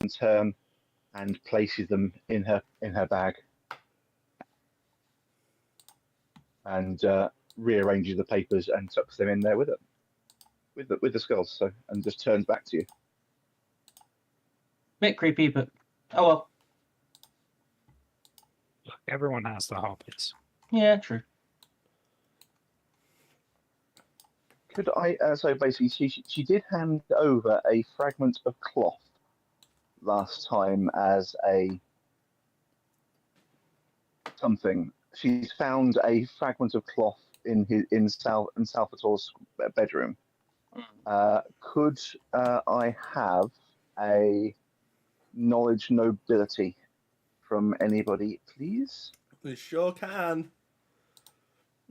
turn and places them in her bag, and rearranges the papers and tucks them in there with it, with the skulls. So, and just turns back to you. Bit creepy, but oh well. Look, everyone has the hobbits. Yeah, true. Could I? So basically, she did hand over a fragment of cloth last time as a something. She's found a fragment of cloth in Salvatore's bedroom. Could I have a knowledge nobility from anybody, please? We sure can.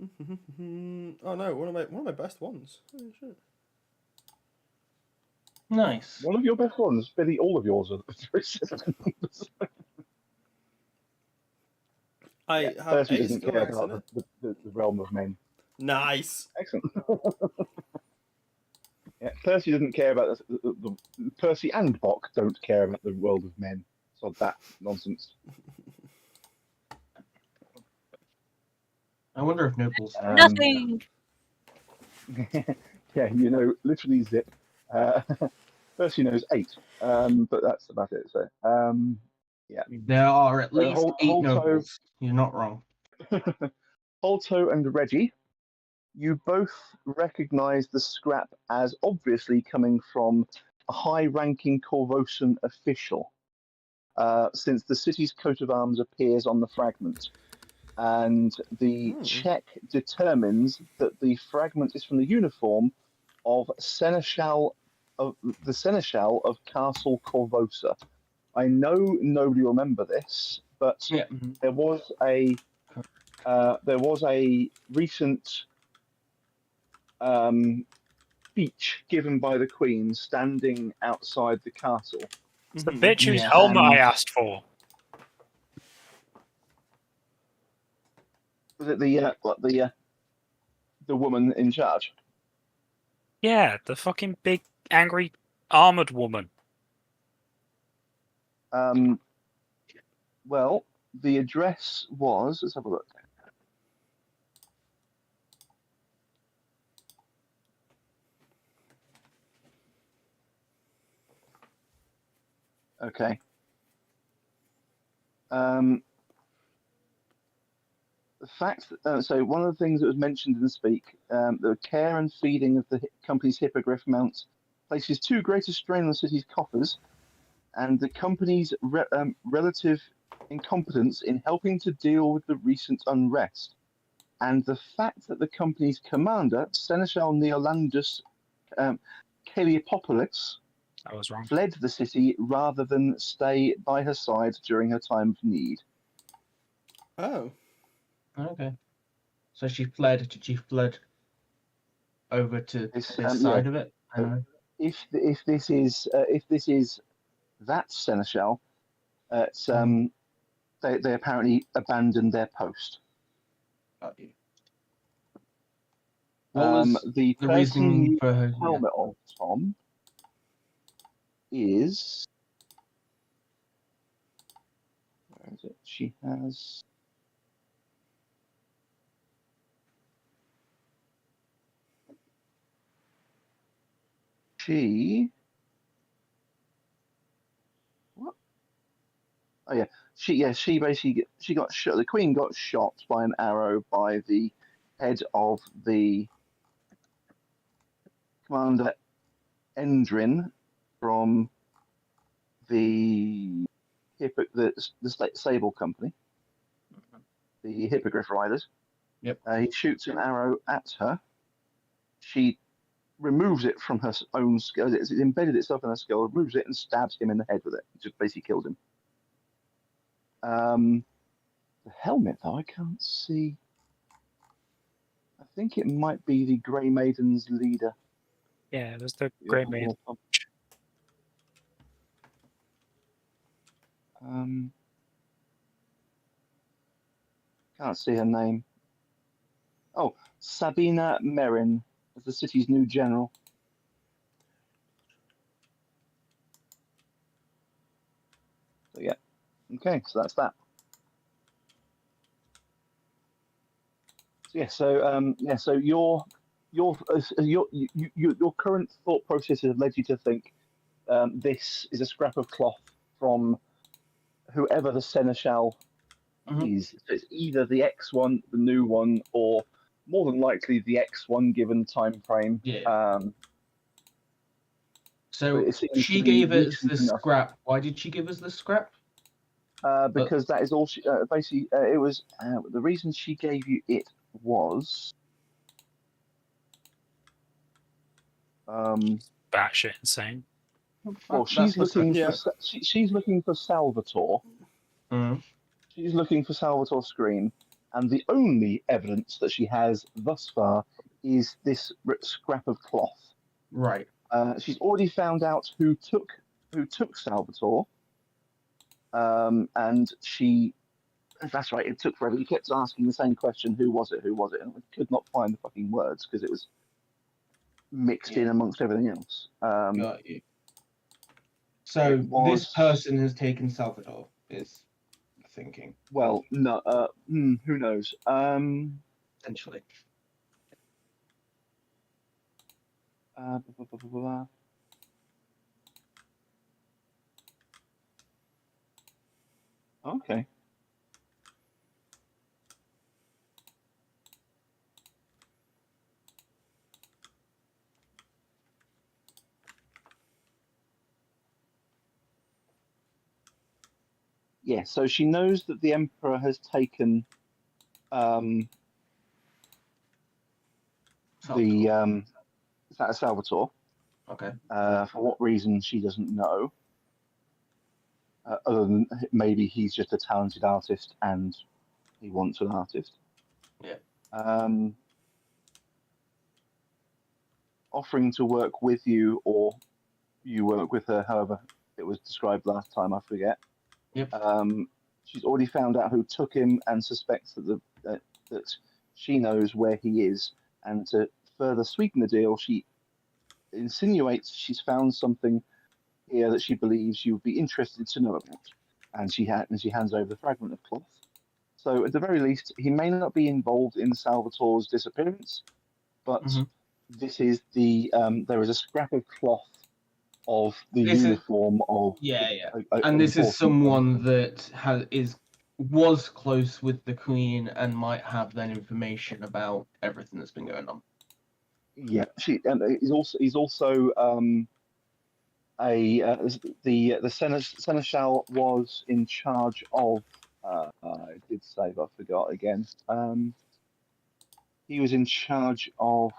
Oh no, one of my best ones. Oh, shit. Nice. One of your best ones, Billy. All of yours are 3 I Yeah, have Percy a doesn't skill care X in about it. the realm of men. Nice. Excellent. Yeah, Percy doesn't care about the Percy and Bok don't care about the world of men. So that nonsense. I wonder if Noble's Nothing. Yeah, literally zip. Percy knows 8, but that's about it. So, yeah. There are at least 8 Holto, nobles. You're not wrong. Holto and Reggie, you both recognise the scrap as obviously coming from a high-ranking Corvosan official, since the city's coat of arms appears on the fragment. And the check determines that the fragment is from the uniform of the Seneschal of Castle Corvosa. I know nobody will remember this, but Yeah. there was a recent speech given by the Queen standing outside the castle. It's the bitch whose Yeah. helmet I asked for. Was it the woman in charge? Yeah, the fucking big, angry, armoured woman. Well, the address was. Let's have a look. Okay. The fact. So one of the things that was mentioned in the speak, the care and feeding of the company's hippogriff mount places too great a strain on the city's coffers, and the company's relative incompetence in helping to deal with the recent unrest, and the fact that the company's commander, Seneschal Neolandus Kaliopopoulos, I was wrong. fled the city rather than stay by her side during her time of need. Oh. Okay. So she fled. Did she fled over to this side yeah. of it? If this is that Seneschal, they apparently abandoned their post. Got you. What was the reason for her helmet on Tom is, where is it? She has. What? Oh yeah, she basically got shot. The Queen got shot by an arrow by the head of the Commander Endrin from the Sable Company, the Hippogriff Riders. Yep. He shoots an arrow at her. She removes it from her own skull. It's embedded itself in her skull, removes it, and stabs him in the head with it. Just basically kills him. The helmet, though, I can't see. I think it might be the Grey Maiden's leader. Yeah, it was the Grey Maiden. Can't see her name. Oh, Sabina Merin is the city's new general. Okay, so that's that. So your current thought processes have led you to think this is a scrap of cloth from whoever the seneschal is. So it's either the X1, the new one, or more than likely the X1 given time frame. Yeah. So it seems she to be gave us recent the enough. scrap. Why did she give us the scrap? Because that is all she basically. It was the reason she gave you it was. Batshit insane. Well, That's what's she's looking for Salvatore. Mm. She's looking for Salvatore's screen, and the only evidence that she has thus far is this scrap of cloth. Right. She's already found out who took Salvatore, and she. That's right. It took forever. He kept asking the same question: "Who was it? Who was it?" And I could not find the fucking words because it was mixed in amongst everything else. Got you. So this person has taken Salvador, is thinking. Well, no. Who knows? Essentially. Blah, blah, blah, blah, blah. Okay. Yeah, so she knows that the Emperor has taken Salvatore. Okay. For what reason she doesn't know. Other than maybe he's just a talented artist and he wants an artist. Yeah. Offering to work with you or you work with her, however it was described last time, I forget. Yep. She's already found out who took him and suspects that she knows where he is. And to further sweeten the deal, she insinuates she's found something here that she believes you would be interested to know about. And she hands over the fragment of cloth. So at the very least, he may not be involved in Salvatore's disappearance, but this is there is a scrap of cloth of the uniform of and this is someone that was close with the Queen and might have then information about everything that's been going on. Yeah, he's also the seneschal was in charge of. I did say, but I forgot again. He was in charge of.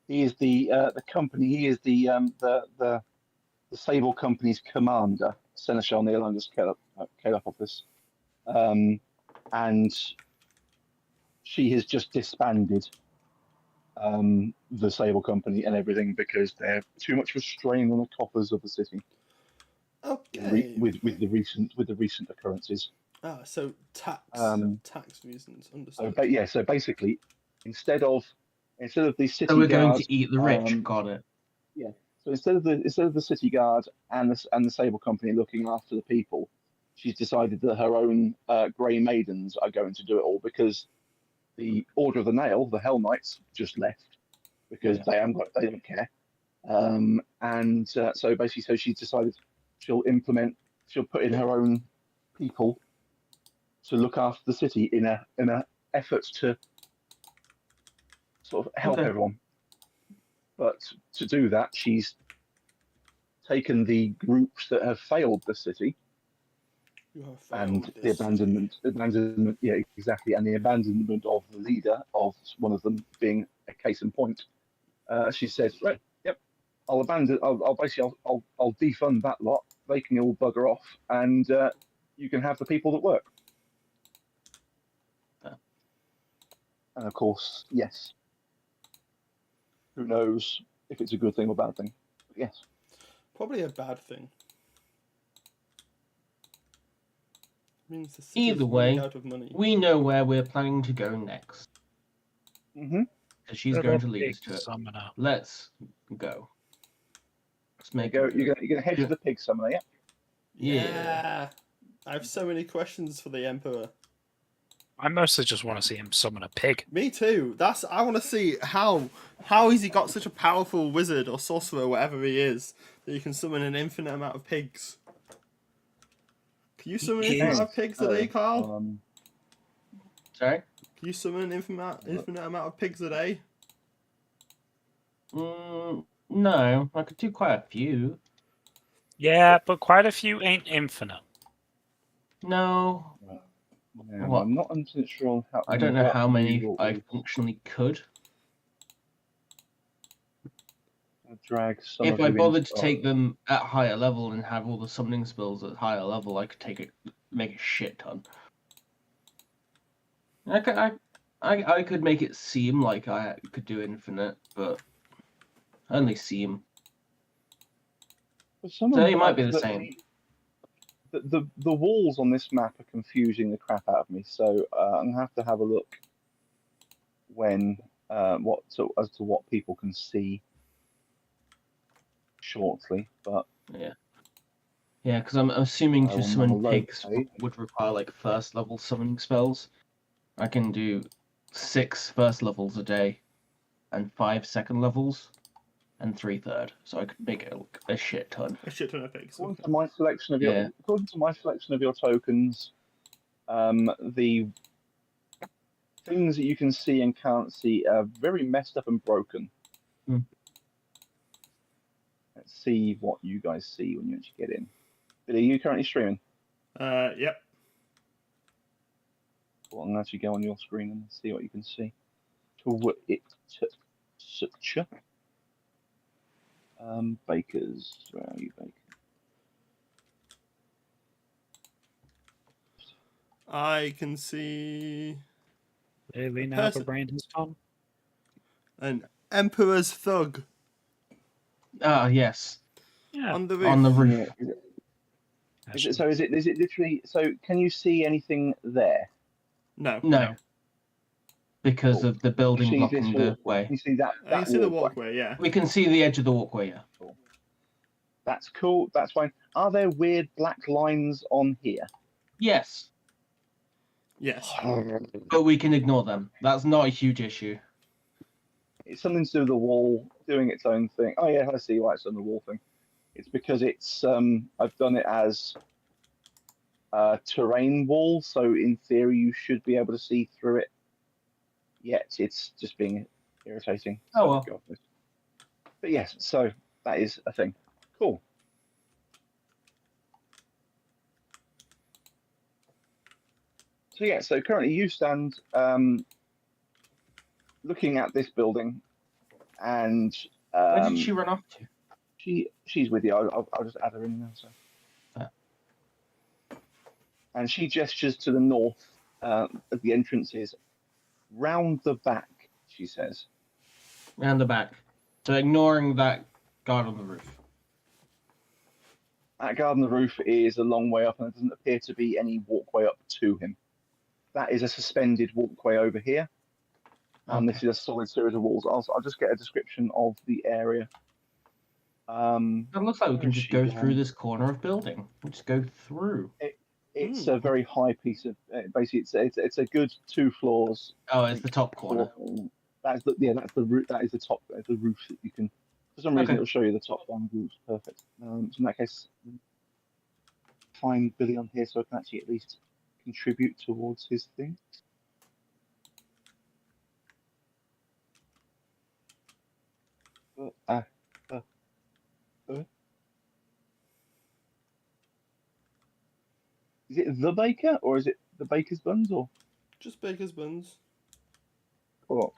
He is the company. He is the Sable Company's commander, Seneschal Neolandus Kalopoulos. And she has just disbanded the Sable Company and everything because they're too much of a strain on the coffers of the city. Okay. With the recent occurrences. So tax reasons. Understood. So basically, instead of the city so we're guard, going to eat the rich. Got it. Yeah. So instead of the city guard and the Sable Company looking after the people, she's decided that her own Grey Maidens are going to do it all because the Order of the Nail, the Hell Knights, just left because they don't care. So basically, so she's decided she'll put in her own people to look after the city in a effort to sort of help everyone. But to do that, she's taken the groups that have failed the city and the abandonment, yeah, exactly, and the abandonment of the leader of one of them being a case in point. She said, right, yep, I'll defund that lot. They can all bugger off, and you can have the people that work. And of course, yes. Who knows if it's a good thing or bad thing? But yes. Probably a bad thing. Means the Either way, out of money. we know where we're planning to go next. Mm-hmm. because she's Little going to lead pig us to it. summoner. Let's go. Let's make You're it. gonna head to the pig summoner, yeah? Yeah. I have so many questions for the Emperor. I mostly just want to see him summon a pig. Me too. I want to see how has he got such a powerful wizard or sorcerer, whatever he is, that you can summon an infinite amount of pigs. Can you summon an infinite amount of pigs a day, Carl? Sorry? Can you summon an infinite amount of pigs a day? No, I could do quite a few. Yeah, but quite a few ain't infinite. No, Yeah, What? I'm not 100% sure on how. I don't know how many you I functionally could. drag some If of I you bothered to into- take them at higher level and have all the summoning spells at higher level, I could make a shit ton. I could make it seem like I could do infinite, but only seem. But some So of they might be the same. The walls on this map are confusing the crap out of me, so I'm gonna have to have a look when as to what people can see shortly. But Yeah, because I'm assuming I to will summon now load pigs page. would require like first level summoning spells. I can do 6 first levels a day, and 5 second levels, and 3 third. So I could make it a shit ton. A shit ton of pigs. According Okay. to my selection of Yeah. your tokens, the things that you can see and can't see are very messed up and broken. Hmm. Let's see what you guys see when you actually get in. Billy, are you currently streaming? Yep. Well, I'm going to actually go on your screen and see what you can see. Bakers, where are you, Bakers? I can see Clearly A now the person- brain has gone. an Emperor's thug Ah, yes. Yeah. on the roof. On the roof. Yeah. Is it literally? So can you see anything there? No. No. Because Cool. of the building see blocking this the way. You see that? I can see the walkway, yeah. We can see the edge of the walkway, yeah. Cool. That's cool. That's fine. Are there weird black lines on here? Yes. Yes. But we can ignore them. That's not a huge issue. It's something to do with the wall doing its own thing. Oh yeah, I see why it's on the wall thing. It's because it's I've done it as a terrain wall, so in theory you should be able to see through it. Yet it's just being irritating. Oh, well. God. But yes, so that is a thing. Cool. So yeah, so currently you stand looking at this building, and Where did she run off to? she's with you. I'll just add her in now. So. Fair. And she gestures to the north of the entrances, round the back. She says, Round the back. So ignoring that guard on the roof. "That guard on the roof is a long way up, and there doesn't appear to be any walkway up to him. That is a suspended walkway over here, and this is a solid series of walls. I'll just get a description of the area." It looks like we where can is just she go gone? through this corner of building. We'll just go through. It's a very high piece of basically it's a good 2 floors. Oh, it's the top corner. That's the roof. That is the top. That's the roof that you can. For some reason, Okay. it'll show you the top one roof. Perfect. So in that case, find Billy on here so I can actually at least contribute towards his thing. Is it the baker or is it the baker's buns or? Just baker's buns. Or...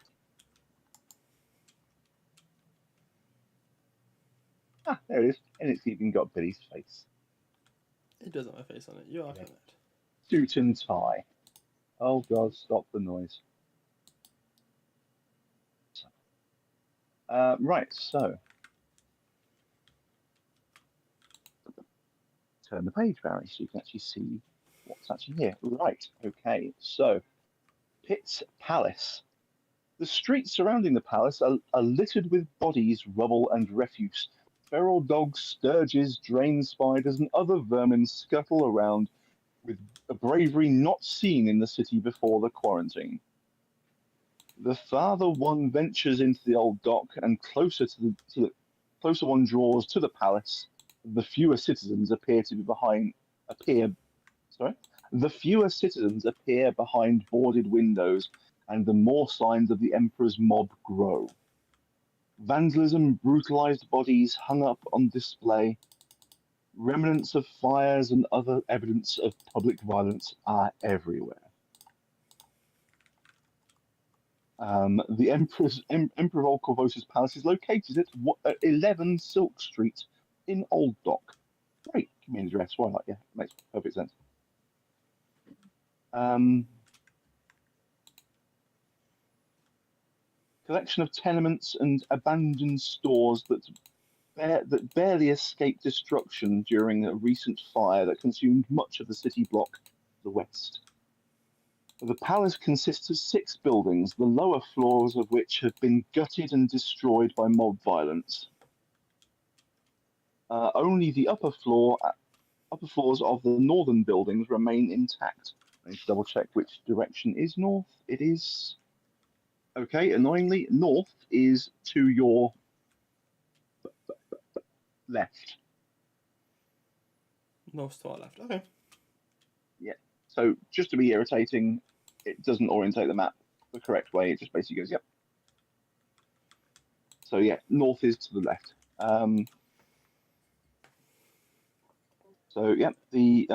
Ah, there it is. And it's even got Billy's face. It does have my face on it. You are correct. Suit and tie. Oh God, stop the noise. Right, so. Turn the page, Barry, so you can actually see what's actually here. Right, okay, so. Pitt's Palace. The streets surrounding the palace are littered with bodies, rubble, and refuse. Feral dogs, sturges, drain spiders, and other vermin scuttle around with a bravery not seen in the city before the quarantine. The farther one ventures into the old dock and closer one draws to the palace, the fewer citizens appear. Sorry, the fewer citizens appear behind boarded windows, and the more signs of the emperor's mob grow. Vandalism, brutalized bodies hung up on display, remnants of fires, and other evidence of public violence are everywhere. The Emperor of Corvosa's palace is located at 11 Silk Street in Old Dock. Great, give me an address. Why not? Yeah, makes perfect sense. Collection of tenements and abandoned stores that barely escaped destruction during a recent fire that consumed much of the city block to the west. The palace consists of 6 buildings, the lower floors of which have been gutted and destroyed by mob violence. Only the upper floors of the northern buildings remain intact. I need to double check which direction is north. It is... Okay, annoyingly, north is to your left. North to our left. Okay. Yeah. So just to be irritating, it doesn't orientate the map the correct way. It just basically goes, yep. So yeah, north is to the left. So yep, the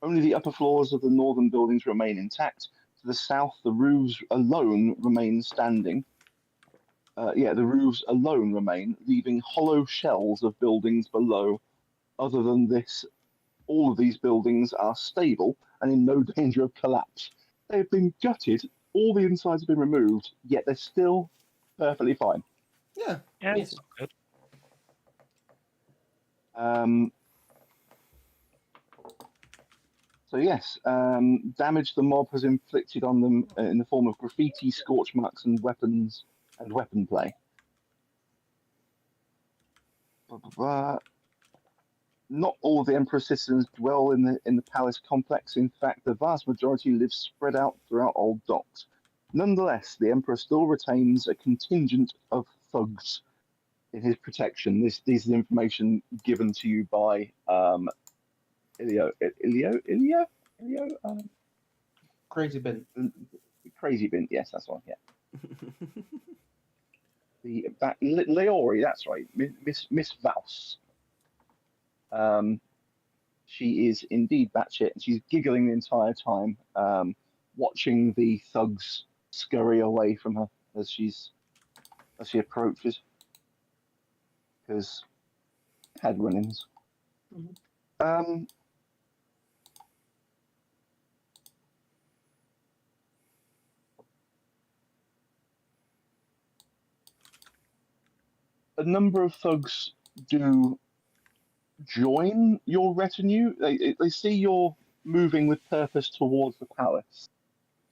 only the upper floors of the northern buildings remain intact. To the south, the roofs alone remain standing. The roofs alone remain, leaving hollow shells of buildings below. Other than this, all of these buildings are stable and in no danger of collapse. They have been gutted, all the insides have been removed, yet they're still perfectly fine. Yeah. Yeah, Yes. that's good. So yes, damage the mob has inflicted on them in the form of graffiti, scorch marks, and weapon play. Not all of the Emperor's citizens dwell in the palace complex. In fact, the vast majority live spread out throughout Old Docks. Nonetheless, the Emperor still retains a contingent of thugs in his protection. This is the information given to you by Ilio. Crazy bin. Crazy Bint. Yes, that's one. Yeah. Leori. That's right. Miss Vals. She is indeed batshit, and she's giggling the entire time, watching the thugs scurry away from her as she approaches. Because had run-ins. Mm-hmm. A number of thugs do join your retinue. They see you're moving with purpose towards the palace,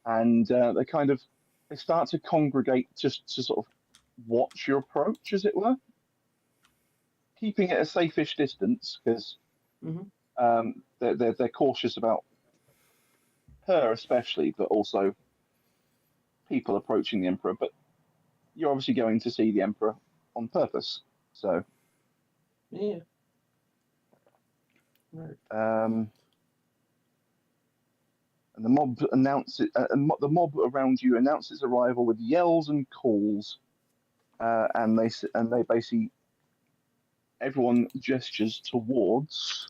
and they start to congregate just to sort of watch your approach, as it were, keeping it a safe-ish distance because they're cautious about her especially, but also people approaching the emperor. But you're obviously going to see the emperor on purpose, so Yeah. Right. and the mob the mob around you announce its arrival with yells and calls, and they basically everyone gestures towards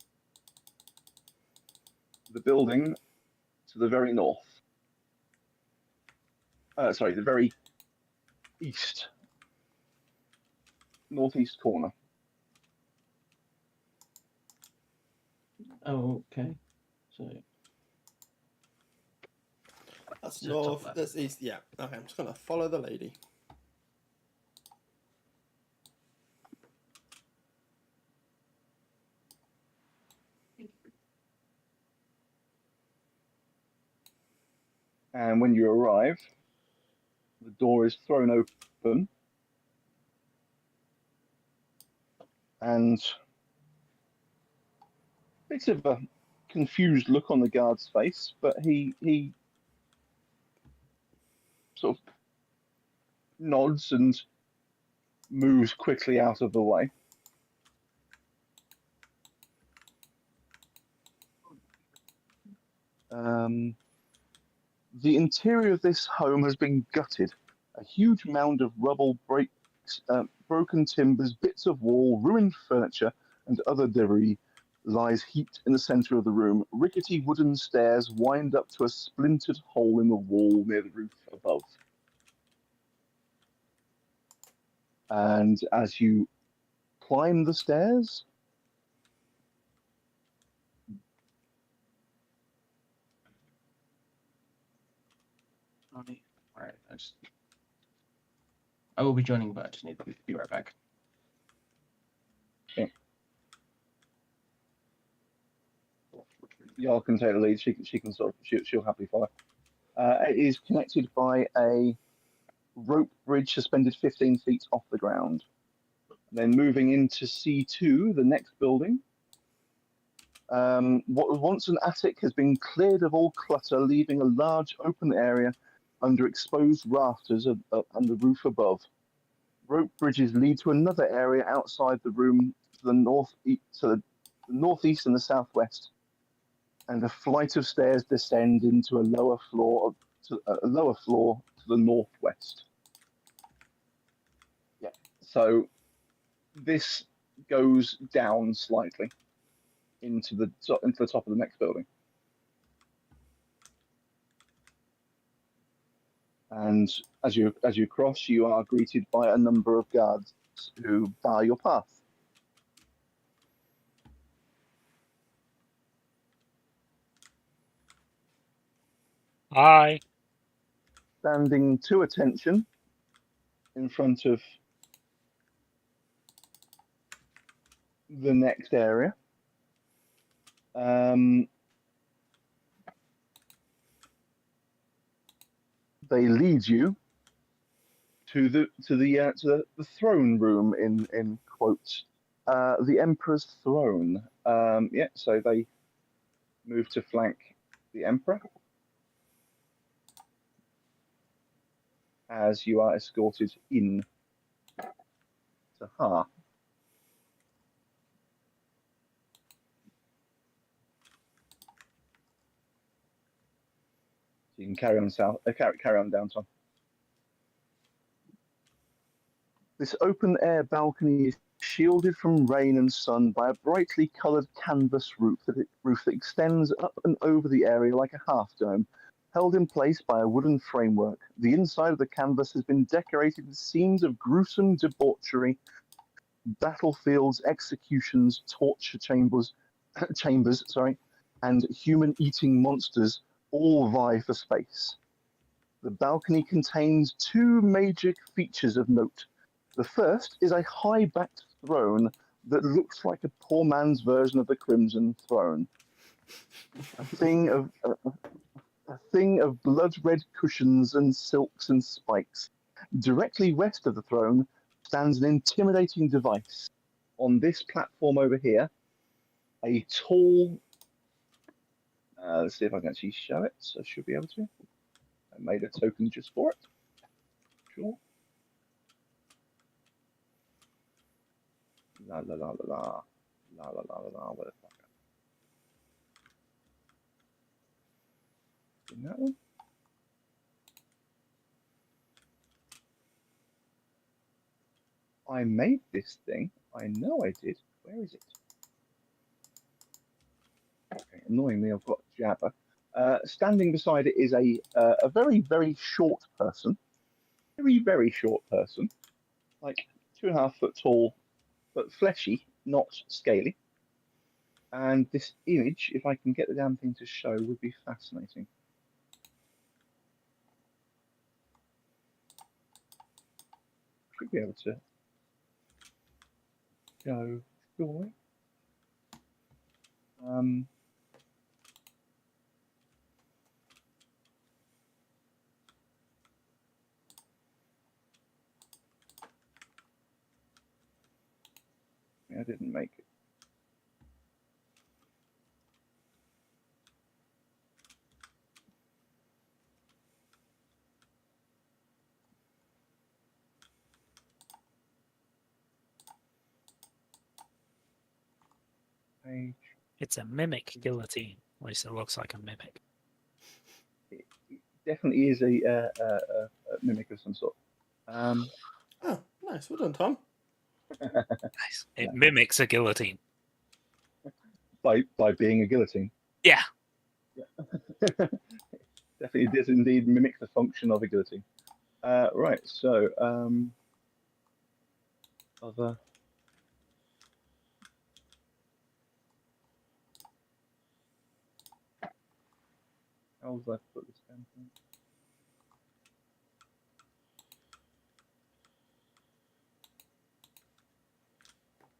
the building to the very north. Sorry, the very east, northeast corner. Oh, okay. So That's So top north. left. That's east. Yeah. Okay, I'm just gonna follow the lady. And when you arrive, the door is thrown open, and bit of a confused look on the guard's face, but he sort of nods and moves quickly out of the way. The interior of this home has been gutted. A huge mound of rubble, broken timbers, bits of wall, ruined furniture, and other debris lies heaped in the center of the room. Rickety wooden stairs wind up to a splintered hole in the wall near the roof above. And as you climb the stairs, Alright, I will be joining, but I just need to be right back. Yarl can take the lead. She can sort of she'll happily follow. It is connected by a rope bridge suspended 15 feet off the ground. Then moving into C2, the next building. What was once an attic has been cleared of all clutter, leaving a large open area under exposed rafters and the roof above. Rope bridges lead to another area outside the room to the northeast and the southwest, and a flight of stairs descend into a lower floor to the northwest. Yeah. So this goes down slightly into the top of the next building. And as you cross, you are greeted by a number of guards who bar your path. Hi. Standing to attention in front of the next area. They lead you to the throne room in quotes, the Emperor's throne. Yeah, so they move to flank the Emperor as you are escorted in to Ha. So you can carry on down, Tom. This open air balcony is shielded from rain and sun by a brightly coloured canvas roof that extends up and over the area like a half dome, held in place by a wooden framework. The inside of the canvas has been decorated with scenes of gruesome debauchery, battlefields, executions, torture chambers, and human-eating monsters all vie for space. The balcony contains two major features of note. The first is a high-backed throne that looks like a poor man's version of the Crimson Throne. A thing of blood-red cushions and silks and spikes. Directly west of the throne stands an intimidating device. On this platform over here, a tall... let's see if I can actually show it. So I should be able to. I made a token just for it. Sure. La la la la la. La la la la la. Where the fuck? In that one? I made this thing. I know I did. Where is it? Okay, annoyingly, I've got Jabba. Standing beside it is a very, very short person. Very, very short person. Like 2.5 foot tall, but fleshy, not scaly. And this image, if I can get the damn thing to show, would be fascinating. Should be able to go surely. I didn't make it. Page. It's a mimic guillotine. At least it looks like a mimic. It definitely is a mimic of some sort. Oh, nice. Well done, Tom. Nice. It Yeah. mimics a guillotine. by being a guillotine. Yeah. Definitely does indeed mimic the function of a guillotine. Right, so other. How was I put this down?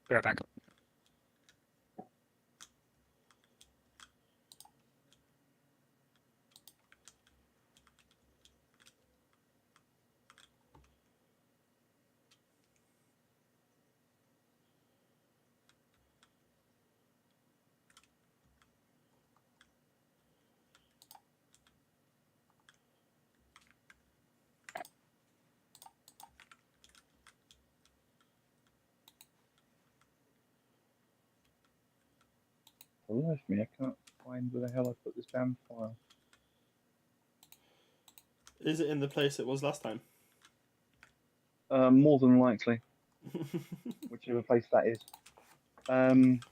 Be right back. For the life of me, I can't find where the hell I put this damn file. Is it in the place it was last time? More than likely, whichever place that is. Probably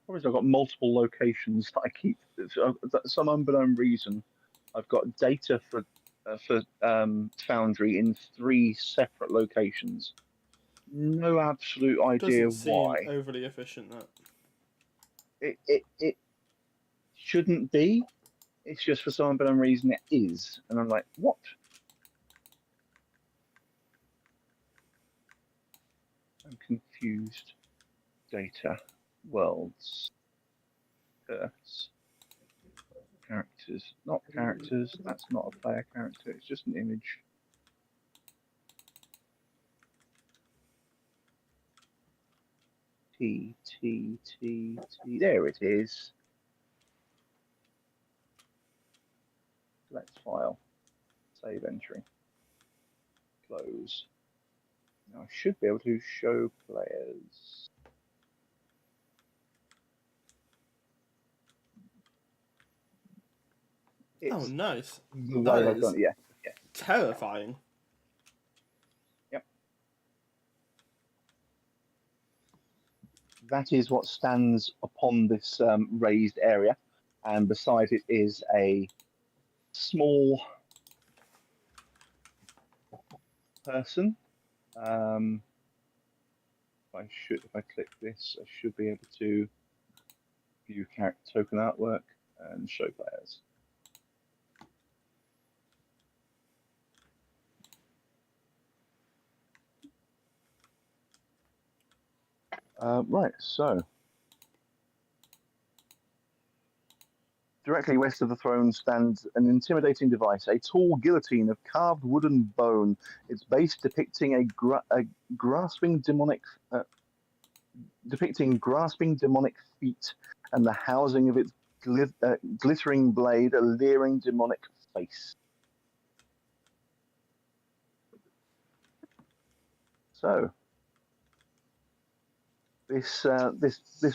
I've got multiple locations that I keep. For some unknown reason, I've got data for Foundry in 3 separate locations. No absolute idea Doesn't seem why. overly efficient, that. It shouldn't be. It's just for some unknown reason it is, and I'm like, what? I'm confused. Data, worlds, Earths, characters, not characters. That's not a player character. It's just an image. T. There it is. Select file. Save entry. Close. Now I should be able to show players. Oh, It's nice. the That way I've is done it. Yeah. terrifying. Yep. That is what stands upon this raised area, and beside it is a small person. If I click this, I should be able to view character token artwork and show players. Right, so directly west of the throne stands an intimidating device, a tall guillotine of carved wooden bone, its base depicting a grasping demonic feet, and the housing of its glittering blade, a leering demonic face. So this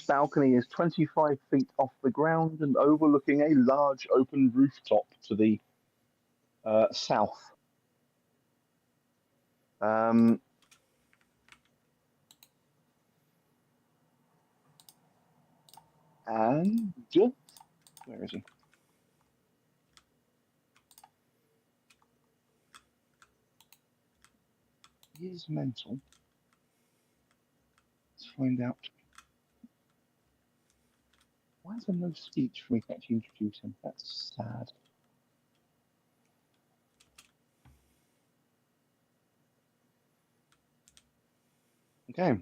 balcony is 25 feet off the ground and overlooking a large open rooftop to the south. And where is he? He is mental. Let's find out. Why is there no speech for me to actually introduce him? That's sad. Okay.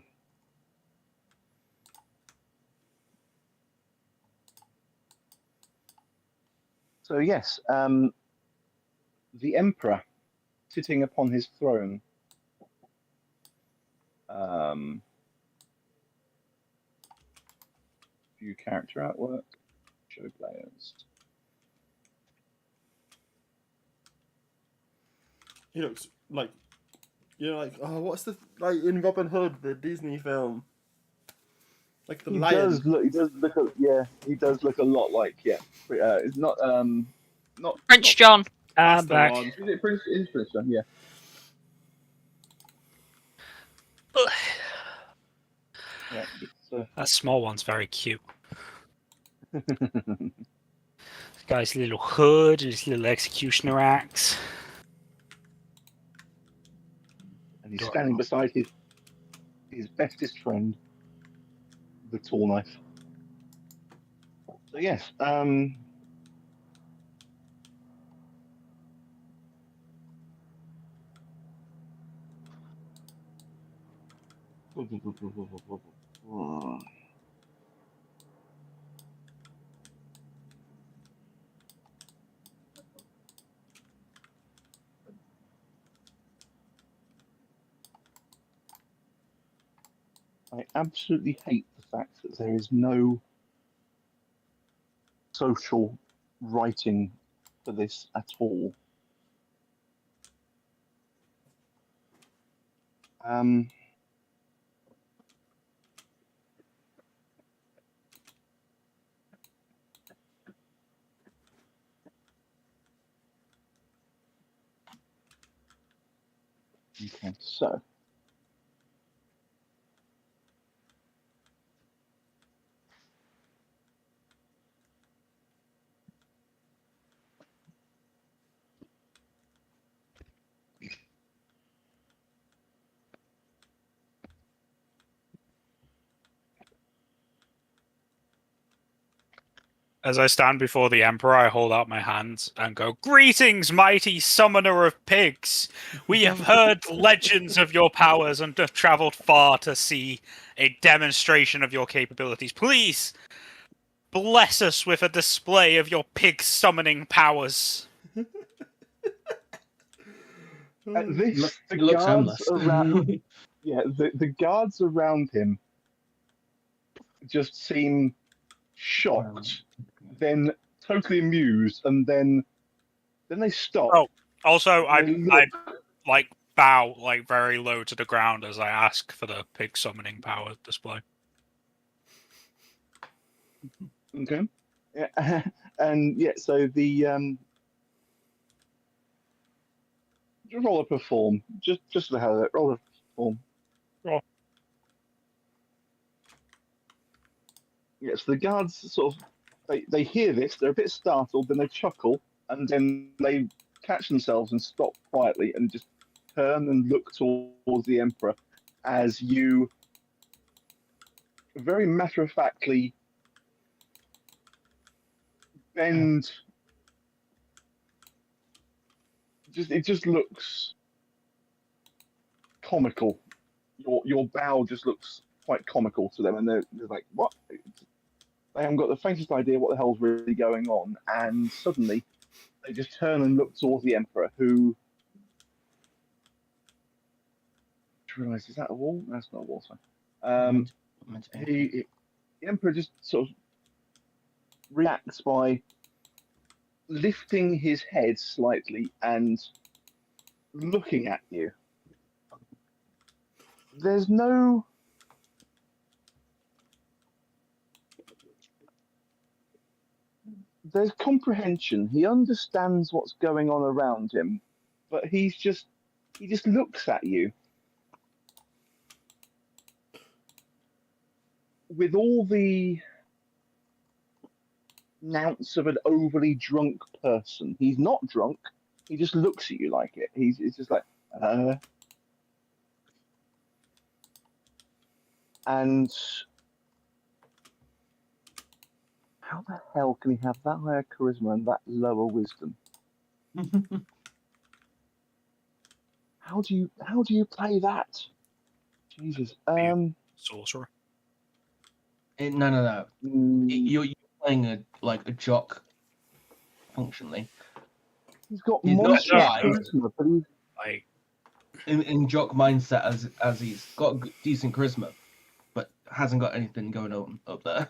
So yes, the Emperor sitting upon his throne. View character artwork, show players. He looks like, oh, what's the in Robin Hood, the Disney film? Like the lion. He does look. He does look a lot like. Yeah, it's not. Not Prince John. That's I'm the back. one. Is it Prince? Is Prince John? Yeah. Yeah. That small one's very cute. Guy's little hood, his little executioner axe. And he's standing beside his bestest friend, the tall knife. So yes, I absolutely hate the fact that there is no social writing for this at all. Okay, so As I stand before the Emperor, I hold out my hands and go, "Greetings, mighty summoner of pigs! We have heard legends of your powers and have travelled far to see a demonstration of your capabilities. Please, bless us with a display of your pig summoning powers." at this, He the looks guards homeless. around, the guards around him just seem shocked, then totally amused, and then they stop. Oh, also, and they I look- like bow like very low to the ground as I ask for the pig summoning power display. Okay. Yeah, and yeah, so the just roll a perform, just for the hell of it, roll a perform. Roll. Yes, the guards sort of they hear this, they're a bit startled, then they chuckle, and then they catch themselves and stop quietly and just turn and look towards the Emperor as you very matter of factly bend. It just looks comical. Your bow just looks quite comical to them, and they're like, "What?" They haven't got the faintest idea what the hell's really going on, and suddenly they just turn and look towards the Emperor, who realize, is that a wall? That's not a wall. Sorry. The Emperor just sort of reacts by lifting his head slightly and looking at you. There's comprehension. He understands what's going on around him, but he just looks at you with all the nounce of an overly drunk person. He's not drunk. He just looks at you like it. It's just like, and how the hell can he have that higher charisma and that lower wisdom? How do you play that? Jesus. Sorcerer. No. You're playing a jock, functionally. He's got He's not monstrous shy. charisma, but he's Like, in jock mindset as he's got decent charisma, but hasn't got anything going on up there.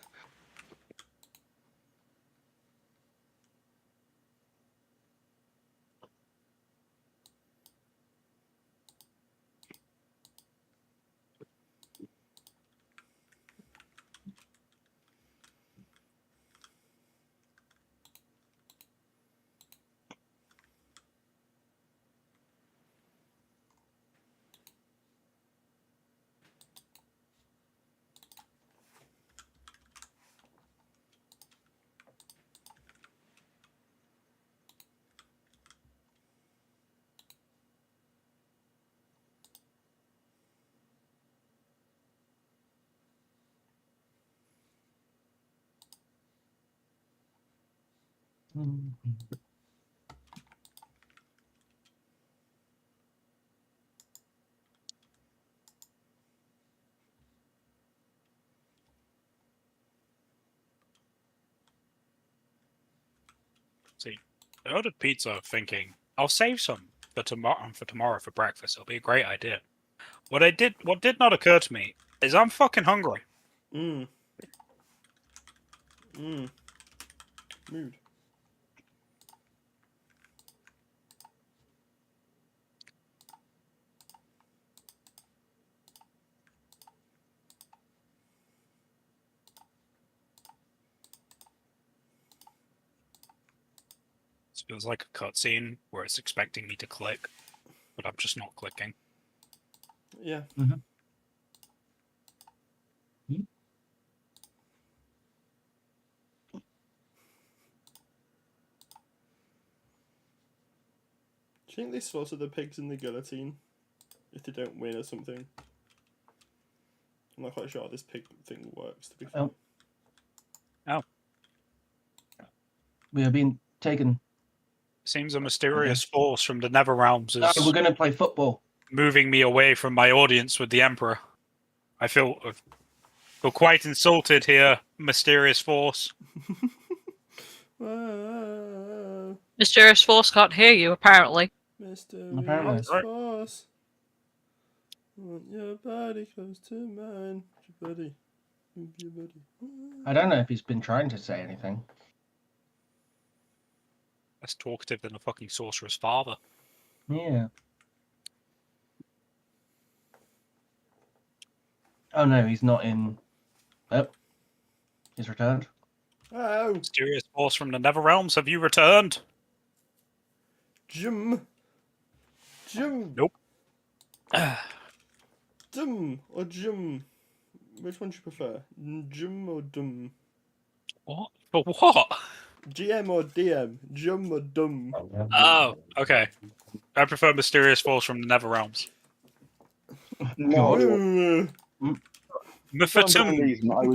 see, I ordered pizza thinking I'll save some for tomorrow for breakfast. It'll be a great idea. What did not occur to me is I'm fucking hungry. Mood. This feels like a cutscene where it's expecting me to click, but I'm just not clicking. Yeah. Mhm. Do you think they slaughter the pigs in the guillotine if they don't win or something? I'm not quite sure how this pig thing works, to be fair. We are being taken. Seems a mysterious force from the Nether Realms No, is we're going to play football. moving me away from my audience with the Emperor. I feel quite insulted here, mysterious force. Whoa, Mysterious Force can't hear you, apparently. mysterious Apparently. force. I want your body close to mine. Your body. Your body. I don't know if he's been trying to say anything. Less talkative than a fucking sorcerer's father. Yeah. Oh no, he's not in. Oh, he's returned. Oh, Mysterious force from the Nether Realms, have you returned? Jum. Jum. Nope. Dum or Jum. Which one do you prefer? Jum or Dum? What? For what? GM or DM? Jum or Dum? Oh, okay. I prefer mysterious force from the Nether Realms. no. For some Mephitum. reason, I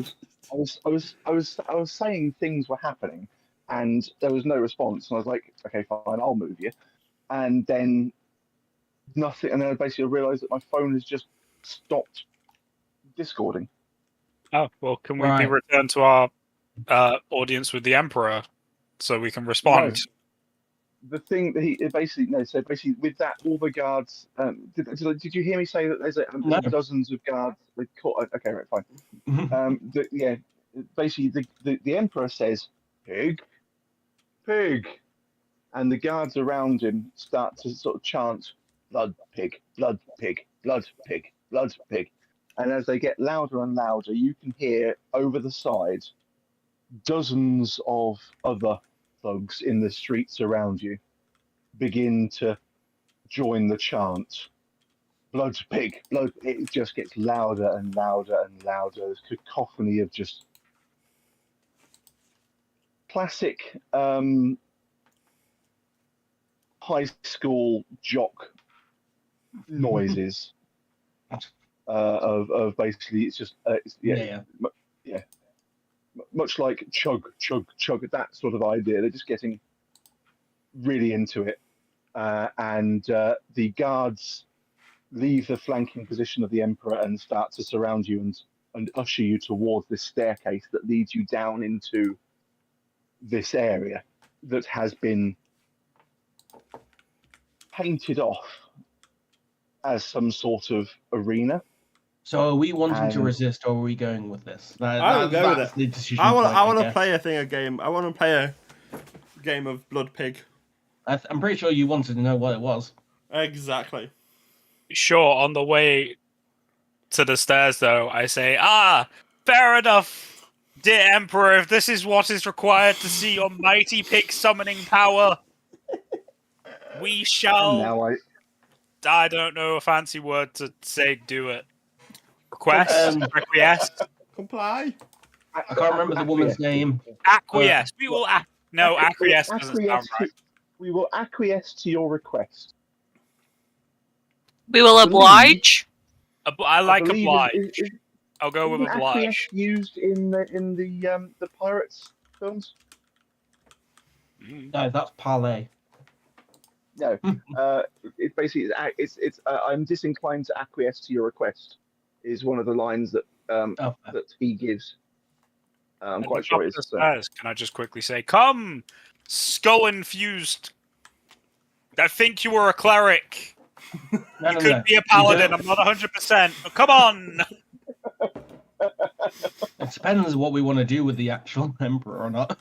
was saying things were happening, and there was no response. And I was like, okay, fine, I'll move you. And then nothing. And then I basically realised that my phone has just stopped discording. Oh, well, can we be Right. returned to our audience with the Emperor so we can respond? The thing that he basically no. So basically, with that, all the guards. Did you hear me say that there's No. dozens of guards? They caught. Okay, right, fine. Yeah, basically, the emperor says, "Pig, pig," and the guards around him start to sort of chant, "Blood pig, blood pig, blood pig, blood pig," and as they get louder and louder, you can hear over the side dozens of other thugs in the streets around you begin to join the chant. Blood pig, blood. It just gets louder and louder and louder. There's cacophony of just classic high school jock noises of basically it's just Yeah. much like chug chug chug, that sort of idea. They're just getting really into it, and the guards leave the flanking position of the emperor and start to surround you and usher you towards this staircase that leads you down into this area that has been painted off as some sort of arena. So are we wanting to And- resist, or are we going with this? I will go with That's it. the decision I want point, to guess. play a game. I want to play a game of Blood Pig. I'm pretty sure you wanted to know what it was. Exactly. Sure, on the way to the stairs, though, I say, fair enough, dear Emperor, if this is what is required to see your mighty pig summoning power, we and shall... now I don't know a fancy word to say do it. Request? Acquiesce? Comply. I can't remember the woman's name. Acquiesce. We will... No, acquiesce doesn't sound right. We will acquiesce to your request. We will I believe- oblige. I like believe oblige. is I'll go with isn't acquiesce oblige. used in the Pirates films? No, that's parlay. No. It's basically I'm disinclined to acquiesce to your request. Is one of the lines that that he gives. I'm quite sure it's. Can I just quickly say, come, skull-infused. I think you were a cleric. No, You no, could no. be a paladin. I'm not 100%. Oh, come on. It depends what we want to do with the actual emperor or not.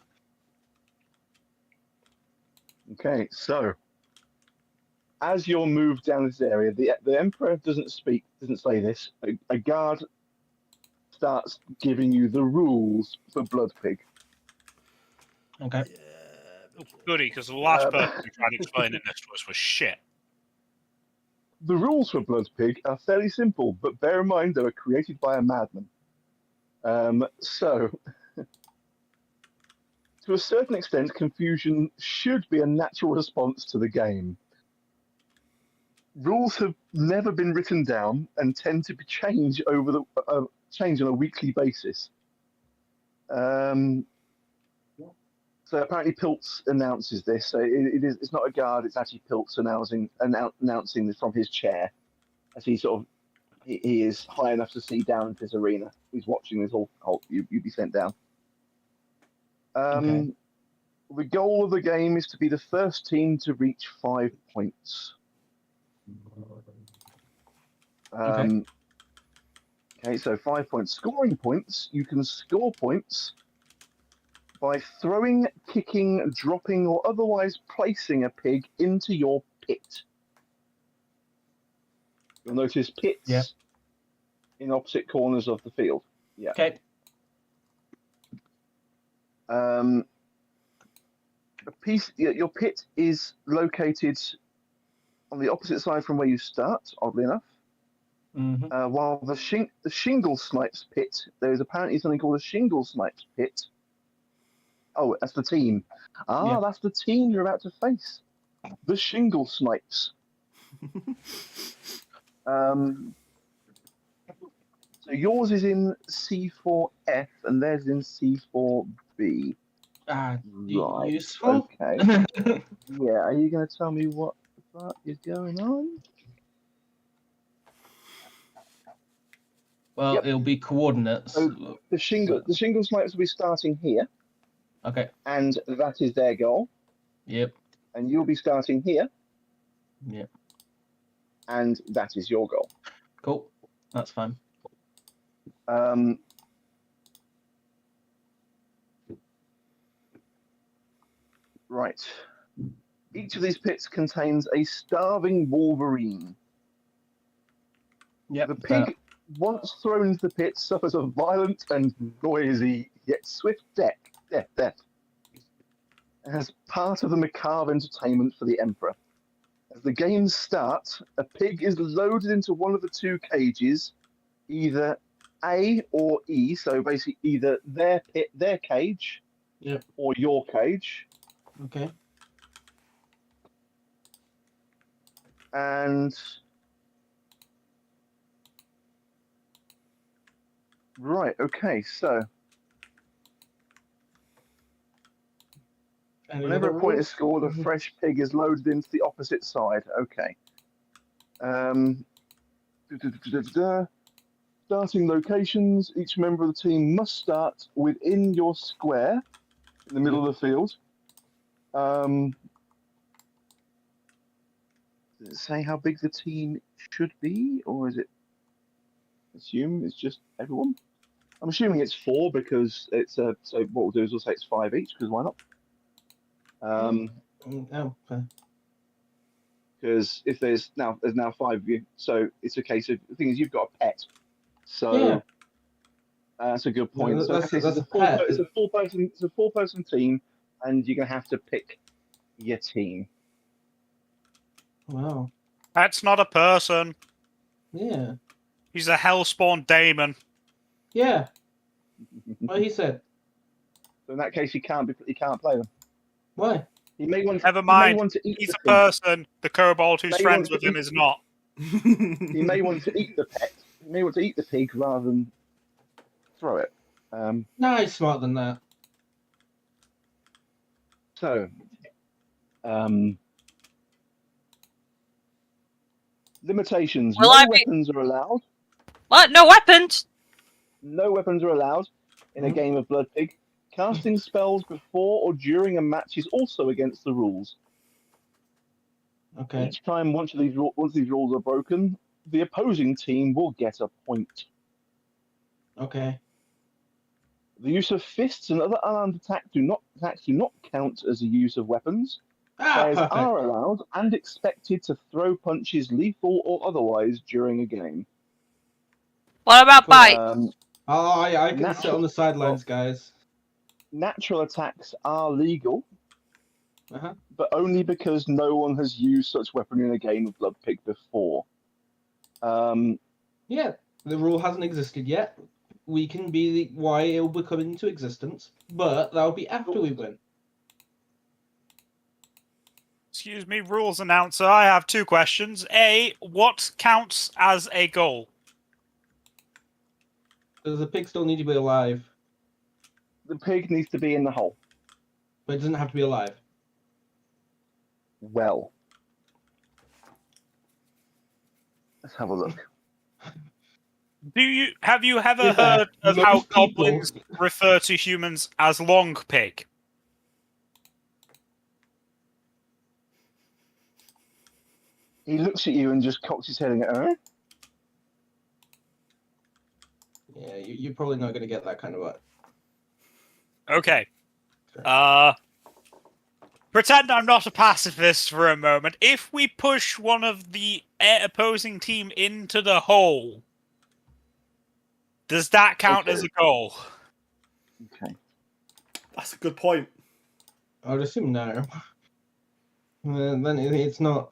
Okay, so as you're moved down this area, the emperor doesn't say this. A guard starts giving you the rules for Blood Pig. Okay. Goody, because the last person who tried explaining this to us was shit. The rules for Blood Pig are fairly simple, but bear in mind they were created by a madman. So, to a certain extent, confusion should be a natural response to the game. Rules have never been written down and tend to be changed change on a weekly basis. So apparently Piltz announces this. So it's not a guard; it's actually Piltz announcing this from his chair, as he is high enough to see down into this arena. He's watching this whole you be sent down. Okay. The goal of the game is to be the first team to reach 5 points. Okay, so 5 points. Scoring points. You can score points by throwing, kicking, dropping, or otherwise placing a pig into your pit. You'll notice pits in opposite corners of the field. Yeah. Okay. Your pit is located on the opposite side from where you start, oddly enough. Mm-hmm. While the shingle snipes pit, there is apparently something called a shingle snipes pit. Oh, that's the team. That's the team you're about to face. The shingle snipes. So yours is in C4F and theirs in C4B. Right. Useful. Okay. Yeah. Are you going to tell me what the fuck is going on? Well, it'll be coordinates. So the shingle snipes will be starting here. Okay. And that is their goal. Yep. And you'll be starting here. Yep. And that is your goal. Cool. That's fine. Right. Each of these pits contains a starving wolverine. Yep. The pig, once thrown into the pit, suffers a violent and noisy yet swift death. As part of the macabre entertainment for the Emperor. As the games start, a pig is loaded into one of the two cages, either A or E, so basically either their cage, or your cage. Okay. And right, okay, so whenever a point is scored, a fresh pig is loaded into the opposite side. Okay. Starting locations. Each member of the team must start within your square in the middle of the field. Does it say how big the team should be, or is it assume it's just everyone? I'm assuming it's 4 because it's a. So what we'll do is we'll say it's 5 each because why not? Oh, okay. Because if there's now 5 of you, so it's a case of the thing is you've got a pet, so Yeah. that's a good point. Yeah, So that's it's a pet. it's a 4-person team, and you're gonna have to pick your team. Wow. That's not a person. Yeah. He's a hellspawn daemon. Yeah. What he said. So in that case, you can't play them. Why? You may want. Never You may mind. want to eat He's the a pig. person. The kobold who's May friends want with to him eat- is not. You may want to eat the pet. You may want to eat the pig rather than throw it. Nah, he's smarter than that. So, limitations. Will No I be- weapons are allowed. What? No weapons? No weapons are allowed in a Mhm. game of Blood Pig. Casting spells before or during a match is also against the rules. Okay. Each time once these rules are broken, the opposing team will get a point. Okay. The use of fists and other unarmed attacks do not count as a use of weapons. Ah, Players perfect. are allowed and expected to throw punches, lethal or otherwise, during a game. What about Cool. bite? Oh, I can sit Natural- on the sidelines, guys. Natural attacks are legal, Uh-huh. but only because no one has used such weapon in a game of Blood Pig before. Yeah, the rule hasn't existed yet. We can be why it will become into existence, but that'll be after we win. Excuse me, rules announcer. I have 2 questions. A, what counts as a goal? Does the pig still need to be alive? The pig needs to be in the hole. But it doesn't have to be alive. Well, let's have a look. Have you ever Yeah, heard of how most people- goblins refer to humans as long pig? He looks at you and just cocks his head and goes, Yeah, you're probably not going to get that kind of a... Okay. Sure. Pretend I'm not a pacifist for a moment. If we push one of the opposing team into the hole, does that count as a goal? Okay. That's a good point. I would assume no. Then it's not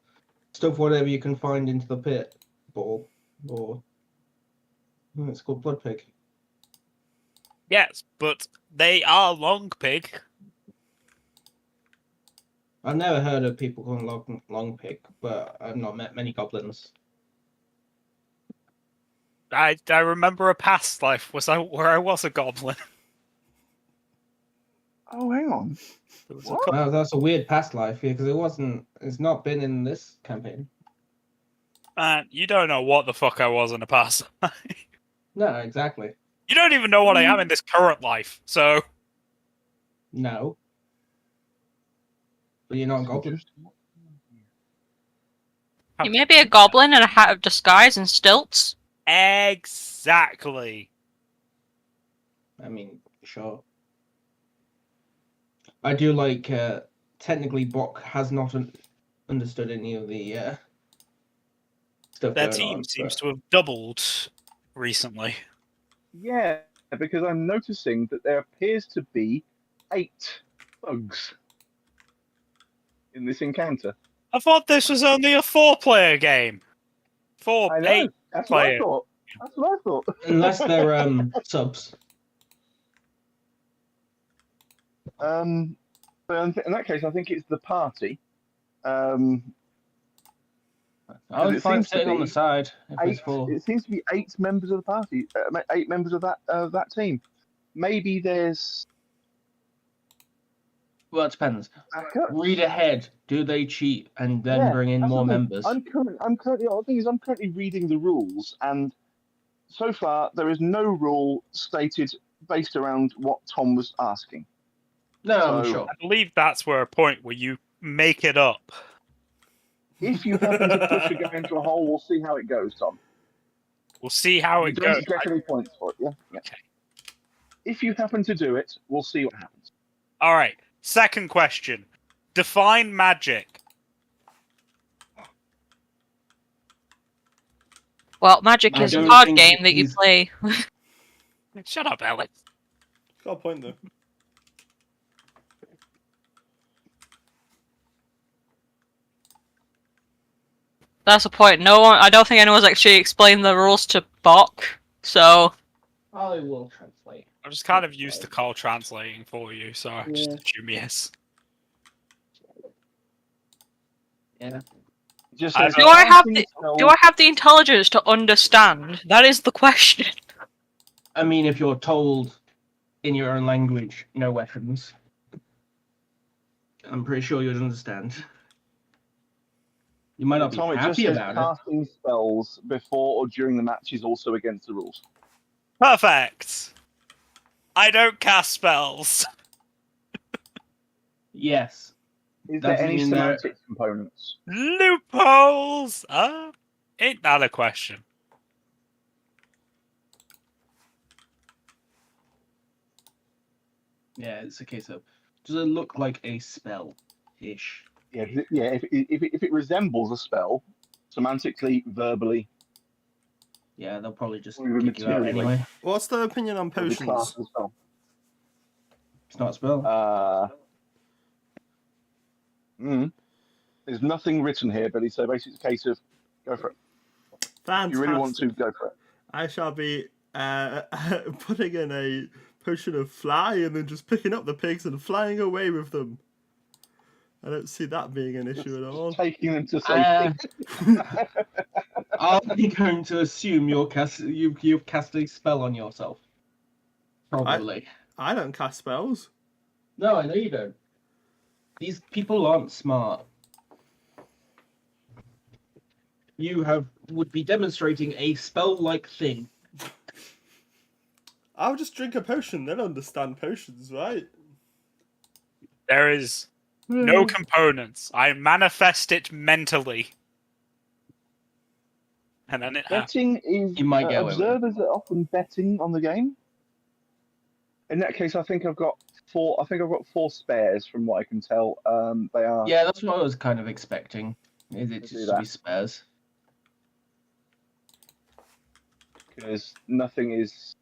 stuff whatever you can find into the pit ball. Or... It's called Blood Pig. Yes, but they are long pig. I've never heard of people calling long pig, but I've not met many goblins. I remember a past life where I was a goblin. Oh, hang on. There was a What? couple- Wow, that's a weird past life here because it's not been in this campaign. Man, you don't know what the fuck I was in a past life. No, exactly. You don't even know what I am in this current life, so... No. But you're not a goblin. You may be a goblin in a hat of disguise and stilts. Exactly. I mean, sure. I do like, technically Bok has not understood any of the stuff Their going team on. seems to have doubled recently. Yeah, because I'm noticing that there appears to be 8 bugs in this encounter. I thought this was only a 4-player game. I know. 8 That's what I player. thought. That's what I thought. Unless they're subs. But in that case, I think it's the party. I would it find seems to sitting on the be side if it's 8. full. It seems to be 8 members of the party. 8 members of that team. Maybe there's Well, it depends. backup. Read ahead. Do they cheat and then bring in That's more the thing. members? I'm currently. The thing is, I'm currently reading the rules, and so far there is no rule stated based around what Tom was asking. No, I'm So- sure. I believe that's where a point where you make it up. If you happen to push a guy into a hole, we'll see how it goes, Tom. We'll see how You it goes. don't get any points for it, yeah? Okay. If you happen to do it, we'll see what happens. All right. Second question. Define magic. Well, Magic I is a don't card think game it that you is- play. Shut up, Alex. Got a point though. That's the point. No one. I don't think anyone's actually explained the rules to Bok. So I will translate. I'm just kind of used to Carl translating for you, so I just Yeah. assume yes. Yeah. Just I says, don't- do I have casting the spells- do I have the intelligence to understand? That is the question. I mean, if you're told in your own language, no weapons, I'm pretty sure you'd understand. You might not be Tom, it just happy says about it. casting spells before or during the match is also against the rules. Perfect. I don't cast spells. Yes. Is That there doesn't any mean there- semantic components? Loopholes. Ain't that a question? Yeah, it's a case of, does it look like a spell-ish? Yeah, if it resembles a spell, semantically, verbally, Yeah, they'll probably just Or even kick you out materially. anyway. What's the opinion on it'll be classed potions? as a spell. It's not a spell. There's nothing written here, Billy, so basically it's a case of go for it. Fantastic. You really want to, go for it. I shall be putting in a potion of fly and then just picking up the pigs and flying away with them. I don't see that being an issue at all. Taking them to safety. I'm going to assume you've cast a spell on yourself. Probably. I don't cast spells. No, I know you don't. These people aren't smart. You would be demonstrating a spell-like thing. I'll just drink a potion, then understand potions, right? There is no components. I manifest it mentally. And then it happens. Betting is You might get away with it. observers are often betting on the game. In that case, I think I've got four. I think I've got 4 spares from what I can tell. They are. Yeah, that's what I was kind of expecting. Is it Let's do just to be that. spares? Because nothing is.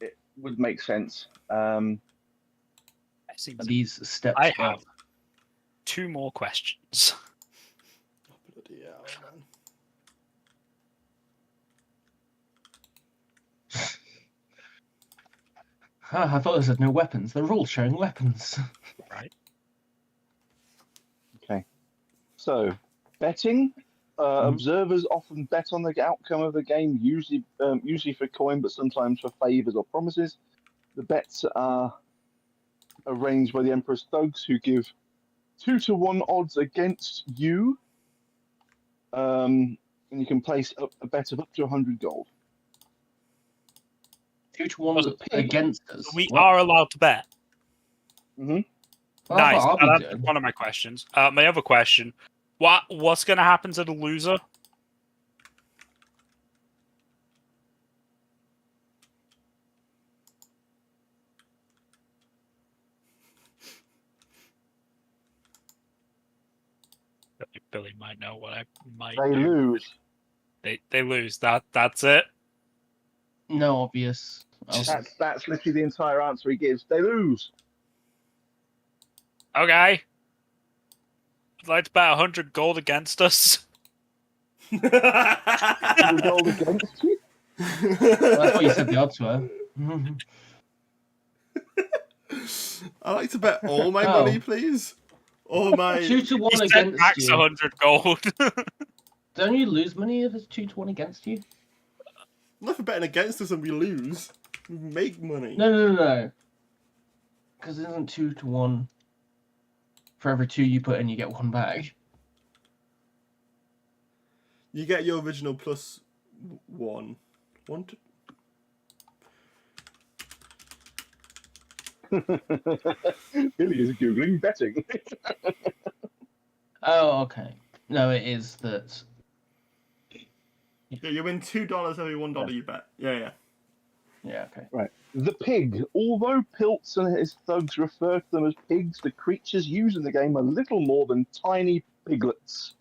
It would make sense. It seems These steps. I have 2 more questions. Bloody hell, man. I thought this had no weapons. They're all showing weapons. Right. Okay. So, betting. Observers often bet on the outcome of the game, usually for coin, but sometimes for favors or promises. The bets are arranged by the Emperor's thugs, who give 2-to-1 odds against you. And you can place a bet of up to 100 gold. 2-to-1 against us. We What? are allowed to bet. Mm-hmm. Well, Nice. that's what I'll be That's doing. one of my questions. My other question: what's going to happen to the loser? Billy might know what I might They do. lose. They lose. That's it. No obvious. That's literally the entire answer he gives. They lose. Okay. I'd like to bet 100 gold against us. 100 gold against you. Well, I thought you said the odds were. I like to bet all my Oh. money, please. All my. 2-to-1 He said against max you. 100 gold. Don't you lose money if it's 2-to-1 against you? Not for betting against us and we lose. We make money. No. Because it isn't 2-to-1. For every 2 you put in, you get 1 back. You get your original plus 1. Billy is googling betting. Oh, okay. No, it is that. Yeah, you win $2 every $1 you bet. Yeah. Yeah, okay. Right. The pig. Although Piltz and his thugs refer to them as pigs, the creatures used in the game are little more than tiny piglets.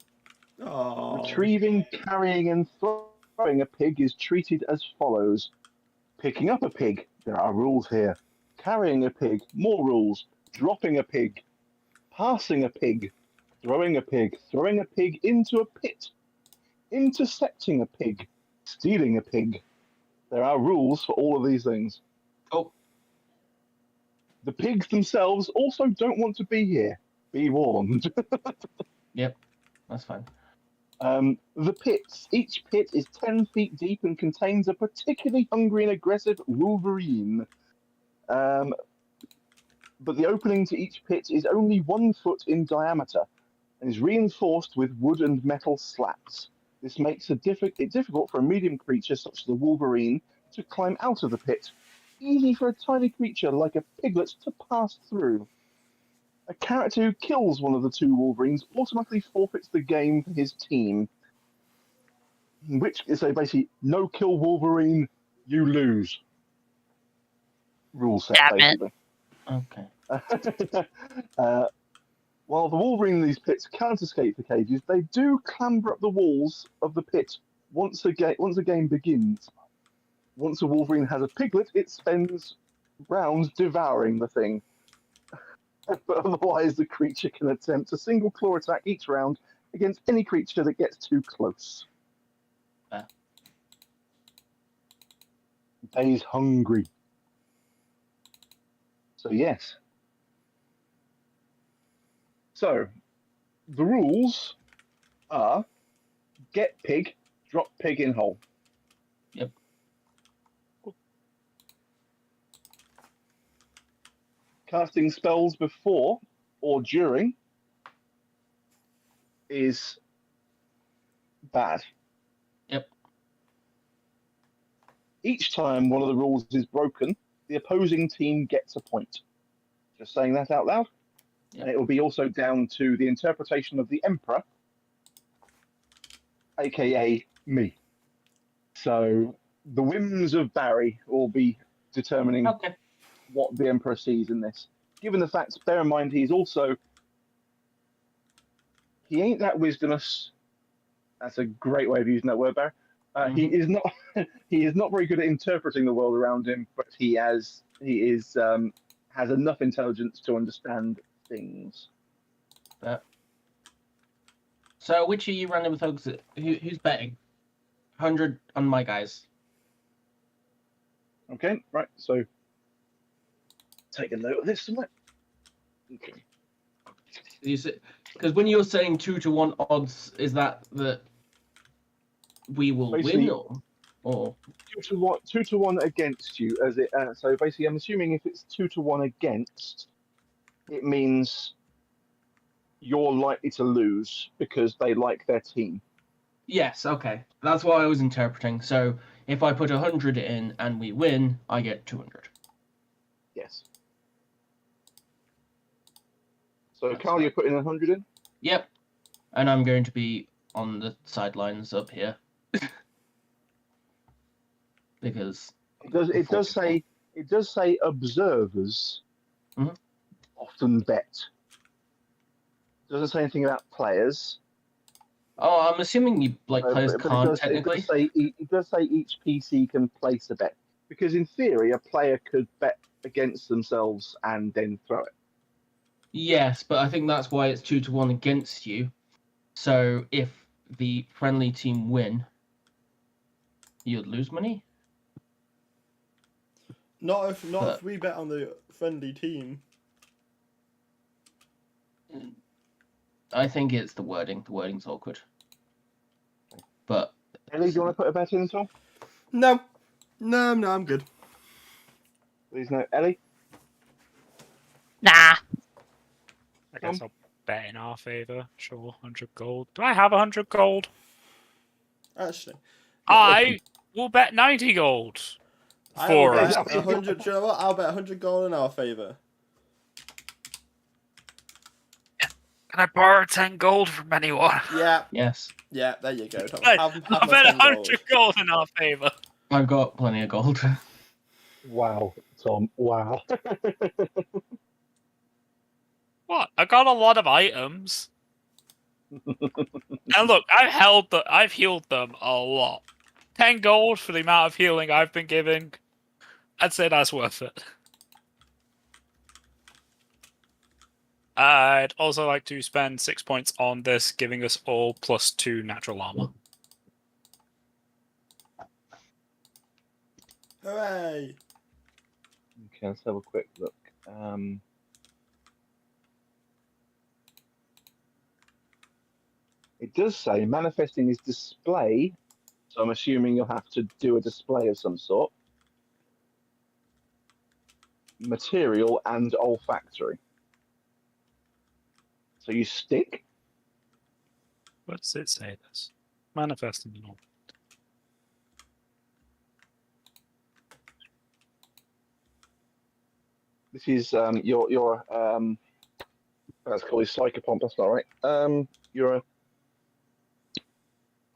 Oh. Retrieving, carrying, and throwing a pig is treated as follows. Picking up a pig, there are rules here. Carrying a pig, more rules. Dropping a pig. Passing a pig. Throwing a pig. Throwing a pig into a pit. Intercepting a pig. Stealing a pig. There are rules for all of these things. Oh, The pigs themselves also don't want to be here. Be warned. yep. That's fine. The pits. Each pit is 10 feet deep and contains a particularly hungry and aggressive wolverine. But the opening to each pit is only 1 foot in diameter and is reinforced with wood and metal slats. This makes it difficult for a medium creature such as the wolverine to climb out of the pit. Easy for a tiny creature like a piglet to pass through. A character who kills one of the 2 wolverines automatically forfeits the game for his team. Which is basically no kill wolverine, you lose. Rule set, Damn it. basically. Okay. While the wolverine in these pits can't escape the cages, they do clamber up the walls of the pit once the game begins. Once a wolverine has a piglet, it spends rounds devouring the thing. But otherwise, the creature can attempt a single claw attack each round against any creature that gets too close. He's hungry. So, yes. So, the rules are get pig, drop pig in hole. Yep. Casting spells before or during is bad. Yep. Each time one of the rules is broken, the opposing team gets a point. Just saying that out loud. Yep. And it will be also down to the interpretation of the Emperor, aka me. So the whims of Barry will be determining Okay. what the Emperor sees in this. Given the fact, bear in mind, he ain't that wisdomous. That's a great way of using that word, Barry. He is not. He is not very good at interpreting the world around him, but he has enough intelligence to understand things. So, which are you running with, folks? Who's betting? 100 on my guys. Okay, right. So take a note of this somewhere. Okay. Because when you're saying 2-to-1 odds, is that we will Basically, win, or 2-to-1 against you? As it so basically, I'm assuming if it's 2-to-1 against, it means you're likely to lose because they like their team. Yes, okay. That's what I was interpreting. So if I put 100 in and we win, I get 200. Yes. So That's Carl, fine. you're putting 100 in? Yep. And I'm going to be on the sidelines up here. Because It does say observers often bet. Doesn't say anything about players. Oh, I'm assuming you players can't technically. It does say each PC can place a bet, because in theory a player could bet against themselves and then throw it. Yes, but I think that's why it's 2-to-1 against you. So if the friendly team win, you'd lose money. Not if we bet on the friendly team. I think it's the wording. The wording's awkward. But Ellie, do you want to put a bet in at all? No, I'm good. Please no. Ellie? Nah. I guess I'll bet in our favour. Sure, 100 gold. Do I have 100 gold? Actually, I will bet 90 gold. I will 4 or bet something. 100. Do you know what? I'll bet 100 gold in our favour. Can I borrow 10 gold from anyone? Yeah, Yes, yeah. There you go. Tom. Right, Have I my bet 10 gold. 100 gold in our favour. I've got plenty of gold. Wow, Tom. Wow. What? I got a lot of items. And look, I've healed them a lot. 10 gold for the amount of healing I've been giving. I'd say that's worth it. I'd also like to spend 6 points on this, giving us all +2 natural armor. Hooray! Okay, let's have a quick look. It does say manifesting is display, so I'm assuming you'll have to do a display of some sort. Material and olfactory. So you stick. What does it say this? Manifesting and all. This is your that's called his psychopomp. That's not right. You're a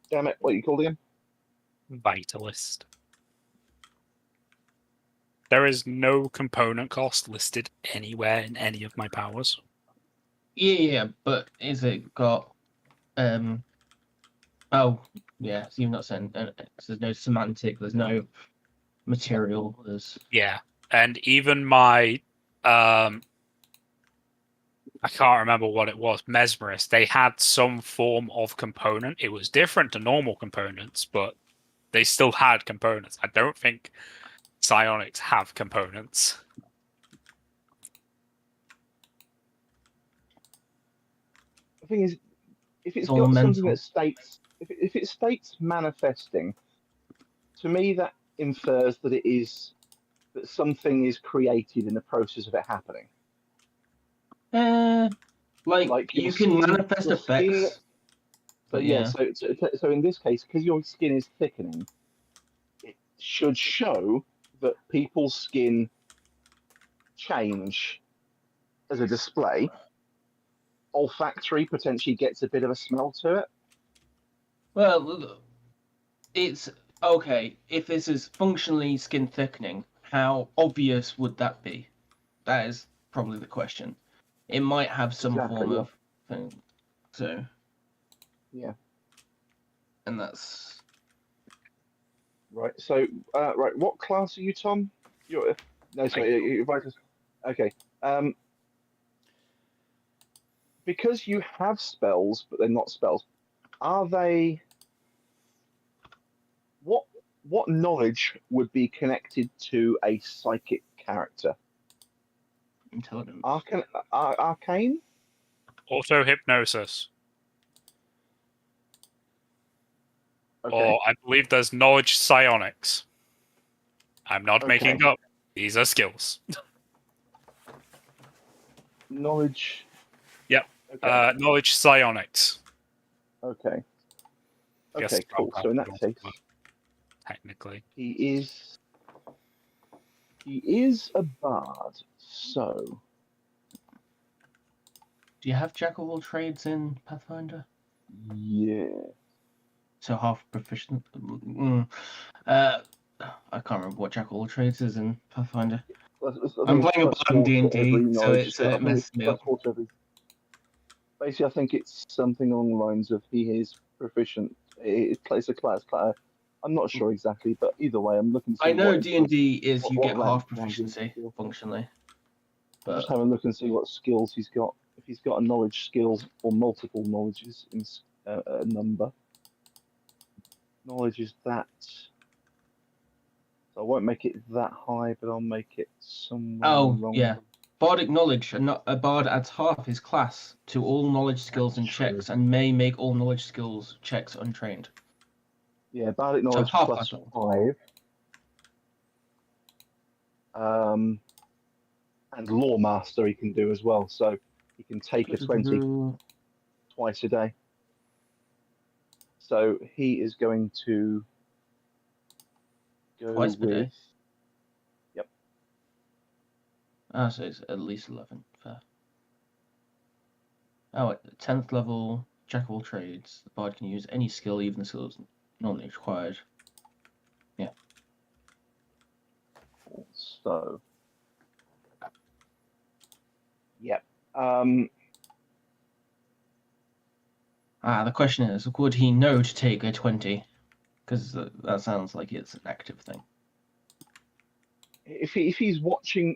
damn it. What are you called again? Vitalist. There is no component cost listed anywhere in any of my powers. Yeah, but is it got oh yeah, so you've not sent there's no semantic, there's no material, there's Yeah, and even my I can't remember what it was, Mesmerist, they had some form of component. It was different to normal components, but they still had components. I don't think psionics have components. The thing is, if it's all got something mental. that states, if it states manifesting, to me that infers that it is that something is created in the process of it happening. Like your you can skin- manifest your effects. skin- But yeah, yeah. so in this case, because your skin is thickening, it should show that people's skin change as a display. Olfactory potentially gets a bit of a smell to it. Well, it's okay. If this is functionally skin thickening, how obvious would that be? That is probably the question. It might have some Exactly, form yeah. of thing. So Yeah. and that's Right. So, right. What class are you, Tom? You're no, sorry. You're Vitus. Okay. Because you have spells, but they're not spells. Are they? What knowledge would be connected to a psychic character? intelligence. Arcane? Auto hypnosis. Okay. Or I believe there's knowledge psionics. I'm not making Okay. up. These are skills. Knowledge. Yep. Okay. Knowledge psionics. Okay. Guess Okay. Cool. So in that case, technically, he is a bard. So Do you have jack of all trades in Pathfinder? yeah. So half proficient. I can't remember what jack of all trades is in Pathfinder. I think I'm it's playing a plus bard in 4 to every D&D, so knowledge. I it think messes it's me plus up. 4 to every. Basically, I think it's something along the lines of he is proficient. It's a class. I'm not sure exactly, but either way, I'm looking. To see I know what D&D is you what get rank half he has in his proficiency skill. functionally. I'll just But have a look and see what skills he's got. If he's got a knowledge skill or multiple knowledges in a number. Knowledge is that. So I won't make it that high, but I'll make it somewhere along. yeah. Bardic knowledge, a bard adds half his class to all knowledge skills and True. checks, and may make all knowledge skills checks untrained. Yeah, bardic knowledge half plus that. 5. And law master he can do as well, so he can take a 20 twice a day. So he is going to go Twice per day? with So it's at least 11. Fair. Oh, at 10th level, Jack of all trades. The bard can use any skill, even the skills normally required. Yeah. So, yep. The question is, would he know to take a 20? Because that sounds like it's an active thing. If he's watching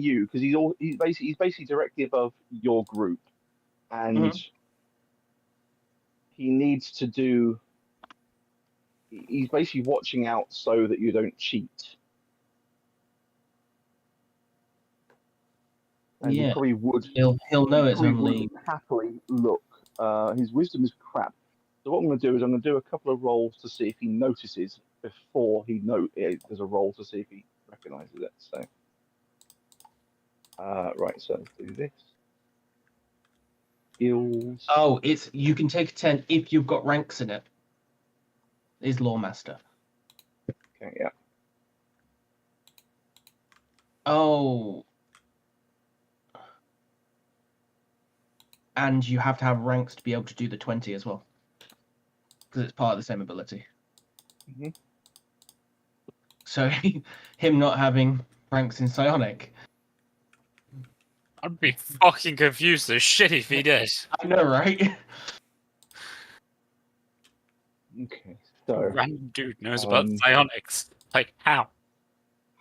you, because he's basically directly above your group, and he needs to do. He's basically watching out so that you don't cheat. And he probably would. He'll know it's only. Would happily look. His wisdom is crap. So what I'm going to do is I'm going to do a couple of rolls to see if he notices before there's a roll to see if he recognizes it. So, right. So let's do this. Skills. Oh, you can take a 10 if you've got ranks in it. Is Lawmaster. Okay. Yeah. Oh. And you have to have ranks to be able to do the 20 as well. Because it's part of the same ability. Mm-hmm. So, him not having ranks in Psionic. I'd be fucking confused as shit if he did. I know, right? Okay. So. Random dude knows about psionics. Like, how?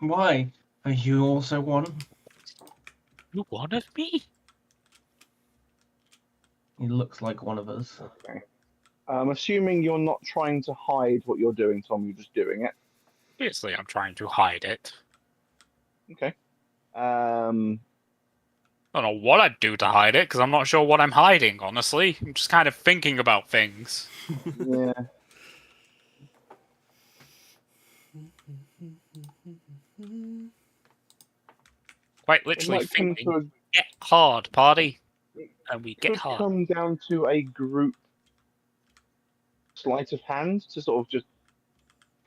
Why? Are you also one? You one of me? He looks like one of us. Okay. I'm assuming you're not trying to hide what you're doing, Tom. You're just doing it. Obviously, I'm trying to hide it. Okay. I don't know what I'd do to hide it, because I'm not sure what I'm hiding, honestly. I'm just kind of thinking about things. Yeah. Quite literally It might thinking, get hard, party. And we get could hard. come down to a group sleight of hand to sort of just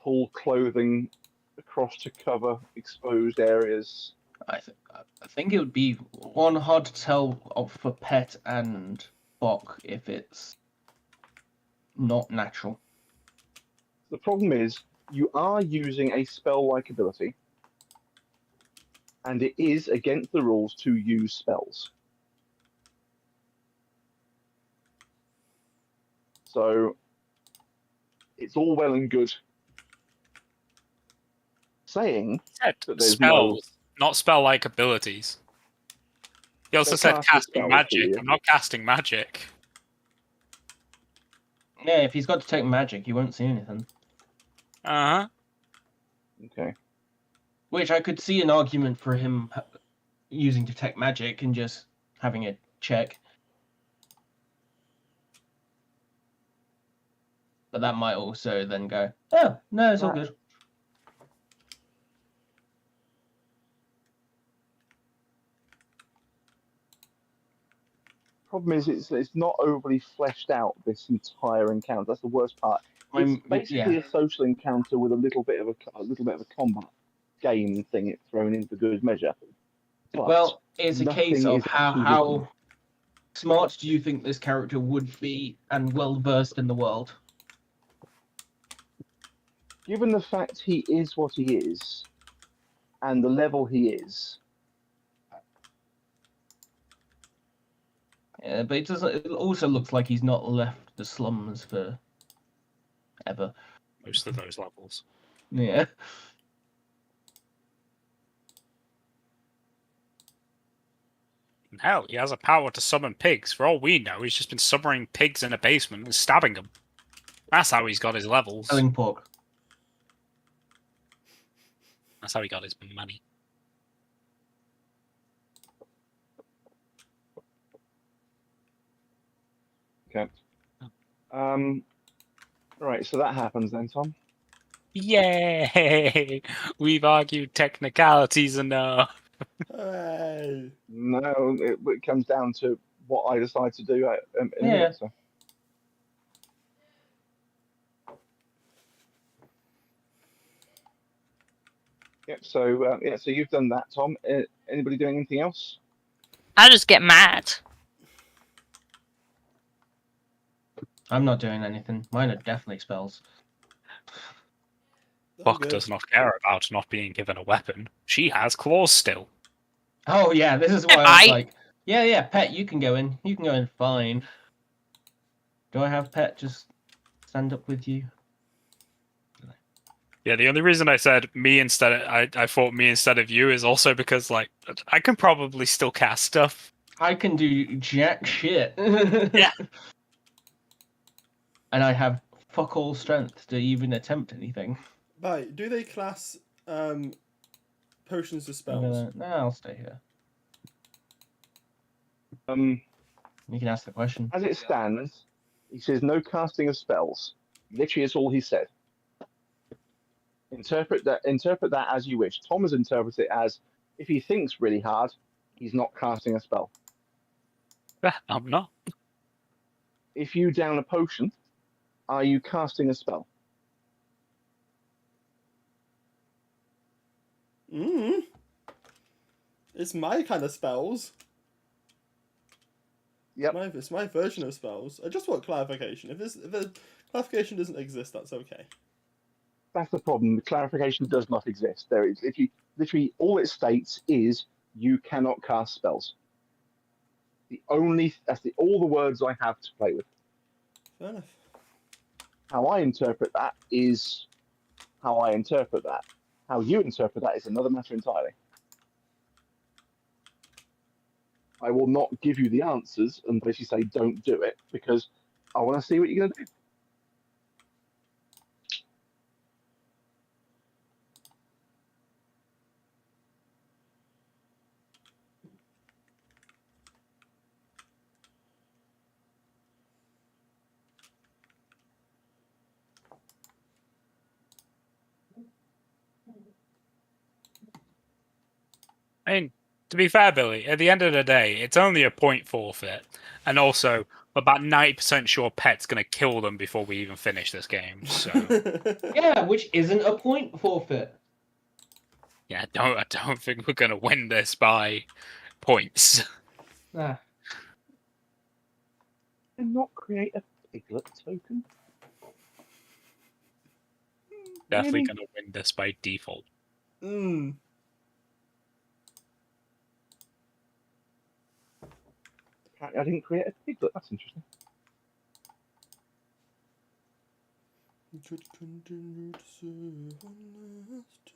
pull clothing across to cover exposed areas. I think it would be hard to tell for Pet and Bok if it's not natural. The problem is you are using a spell-like ability, and it is against the rules to use spells. So it's all well and good saying that there's spells, not spell-like abilities. He also said casting magic. I'm not casting magic. Yeah, if he's got to take magic, he won't see anything. Uh-huh. Okay. Which I could see an argument for him using detect magic and just having a check. But that might also then go, oh, no, it's all good. Problem is, it's not overly fleshed out, this entire encounter. That's the worst part. It's basically a social encounter with a little bit of a combat game thing thrown in for good measure. But well, it's a case of how smart do you think this character would be and well versed in the world? Given the fact he is what he is, and the level he is. Yeah, but it also looks like he's not left the slums for ever. Most of those levels. Yeah. Hell, he has a power to summon pigs. For all we know, he's just been summoning pigs in a basement and stabbing them. That's how he's got his levels. Selling pork. That's how he got his money. Okay. Right, so that happens then, Tom. Yay! We've argued technicalities enough. Hey. No, it comes down to what I decide to do in a minute. So. Yep. So so you've done that, Tom. Anybody doing anything else? I just get mad. I'm not doing anything. Mine are definitely spells. Buck does not care about not being given a weapon. She has claws still. Oh yeah, this is why I was like, yeah, Pet, you can go in. You can go in fine. Do I have Pet just stand up with you? Yeah, the only reason I said me instead I thought me instead of you is also because like I can probably still cast stuff. I can do jack shit. Yeah. And I have fuck all strength to even attempt anything. Right, do they class potions as spells? No, I'll stay here. Um, You can ask the question. as it stands, he says no casting of spells. Literally, is all he said. Interpret that as you wish. Tom has interpreted it as if he thinks really hard, he's not casting a spell. I'm not. If you down a potion, are you casting a spell? It's my kind of spells. Yep. It's my version of spells. I just want clarification. If the clarification doesn't exist, that's okay. That's the problem. The clarification does not exist. There is, if you literally all it states is you cannot cast spells. All the words I have to play with. Fair enough. How I interpret that is how I interpret that. How you interpret that is another matter entirely. I will not give you the answers unless you say don't do it, because I want to see what you're going to do. I mean, to be fair, Billy, at the end of the day, it's only a point forfeit, and also about 90% sure Pet's gonna kill them before we even finish this game. So Yeah, which isn't a point forfeit. yeah, I don't think we're gonna win this by points. Ah. And not create a piglet token. Definitely Really? gonna win this by default. I didn't create a piglet. That's interesting.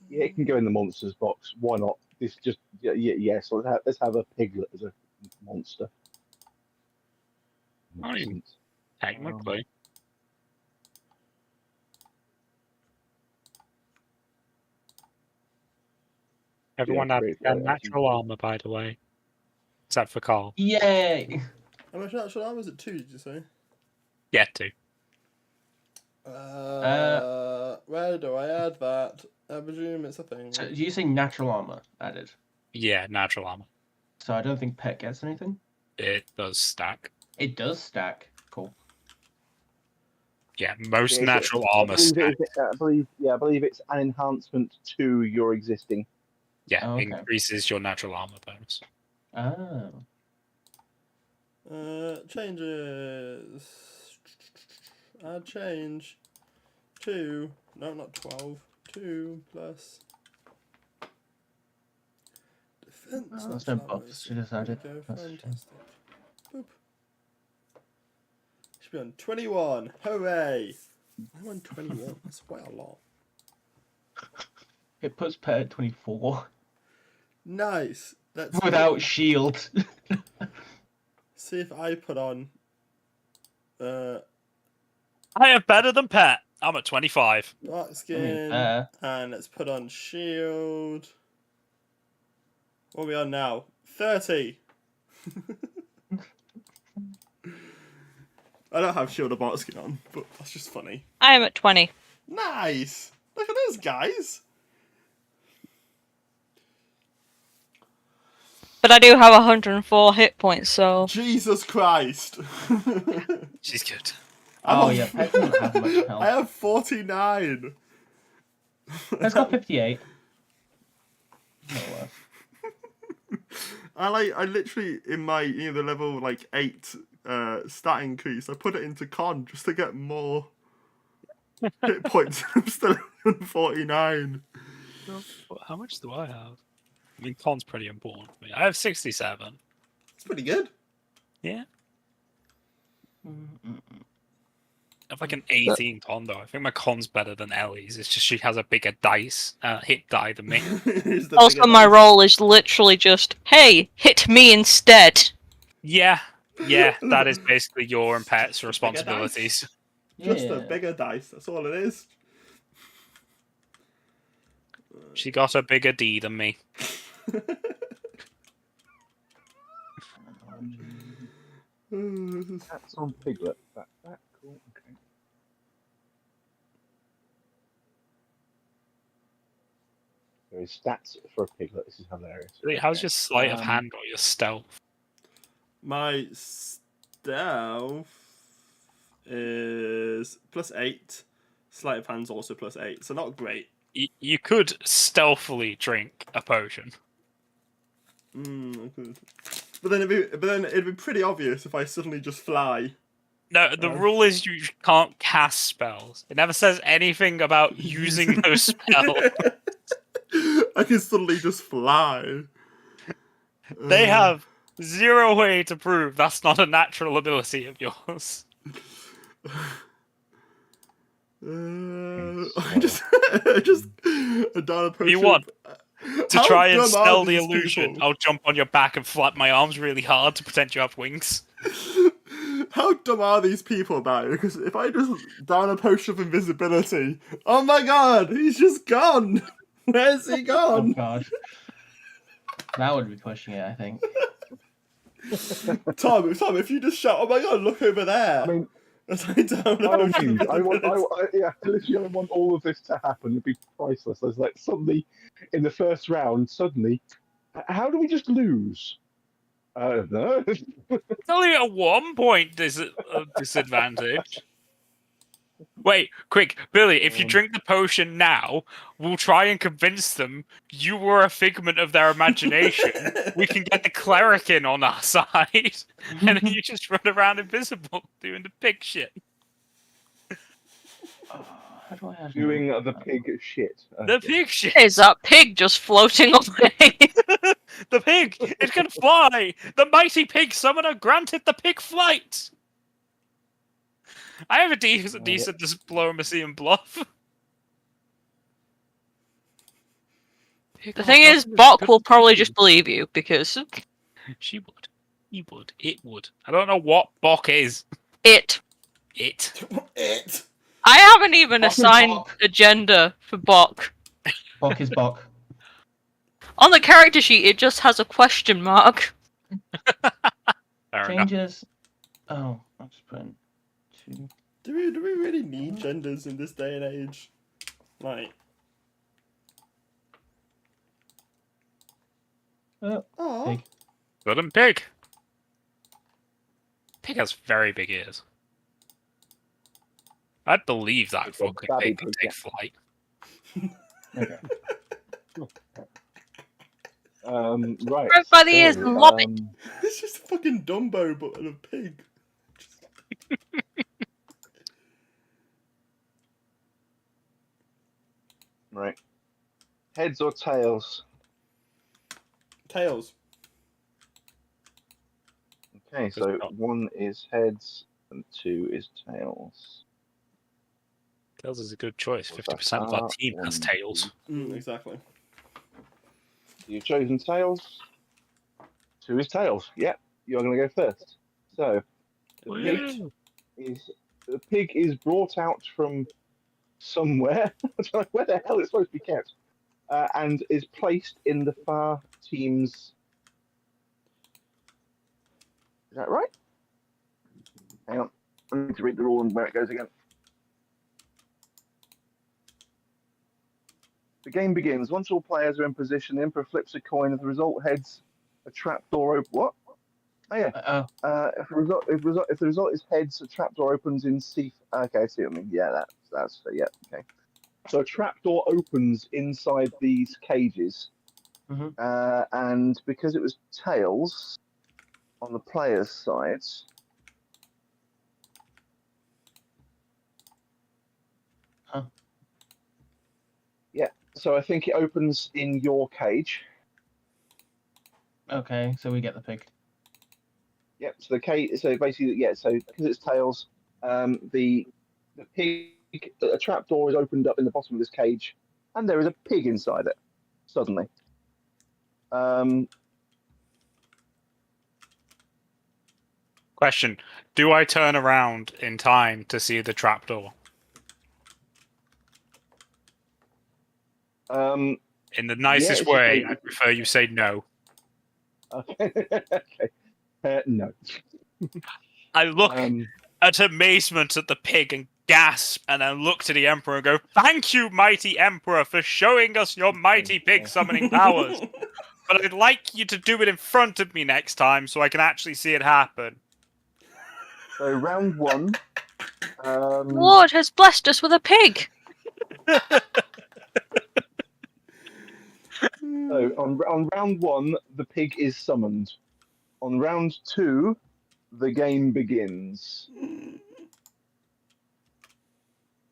Yeah, it can go in the monsters box. Why not? This just yes. Let's have a piglet as a monster. I mean, technically. Everyone had natural armor, by the way. Except for Carl. Yay! How much natural armor was it? 2, did you say? Yeah, 2. Where do I add that? I presume it's a thing. So, do you say natural armor added? Yeah, natural armor. So I don't think Pet gets anything? It does stack. It does stack. Cool. Yeah, most natural armor stack. I believe it's an enhancement to your existing. Yeah, okay. increases your natural armor bonus. Oh. Changes. Add change. 2. No, not 12. 2 plus. Defense. Oh, there's no buffs. She decided. There we go, That's fantastic. Boop. Should be on 21. Hooray! I'm on 21. That's quite a lot. It puts Pet at 24. Nice. Let's Without shield. see if I put on. I am better than Pet. I'm at 25. Dark skin. And let's put on shield. What are we on now? 30. I don't have shield or bark skin on, but that's just funny. I am at 20. Nice. Look at those guys. But I do have 104 hit points, so... Jesus Christ. She's good. Oh yeah, Pet doesn't have much health. I have 49. Pet's got 58. No worse. I literally in my the level like 8 stat increase, I put it into con just to get more hit points. I'm still on 49. How much do I have? I mean, con's pretty important for me. I have 67. It's pretty good. Yeah. I have like an 18 con though. I think my con's better than Ellie's. It's just she has a bigger hit die than me. Also, my role is literally just, hey, hit me instead. Yeah, that is basically your and Pet's responsibilities. Just a bigger dice. That's all it is. She got a bigger D than me. That's on Piglet. That cool. Okay. There is stats for a Piglet. This is hilarious. How's your sleight of hand or your stealth? My stealth is +8. Sleight of hand's also +8, so not great. You could stealthily drink a potion. I could. But then it'd be pretty obvious if I suddenly just fly. No, the rule is you can't cast spells. It never says anything about using those spells. I can suddenly just fly. They have zero way to prove that's not a natural ability of yours. I just done a potion. You want to How try and dumb are spell the these illusion? people? I'll jump on your back and flap my arms really hard to pretend you have wings. How dumb are these people about it? Because if I just down a potion of invisibility, oh my god, he's just gone. Where's he Oh gone? god. That would be pushing it, I think. Tom, if you just shout, oh my god, look over there. I mean, as I down a I potion of invisibility. want all of this to happen. It'd be priceless. There's like suddenly, in the first round, how do we just lose? I don't know. It's only a 1 point disadvantage. Wait, quick, Billy, if you drink the potion now, we'll try and convince them you were a figment of their imagination. We can get the cleric in on our side, and then you just run around invisible doing the pig shit. How do I Doing the pig shit. The pig shit! Is that pig just floating away? The pig! It can fly! The mighty pig summoner granted the pig flight! I have a decent diplomacy and bluff. The thing is, Bok will probably just believe you, because... She would. He would. It would. I don't know what Bok is. It. It. I haven't even Bok is assigned Bok. a gender for Bok. Bok is Bok. On the character sheet, it just has a question mark. Fair enough. Changes. Oh, I'll just put in 2. Do we really need genders in this day and age? Like, oh, Pig. Good and pig. Pig has very big ears. I'd believe that It's a fucking babby pig can pig, take yeah. flight. Okay. Right. Right by the ears and lob it. it's just a fucking Dumbo but a pig. Right. Heads or tails? Tails. Okay, so 1 is heads and 2 is tails. Tails is a good choice. What's 50% of our that? team has 1, tails. Exactly. You've chosen tails. 2 is tails. Yep, you're going to go first. So, the pig is brought out from somewhere. I don't know where the hell it's supposed to be kept, and is placed in the far team's. Is that right? Hang on, I need to read the rule and where it goes again. The game begins. Once all players are in position, the Emperor flips a coin. If the result heads, a trapdoor open. What? Oh yeah. If the result is heads, a trapdoor opens in C. Okay, I see what I mean. Yeah, that's yeah. Okay. So a trapdoor opens inside these cages, And because it was tails on the player's side, yeah. So I think it opens in your cage. Okay, so we get the pig. Yep. So the cage. So basically, yeah. So because it's tails, the pig, a trapdoor is opened up in the bottom of this cage, and there is a pig inside it. Suddenly. Question: do I turn around in time to see the trapdoor? In the nicest it's way, just I prefer you say no. Okay. Okay. No. I look at amazement at the pig and gasp, and then look to the Emperor and go, "Thank you, mighty Emperor, for showing us your mighty pig summoning powers. But I'd like you to do it in front of me next time so I can actually see it happen." So round one. Lord has blessed us with a pig. So on round one, the pig is summoned. On round two, the game begins.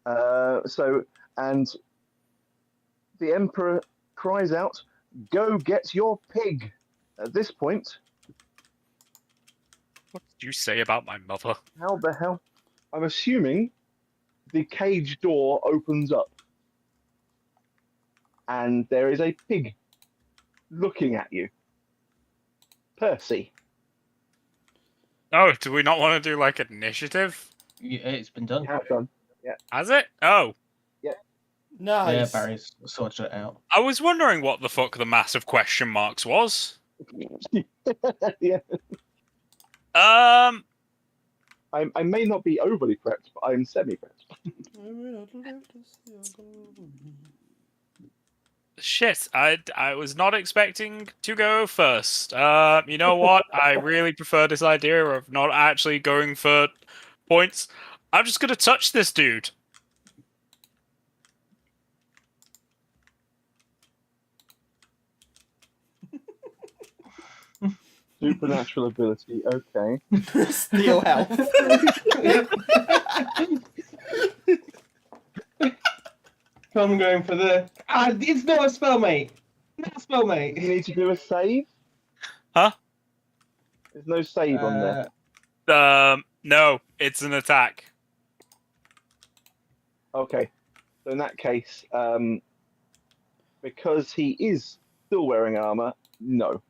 And the Emperor cries out, "Go get your pig!" At this point, What did you say about my mother? how the hell? I'm assuming the cage door opens up, and there is a pig looking at you. Percy. Oh, do we not want to do like initiative? Yeah, it's been done. You have done. Has it? Oh. Nice. Yeah, Barry's sorted it out. I was wondering what the fuck the massive question marks was. Yeah. Um, I may not be overly prepped, but I'm semi-prepped. shit, I was not expecting to go first. You know what? I really prefer this idea of not actually going for points. I'm just gonna touch this dude. Supernatural ability, okay. Steal health. I'm going for the. It's not a spell, mate. Not a spell, You mate. need to do a save? Huh? There's no save on there. No, it's an attack. Okay. So in that case, because he is still wearing armor, no.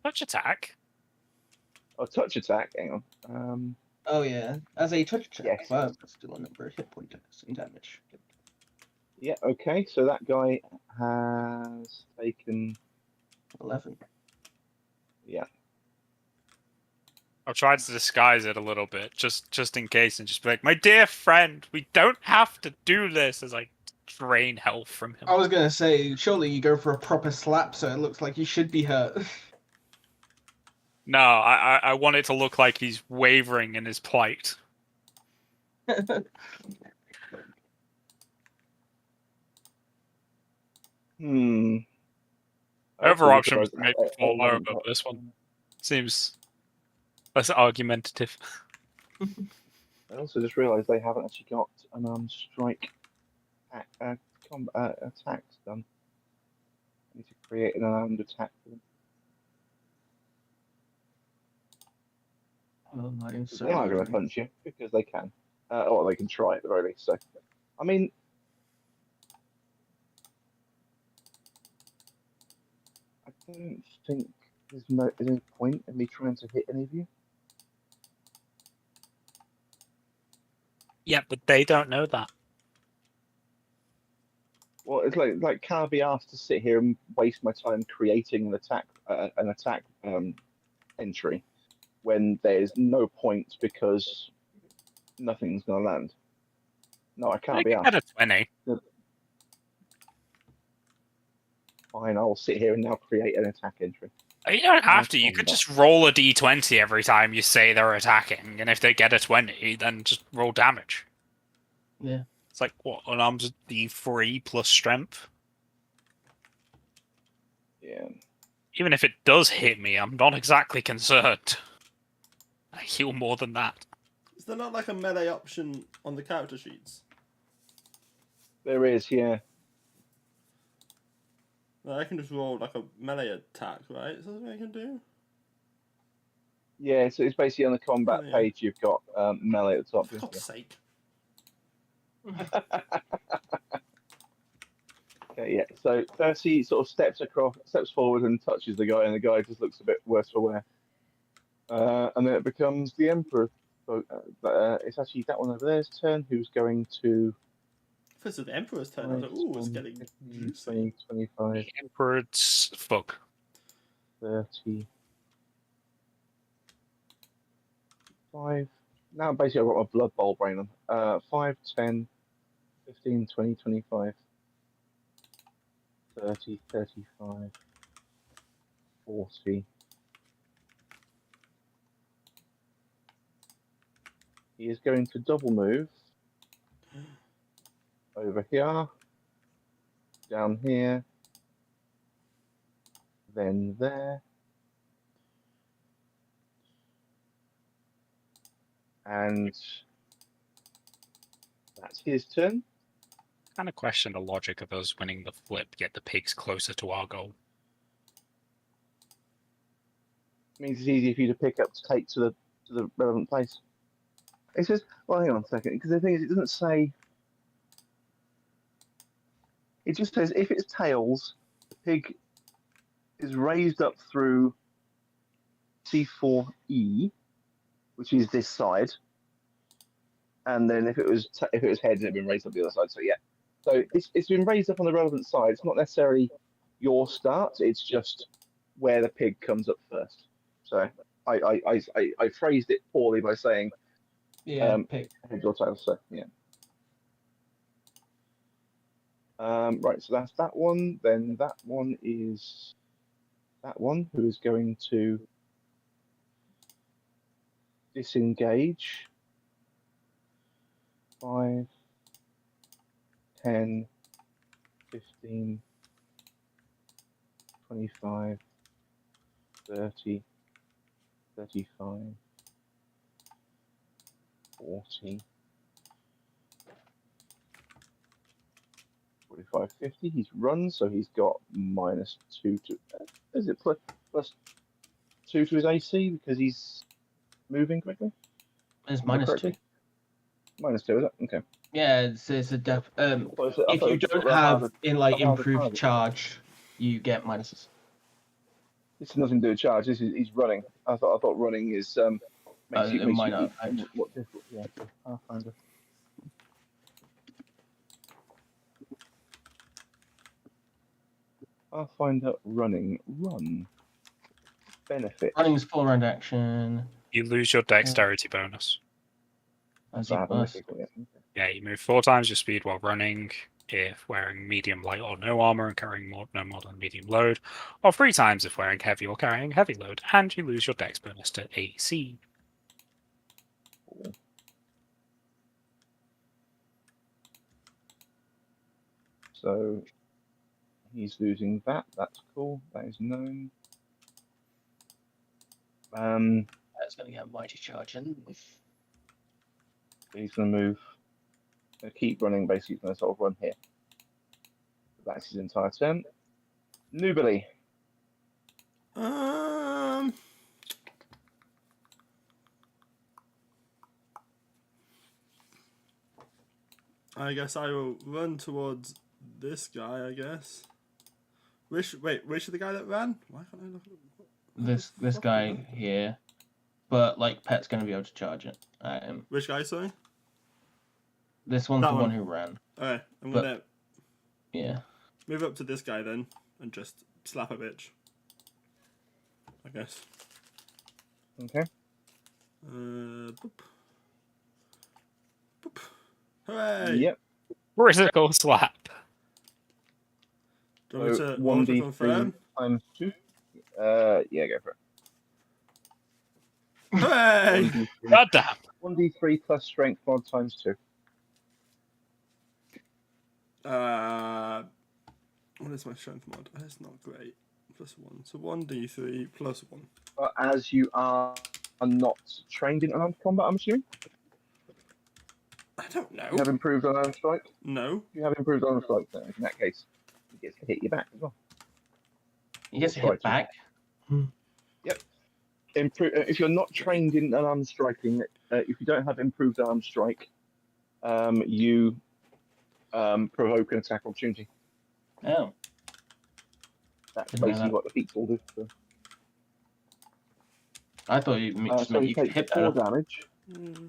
Touch attack? Oh, touch attack, hang on. Oh yeah, as a touch attack. Yes. Wow, that's still a number of hit points and damage. Yeah, okay, so that guy has taken 11. Yeah. I'll try to disguise it a little bit, just in case, and just be like, "My dear friend, we don't have to do this," as I drain health from him. I was gonna say, surely you go for a proper slap, so it looks like you should be hurt. No, I want it to look like he's wavering in his plight. Other option was to make me fall over, but this one seems less argumentative. I also just realised they haven't actually got an armed strike attack done. I need to create an unarmed attack for them. Oh, They are going to punch you because they can, or they can try at the very least. So, I mean, I don't think there's any point in me trying to hit any of you. Yeah, but they don't know that. Well, it's like can I be asked to sit here and waste my time creating an attack entry when there's no point because nothing's going to land? No, I can't be asked. Get a 20. Fine, I'll sit here and now create an attack entry. You don't have to. You could just roll a d20 every time you say they're attacking, and if they get a 20, then just roll damage. Yeah. It's like, what, unarmed d3 plus strength? Yeah. Even if it does hit me, I'm not exactly concerned. I heal more than that. Is there not like a melee option on the character sheets? There is, yeah. Well, I can just roll like a melee attack, right? Is that something I can do? Yeah, so it's basically on the combat Oh, yeah. page. You've got melee at the top. For God's sake. Okay, yeah. So Percy sort of steps forward and touches the guy, and the guy just looks a bit worse for wear. And then it becomes the Emperor. So, it's actually that one over there's turn. Who's going to? First of the Emperor's turn. I was like, ooh, it's getting 15, juicy. 20, 25, Emperor's fuck. 30. 5. Now basically I've got my Blood Bowl brain on. 5, 10, 15, 20, 25, 30, 35, 40. He is going to double move over here, down here, then there, and that's his turn. Kind of question the logic of us winning the flip, yet the pigs closer to our goal. Means it's easier for you to pick up to take to the relevant place. It says, well, hang on a second, because the thing is, it doesn't say. It just says if it's tails, the pig is raised up through C4E, which is this side, and then if it was heads, it'd been raised up the other side. So yeah, so it's been raised up on the relevant side. It's not necessarily your start; it's just where the pig comes up first. So I phrased it poorly by saying Pig. heads or tails. So yeah. Right, so that's that one. Then that one is that one who is going to disengage. 5, 10, 15, 25, 30, 35, 40, 45, 50. He's run, so he's got -2 to. Is it +2 to his AC because he's moving quickly? It's -2. -2, is it? Okay. Yeah, it's a def. I thought If it you was just don't a have harder- in like a harder improved target. charge, you get minuses. This has nothing to do with charge. He's running. I thought running is makes you It might not makes you affect. what difficult. Yeah, so Pathfinder. Pathfinder running run benefit. Running's full round action. You lose your dexterity bonus. As So I you haven't burst. difficult yet. Okay. Yeah, you move 4 times your speed while running, if wearing medium, light, or no armor and carrying no more than medium load, or 3 times if wearing heavy or carrying heavy load, and you lose your dex bonus to AC. Cool. So he's losing that. That's cool. That is known. That's going to get a mighty charge in. He's going to move. Keep running. Basically, he's going to sort of run here. That's his entire turn. Nubili. I guess I will run towards this guy, I guess. Which is the guy that ran? Why can't I look at This guy here, but like Pet's going to be able to charge it at him. Which guy, sorry? This one's That the one one. who ran. Alright, I'm But- gonna Yeah. move up to this guy then and just slap a bitch. I guess. Okay. Boop. Boop. Hooray! Yep. Critical slap. Do you want me So to roll to 1d3 confirm? times 2. Yeah, go for it. Hooray! 1d3, God damn. 1d3 plus strength mod times 2. What is my strength mod? That's not great. plus 1. So 1d3 plus 1. But as you are not trained in unarmed combat, I'm assuming? I don't know. You have improved unarmed strike? No. You have improved unarmed strike, then in that case, he gets to hit you back as well. He gets to hit back. If you're not trained in unarmed striking, if you don't have improved armed strike, you provoke an attack opportunity. Oh. That's Didn't know basically that. what the feats will do. So, I thought you just so meant you you could take hit 4 better. damage. Hmm.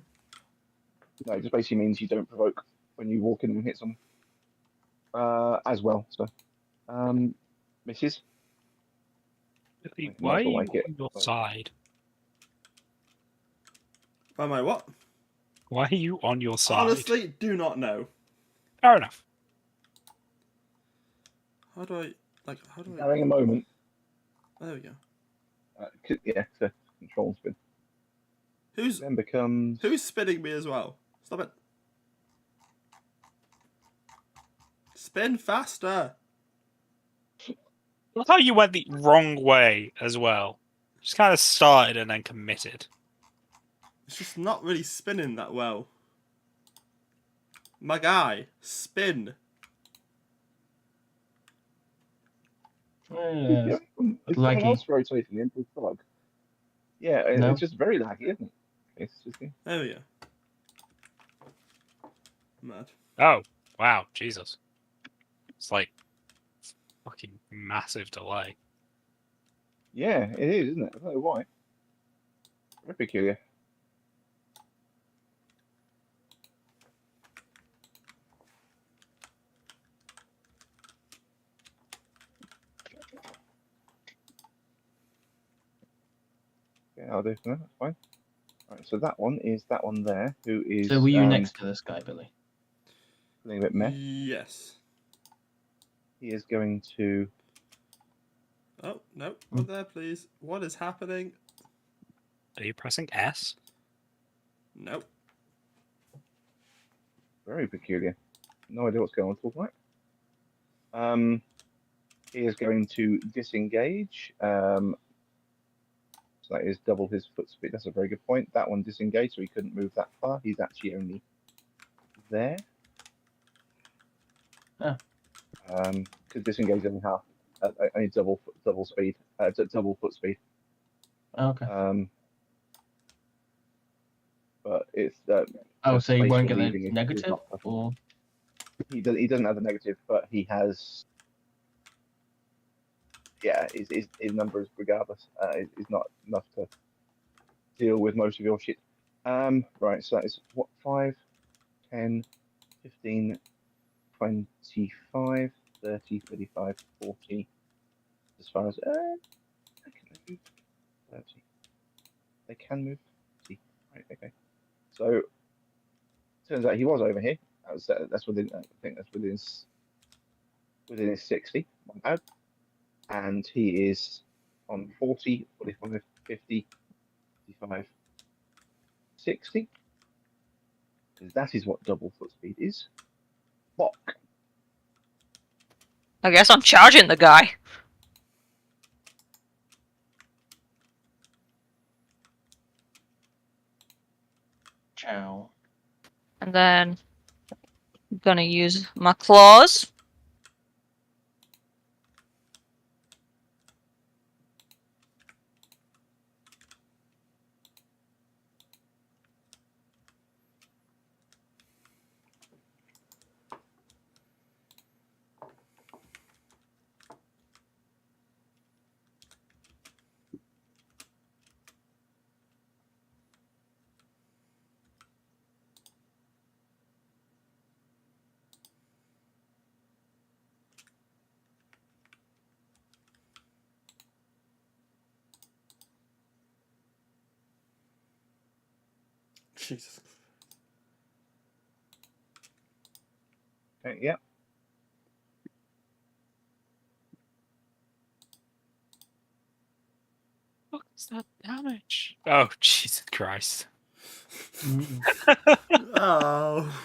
No, it just basically means you don't provoke when you walk in and hit someone. As well. So, misses. Billy, Might why as are well you like it, on your but- side? By my what? Why are you on your side? Honestly, do not know. Fair enough. How do I... how do I... Having a moment. There we go. Yeah, to control spin. Then becomes. Who's spinning me as well? Stop it. Spin faster. I love how you went the wrong way as well. Just kind of started and then committed. It's just not really spinning that well. My guy, spin. Yeah. Is Laggy. someone else rotating into the plug? Yeah, No. it's just very laggy, isn't it? It's just. There we go. Mad. Oh, wow, Jesus. It's like fucking massive delay. Yeah, it is, isn't it? I don't know why. Very peculiar. Yeah, I'll do for now. That's fine. Right, so that one is that one there, who is. So were you next to this guy, Billy? Feeling a bit meh. Yes. He is going to. Oh, no. Not there, please. What is happening? Are you pressing S? Nope. Very peculiar. No idea what's going on with that. He is going to disengage. So that is double his foot speed. That's a very good point. That one disengaged, so he couldn't move that far. He's actually only there. Oh. Because disengage only half, only double speed, double foot speed. Oh, okay. But it's. Oh, the so you space won't you're get leaving a is negative? not perfect. Or... He doesn't have a negative, but he has. Yeah, his numbers regardless is not enough to deal with most of your shit. Right, so that is what 5, 10, 15, 25, 30, 35, 40. As far as they can move 30. They can move 30. Right, okay. So turns out he was over here. That's within. I think that's within his 60. My bad. And he is on 40, 45, 50, 55, 60. Because that is what double foot speed is. Bok. I guess I'm charging the guy. Ciao. And then I'm gonna use my claws. Jesus. Okay, yeah. What is that damage? Oh, Jesus Christ. Oh.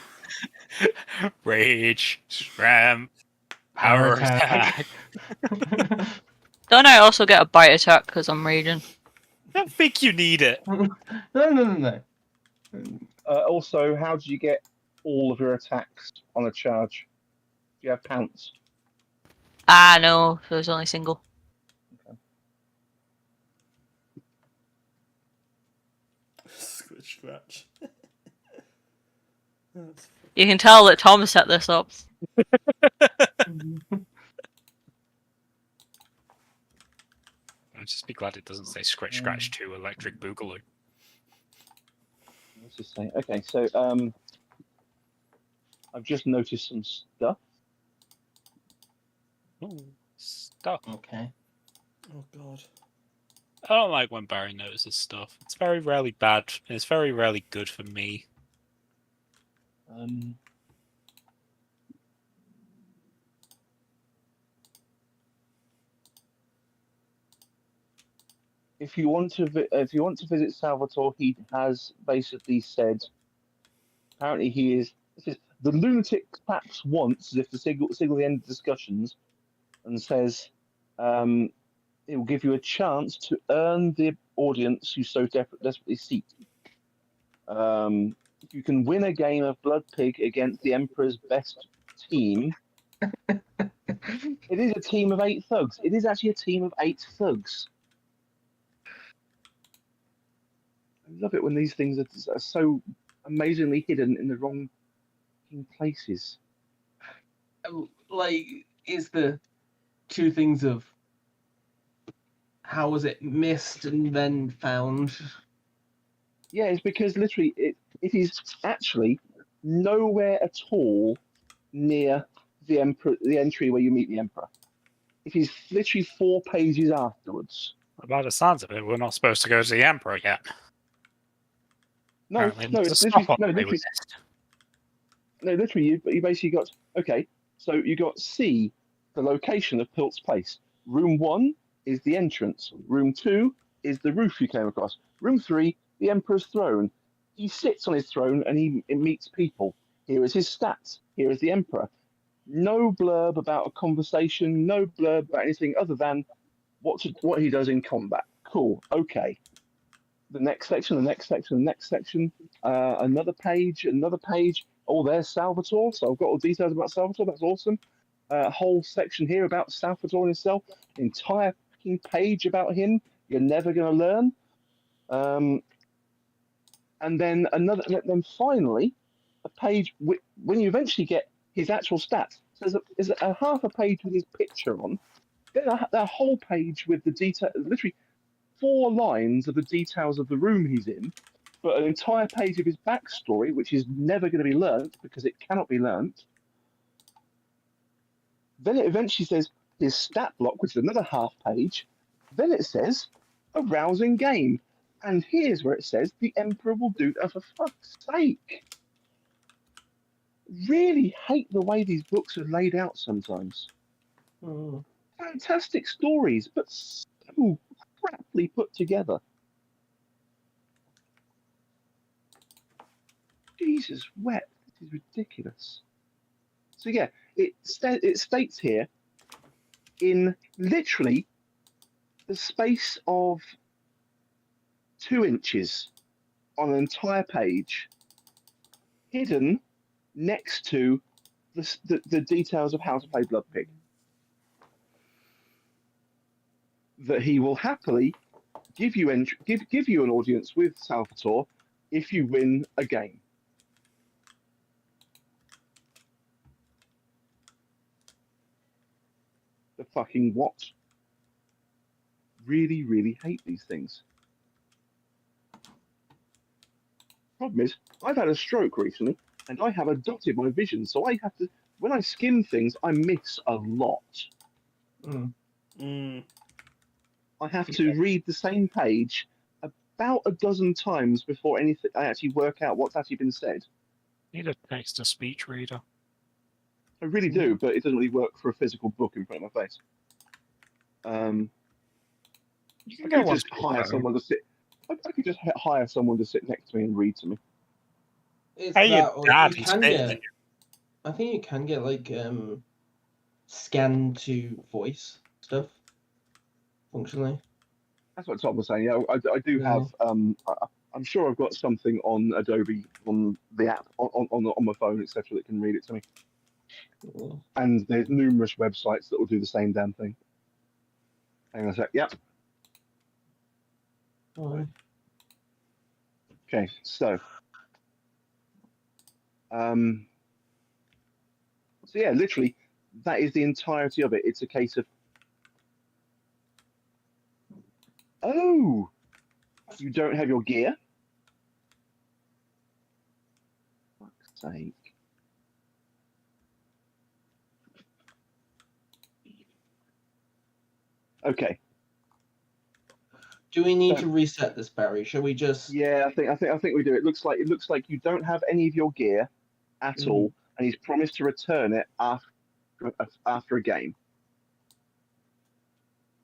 Rage, Scram, Power Power attack. Don't I also get a bite attack because I'm raging? I don't think you need it. No. Also, how do you get all of your attacks on a charge? Do you have pounce? Ah, no, there's only single. Scratch. That's You can tell that Tom set this up. I'll just be glad it doesn't say Scratch 2 Electric Boogaloo. What's this say? Okay, so I've just noticed some stuff. Ooh, stuff. Okay. Oh god. I don't like when Barry notices stuff. It's very rarely bad. It's very rarely good for me. If you want to visit Salvatore, he has basically said. Apparently, he is. This is the lunatic claps once as if to signal the end of discussions, and says, "It will give you a chance to earn the audience you so desperately seek. If you can win a game of Blood Pig against the Emperor's best team." It is a team of 8 thugs. It is actually a team of 8 thugs. I love it when these things are so amazingly hidden in the wrong places. Like, is the 2 things of how was it missed and then found? Yeah, it's because literally it is actually nowhere at all near the Emperor, the entry where you meet the Emperor. It is literally 4 pages afterwards. By the sounds of it, we're not supposed to go to the Emperor yet. No, Apparently, no, there's it's a literally stop no, on the literally, list. no, literally. You basically got okay. So you got C, the location of Pilt's place. Room 1 is the entrance. Room 2 is the roof you came across. Room 3, the Emperor's throne. He sits on his throne and he meets people. Here is his stats. Here is the Emperor. No blurb about a conversation. No blurb about anything other than what he does in combat. Cool. Okay. The next section. The next section. The next section. Another page. Another page. Oh, there's Salvatore. So I've got all details about Salvatore. That's awesome. Whole section here about Salvatore himself. Entire fucking page about him. You're never going to learn. And then then finally, a page when you eventually get his actual stats. So there's a half a page with his picture on. Then a whole page with the detail. Literally 4 lines of the details of the room he's in. But an entire page of his backstory, which is never going to be learnt because it cannot be learnt. Then it eventually says his stat block, which is another half page. Then it says a rousing game. And here's where it says the Emperor will do that. For fuck's sake. Really hate the way these books are laid out sometimes. Fantastic stories, but so craply put together. Jesus wept. This is ridiculous. So yeah, it states here in literally the space of 2 inches on an entire page, hidden next to the details of how to play Blood Pig, that he will happily give you an audience with Salvatore if you win a game. The fucking what? Really, really hate these things. Problem is, I've had a stroke recently, and I have adopted my vision, so I have to. When I skim things, I miss a lot. I have to read the same page about a dozen times before anything I actually work out what's actually been said. Need a text-to-speech reader. I really do, but it doesn't really work for a physical book in front of my face. You can I go could on just hire someone to sit. I could just hire someone to sit next to me and read to me. It's Hey, your that, or dad, you he's can bitten get. I think you can get like scan to voice stuff. functionally. That's what Tom was saying. Yeah, I do have. I'm sure I've got something on Adobe on the app on my phone, etc., that can read it to me. Cool. And there's numerous websites that will do the same damn thing. Hang on a sec. Yep. Alright. Okay. So. So yeah, literally, that is the entirety of it. It's a case of, oh, you don't have your gear. Fuck's sake. Okay. Do we need to reset this, Barry? Shall we just? Yeah, I think we do. It looks like you don't have any of your gear at all, and he's promised to return it after a game.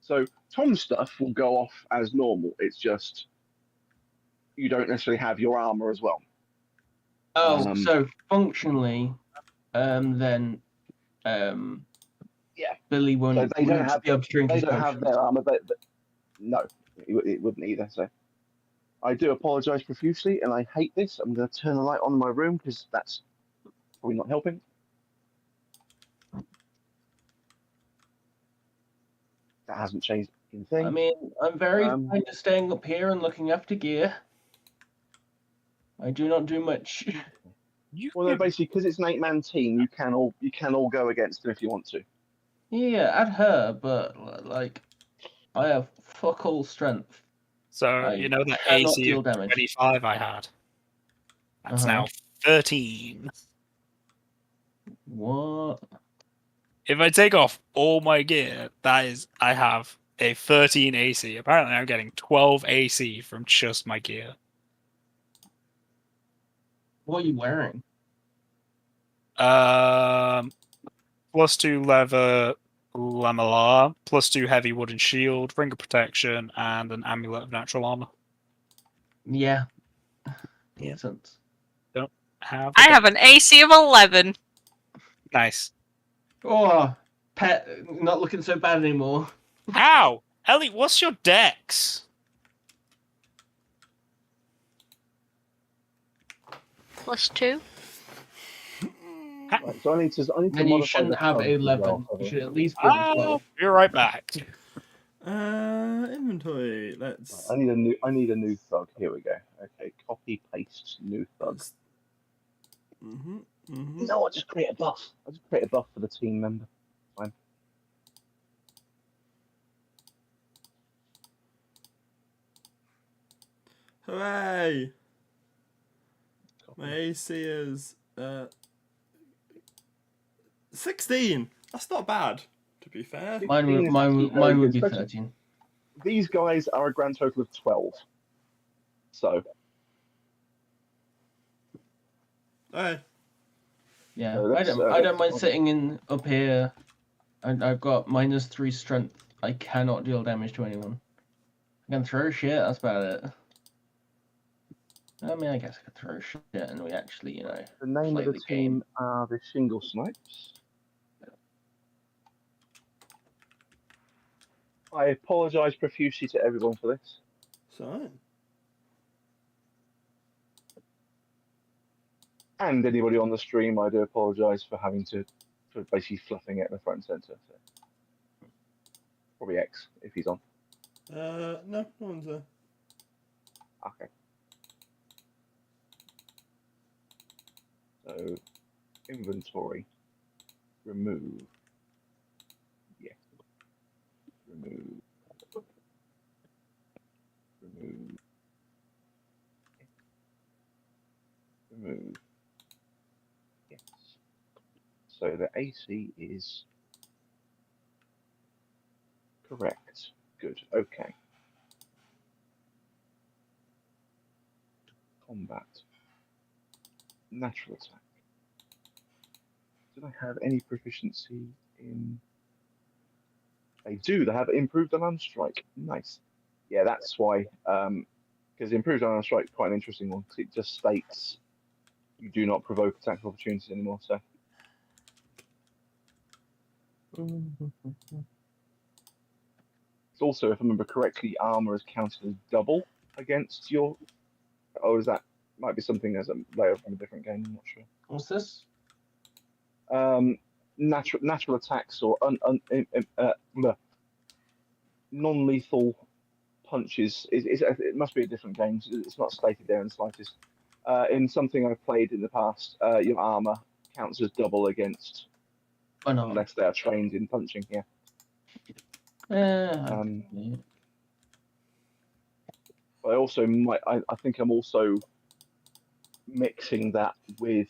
So Tom's stuff will go off as normal. It's just you don't necessarily have your armor as well. Oh, so functionally, then, yeah, Billy won't. So they don't have. Be able to drink They his don't have potions. their armor, but no, it wouldn't either. So I do apologise profusely, and I hate this. I'm going to turn the light on in my room because that's probably not helping. That hasn't changed anything. I mean, I'm very fine to staying up here and looking after gear. I do not do much. Well, no, basically, because it's an 8-man team, you can all go against them if you want to. Yeah, add her, but like, I have fuck all strength. So you know the cannot AC deal of damage. 25 I had. That's Uh-huh. now 13. What? If I take off all my gear, I have a 13 AC. Apparently, I'm getting 12 AC from just my gear. What are you wearing? +2 leather lamellar, +2 heavy wooden shield, ring of protection, and an amulet of natural armor. Yeah. Yeah. Makes sense. I have an AC of 11. Nice. Oh, pet, not looking so bad anymore. How? Ellie, what's your dex? +2. Right, so I need to Then you modify shouldn't the have HUD as 11. well, You should at least be at I'll 12. be right back. Inventory. Let's. I need a new thug. Here we go. Okay, copy paste new thug. No, I just create a buff. I just create a buff for the team member. Fine. Hooray! My AC is 16. That's not bad, to be fair. Mine would be 13. These guys are a grand total of 12. So. Hey. Yeah, So I don't mind sitting up here. I've got -3 strength. I cannot deal damage to anyone. I can throw shit. That's about it. I mean, I guess I could throw shit, and we actually, The name play of the game. team are the Shingle Snipes. I apologise profusely to everyone for this. So. And anybody on the stream, I do apologise for basically fluffing it in the front and centre. So. Probably X if he's on. No, no one's there. Okay. So, inventory, remove. Yes. Remove. Remove. Remove. Yes. So the AC is correct. Good. Okay. Combat. Natural attack. Did I have any proficiency in? They do. They have improved unarmed strike. Nice. Yeah, that's why. Because improved unarmed strike is quite an interesting one. Because it just states you do not provoke attack of opportunities anymore. So. It's also, if I remember correctly, armor is counted as double against your. Or is that might be something as a layer from a different game? I'm not sure. What's this? Natural attacks or non-lethal punches. It must be a different game. It's not stated there in the slightest. In something I've played in the past, your armor counts as double against, unless they are trained in punching. Yeah. I also might. I think I'm also mixing that with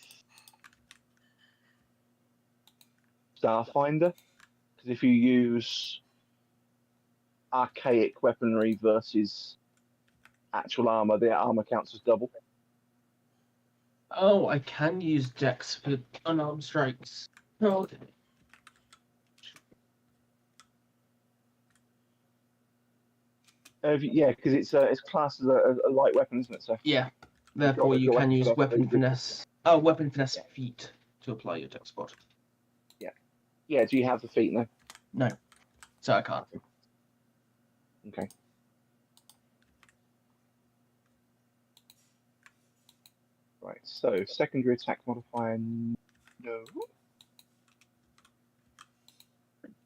Starfinder, because if you use archaic weaponry versus actual armor, their armor counts as double. Oh, I can use Dex for unarmed strikes. Oh, okay. Yeah, because it's classed as a light weapon, isn't it? So Yeah. Therefore, you can use weapon finesse. Oh, weapon finesse feat to apply your Dex mod. Yeah. Yeah. Do you have the feat now? No, so I can't. Okay. Right. So secondary attack modifier. No.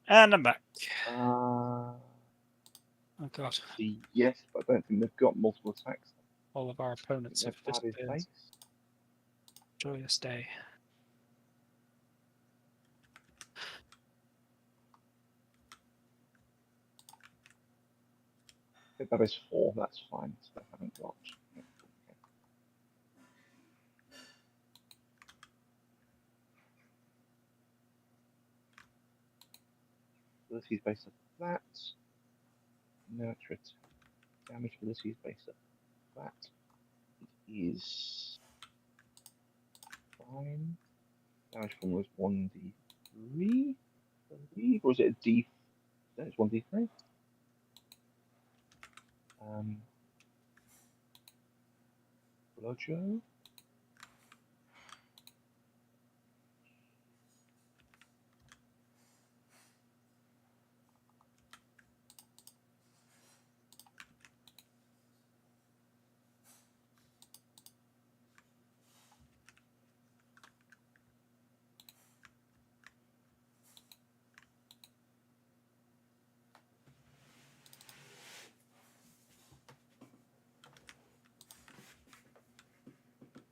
And I'm back. Oh god. Yes, but I don't think they've got multiple attacks. All of our opponents have That is disappeared. base. Joyous day. That is 4. That's fine. So I haven't got. Yeah, okay. Abilities based on that. Nurture attack. Damage abilities based on that. It is fine. Damage from was 1d3, I believe, or is it a d? No, it's 1d3. Bludgeon.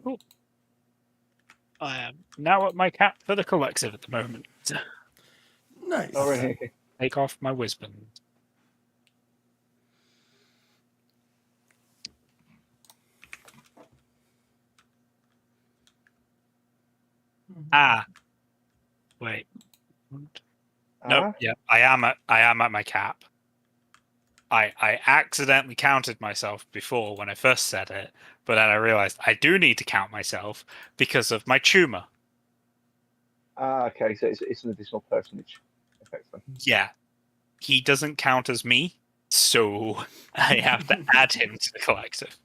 Cool. I am now at my cap for the collective at the moment. Nice. Oh, really? Okay. Take off my Wisbon. Ah. Wait. No, yeah, I am at my cap. I accidentally counted myself before when I first said it, but then I realized I do need to count myself because of my tumor. Okay, so it's an additional personage, effectively. Yeah. He doesn't count as me, so I have to add him to the collective.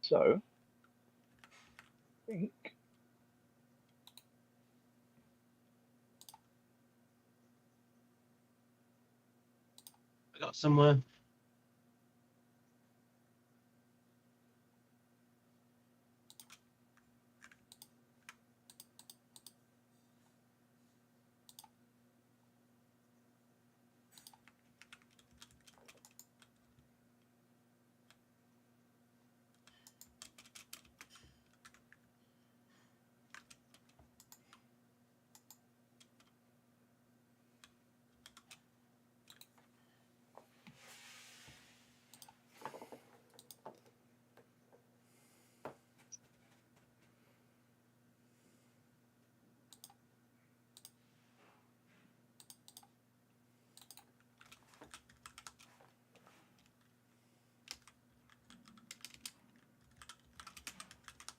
So, I think I got somewhere.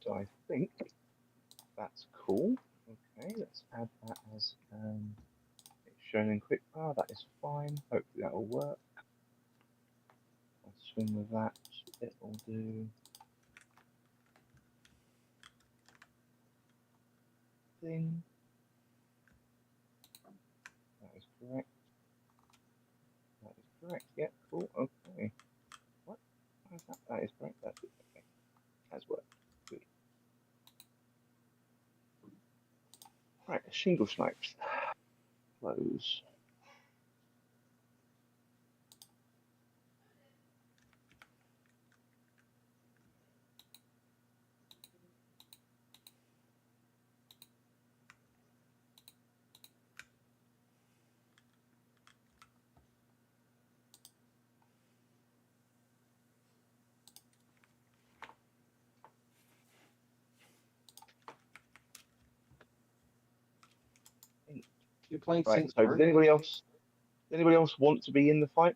so. I think that's cool. Okay, let's add that as it's shown in quickbar. That is fine. Hopefully that will work. I'll swing with that. it will do. Thing. That is correct. That is correct. Yeah, cool. Okay. What? Why is that? That is correct. That's it. Okay. That's worked. Good. Right, shingle snipes. Close. You're playing Right. Saints So, Row? does anybody else want to be in the fight?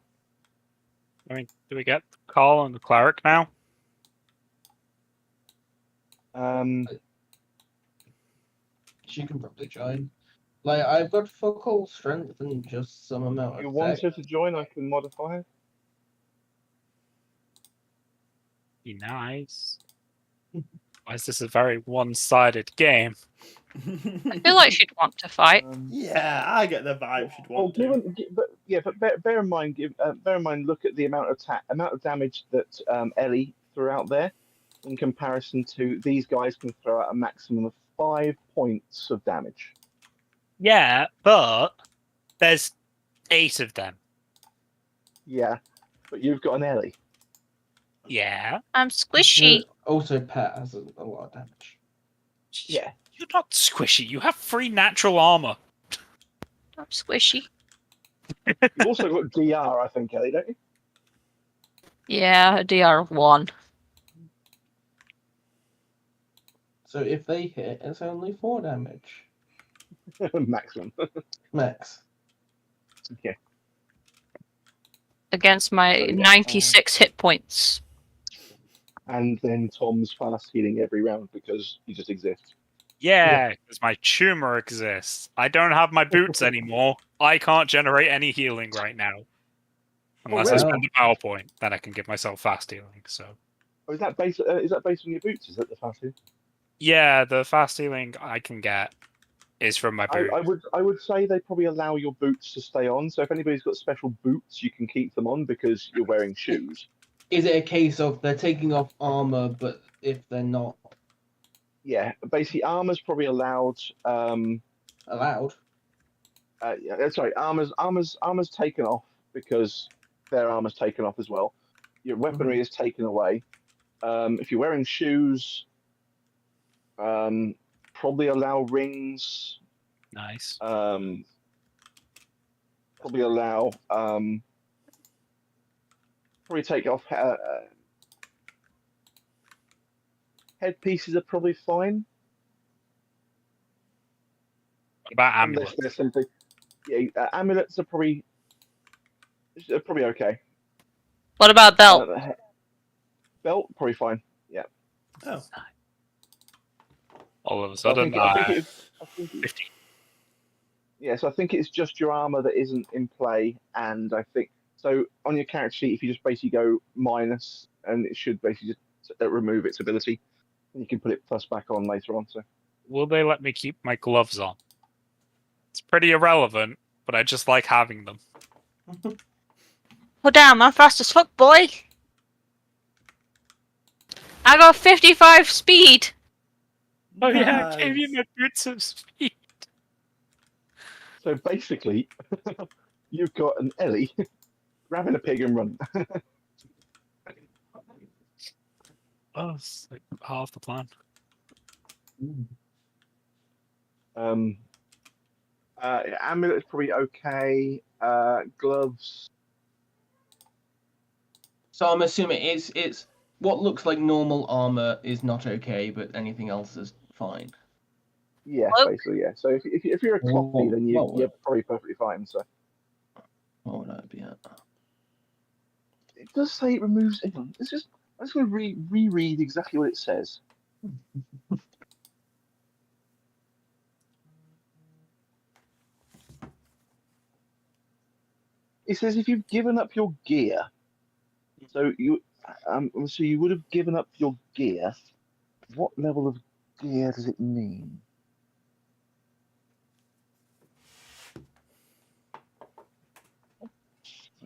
I mean, do we get Carl and the cleric now? She can probably join. Like, I've got fuck all strength and just some amount If you of want dex. her to join, I can modify her. Be nice. Why is this a very one-sided game? I feel like she'd want to fight. Yeah, I get the vibe she'd want to. Bear in mind, look at the amount of damage that Ellie threw out there, in comparison to these guys can throw out a maximum of 5 points of damage. Yeah, but there's 8 of them. Yeah, but you've got an Ellie. Yeah. I'm squishy. Also, Pet has a lot of damage. Yeah, You're not squishy. You have 3 natural armor. I'm squishy. you've also got DR, I think, Ellie, don't you? Yeah, a DR of 1. So if they hit, it's only 4 damage. Maximum. Max. Okay. Against my So, yeah, 96 hit points. And then Tom's fast healing every round because he just exists. Yeah, because my tumor exists. I don't have my boots anymore. I can't generate any healing right now. Unless I really? spend the PowerPoint, then I can give myself fast healing. So Oh, is that based on your boots? Is that the fast healing? yeah, the fast healing I can get is from my boot. I would say they probably allow your boots to stay on. So if anybody's got special boots, you can keep them on because you're wearing shoes. Is it a case of they're taking off armor, but if they're not Yeah, basically armor's probably allowed. allowed? Yeah, sorry, armor's taken off because their armor's taken off as well. Your weaponry is taken away. If you're wearing shoes, probably allow rings. Nice. Probably allow. Probably take off. Headpieces are probably fine. What about Unless amulets? there's something. Yeah, amulets are probably okay. What about belt? Belt probably fine. Yeah. Oh. All of a So sudden, I think 50. yeah. So I think it's just your armor that isn't in play, and I think so on your character sheet. If you just basically go minus, and it should basically just remove its ability, and you can put it plus back on later on. So Will they let me keep my gloves on? It's pretty irrelevant, but I just like having them. Oh damn, I'm fast as fuck, boy! I got 55 speed! Oh yeah, I gave you Nice. my boots of speed. so basically, you've got an Ellie grabbing a pig and run. Oh, it's like half the plan. Amulet is probably okay. Gloves. So I'm assuming it's what looks like normal armor is not okay, but anything else is fine. Yeah, Cloak? basically, yeah. So if you're a cloppy, then you're probably perfectly fine. So What would that be at? it does say it removes. Hang on, I'm just going to reread exactly what it says. It says if you've given up your gear, so So you would have given up your gear. What level of gear does it mean? Are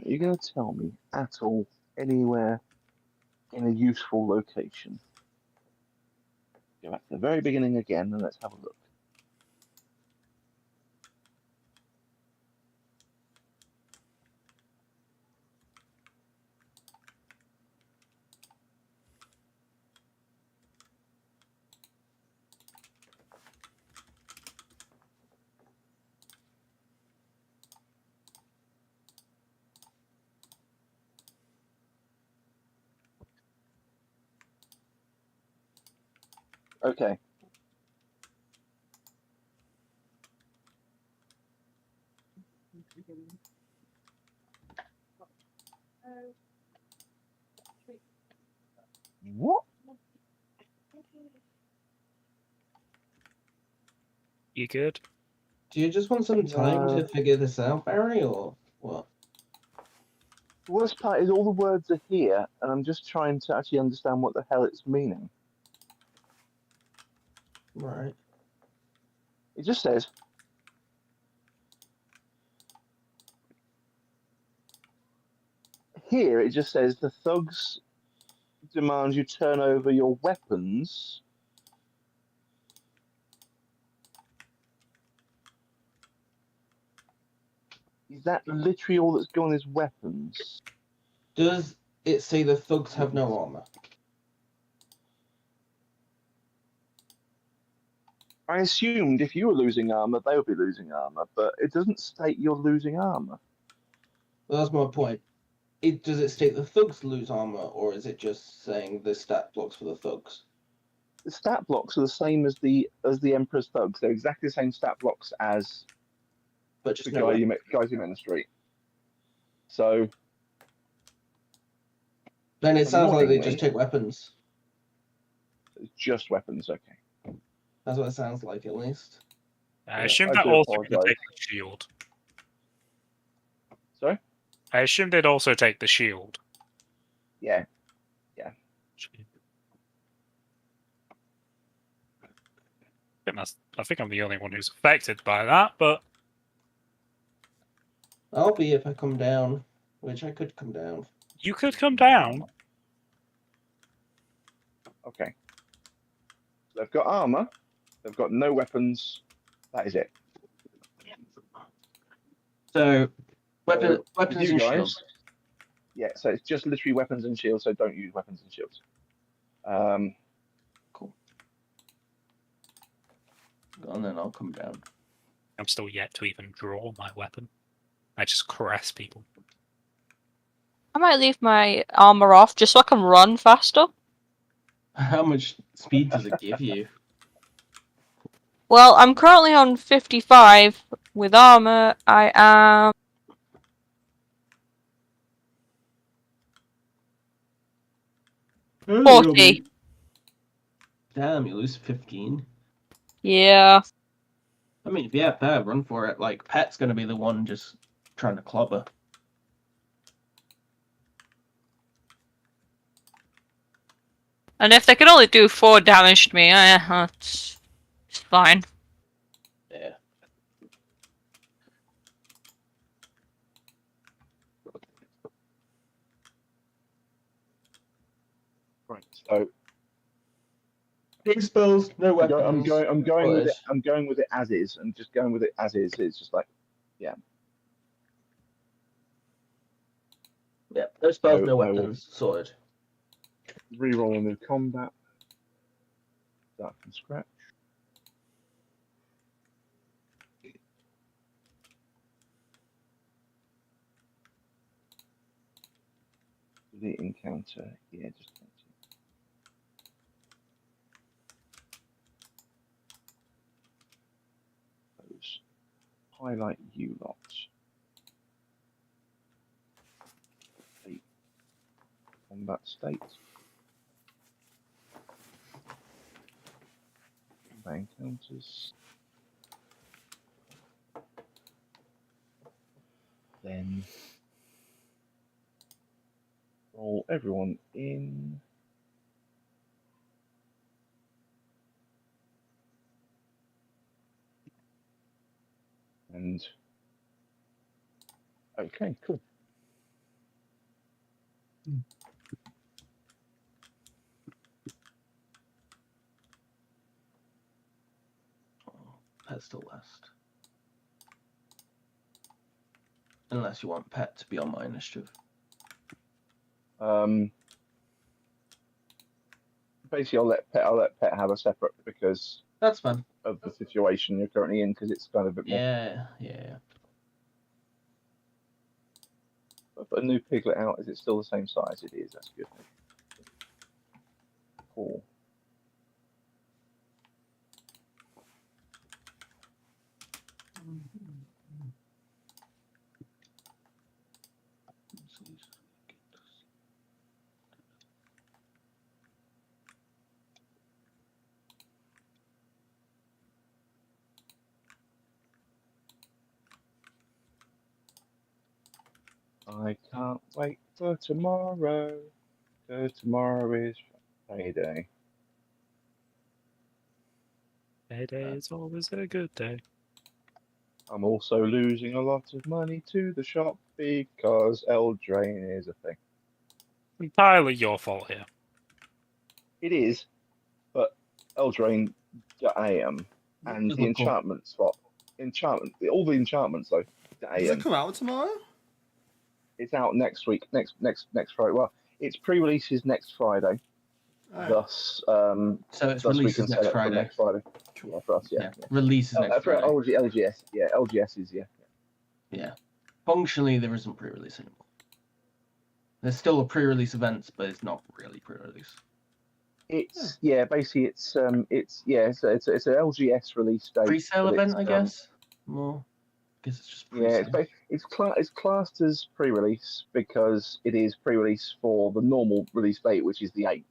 you going to tell me at all anywhere in a useful location? Go back to the very beginning again and let's have a look. Okay. What? You good? Do you just want some time No. to figure this out, Barry, or what? The worst part is all the words are here, and I'm just trying to actually understand what the hell it's meaning. Right. It just says, here it just says the thugs demand you turn over your weapons. Is that literally all that's gone is weapons? Does it say the thugs have no armor? I assumed if you were losing armor, they would be losing armor, but it doesn't state you're losing armor. Well, that's my point. Does it state the thugs lose armor, or is it just saying the stat blocks for the thugs? The stat blocks are the same as the Emperor's thugs. They're exactly the same stat blocks as But just the no weapons. guys you met in the street. So Then it sounds like they just annoyingly, take weapons. it's just weapons. Okay. That's what it sounds like, at least. I Yeah, assume I that do also going to apologise. take the shield. Sorry. I assume they'd also take the shield. Yeah. I think I'm the only one who's affected by that, but I'll be if I come down, which I could come down. you could come down. Okay. They've got armor. They've got no weapons. That is it. So, So, weapons you and guys, shields. yeah. So it's just literally weapons and shields. So don't use weapons and shields. Cool. And then I'll come down. I'm still yet to even draw my weapon. I just caress people. I might leave my armor off just so I can run faster. How much speed does it give you? Well, I'm currently on 55 with armor. I am 40. Damn, you lose 15. Yeah. I mean, if you have Pet, run for it. Like, Pet's gonna be the one just trying to clobber. And if they can only do 4 damage to me, it's fine. Yeah. Right. So Big spells, no weapons. I'm going with it. Footage. I'm going with it as is, and just going with it as is. It's just like, Yeah, no spells, So no I will- weapons. Sorted. re-roll a new combat. Start from scratch. The encounter. Yeah, just those. Highlight you lot. Combat state. Combat encounters. Then roll everyone in. And okay, cool. Pet still last. Unless you want pet to be on my initiative. Basically, I'll let pet have a separate because That's fine. of the situation you're currently in, because it's kind of a bit more. Yeah. I put a new piglet out. Is it still the same size? It is. That's good. Cool. I can't wait for tomorrow. Cause tomorrow is payday. Payday is always a good day. I'm also losing a lot of money to the shop because Eldraine is a thing. Entirely your fault here. It is, but Eldraine.am and Does the look cool. enchantment spot. All the enchantments though. Does it come out tomorrow? It's out next week, next Friday. Well, its pre-release is next Friday. Oh, Thus, So its thus we release can is set next it for Friday. next Friday. cool. Yeah, for us, yeah. Release is next For Friday. LGS, yeah, LGS is, yeah. Yeah. Functionally, there isn't pre-release anymore. There's still a pre-release event, but it's not really pre-release. It's basically it's an LGS release date. Pre-sale but event, it's, I guess. More. I guess it's just Yeah, pre-sale. it's classed as pre-release because it is pre-release for the normal release date, which is the 8th.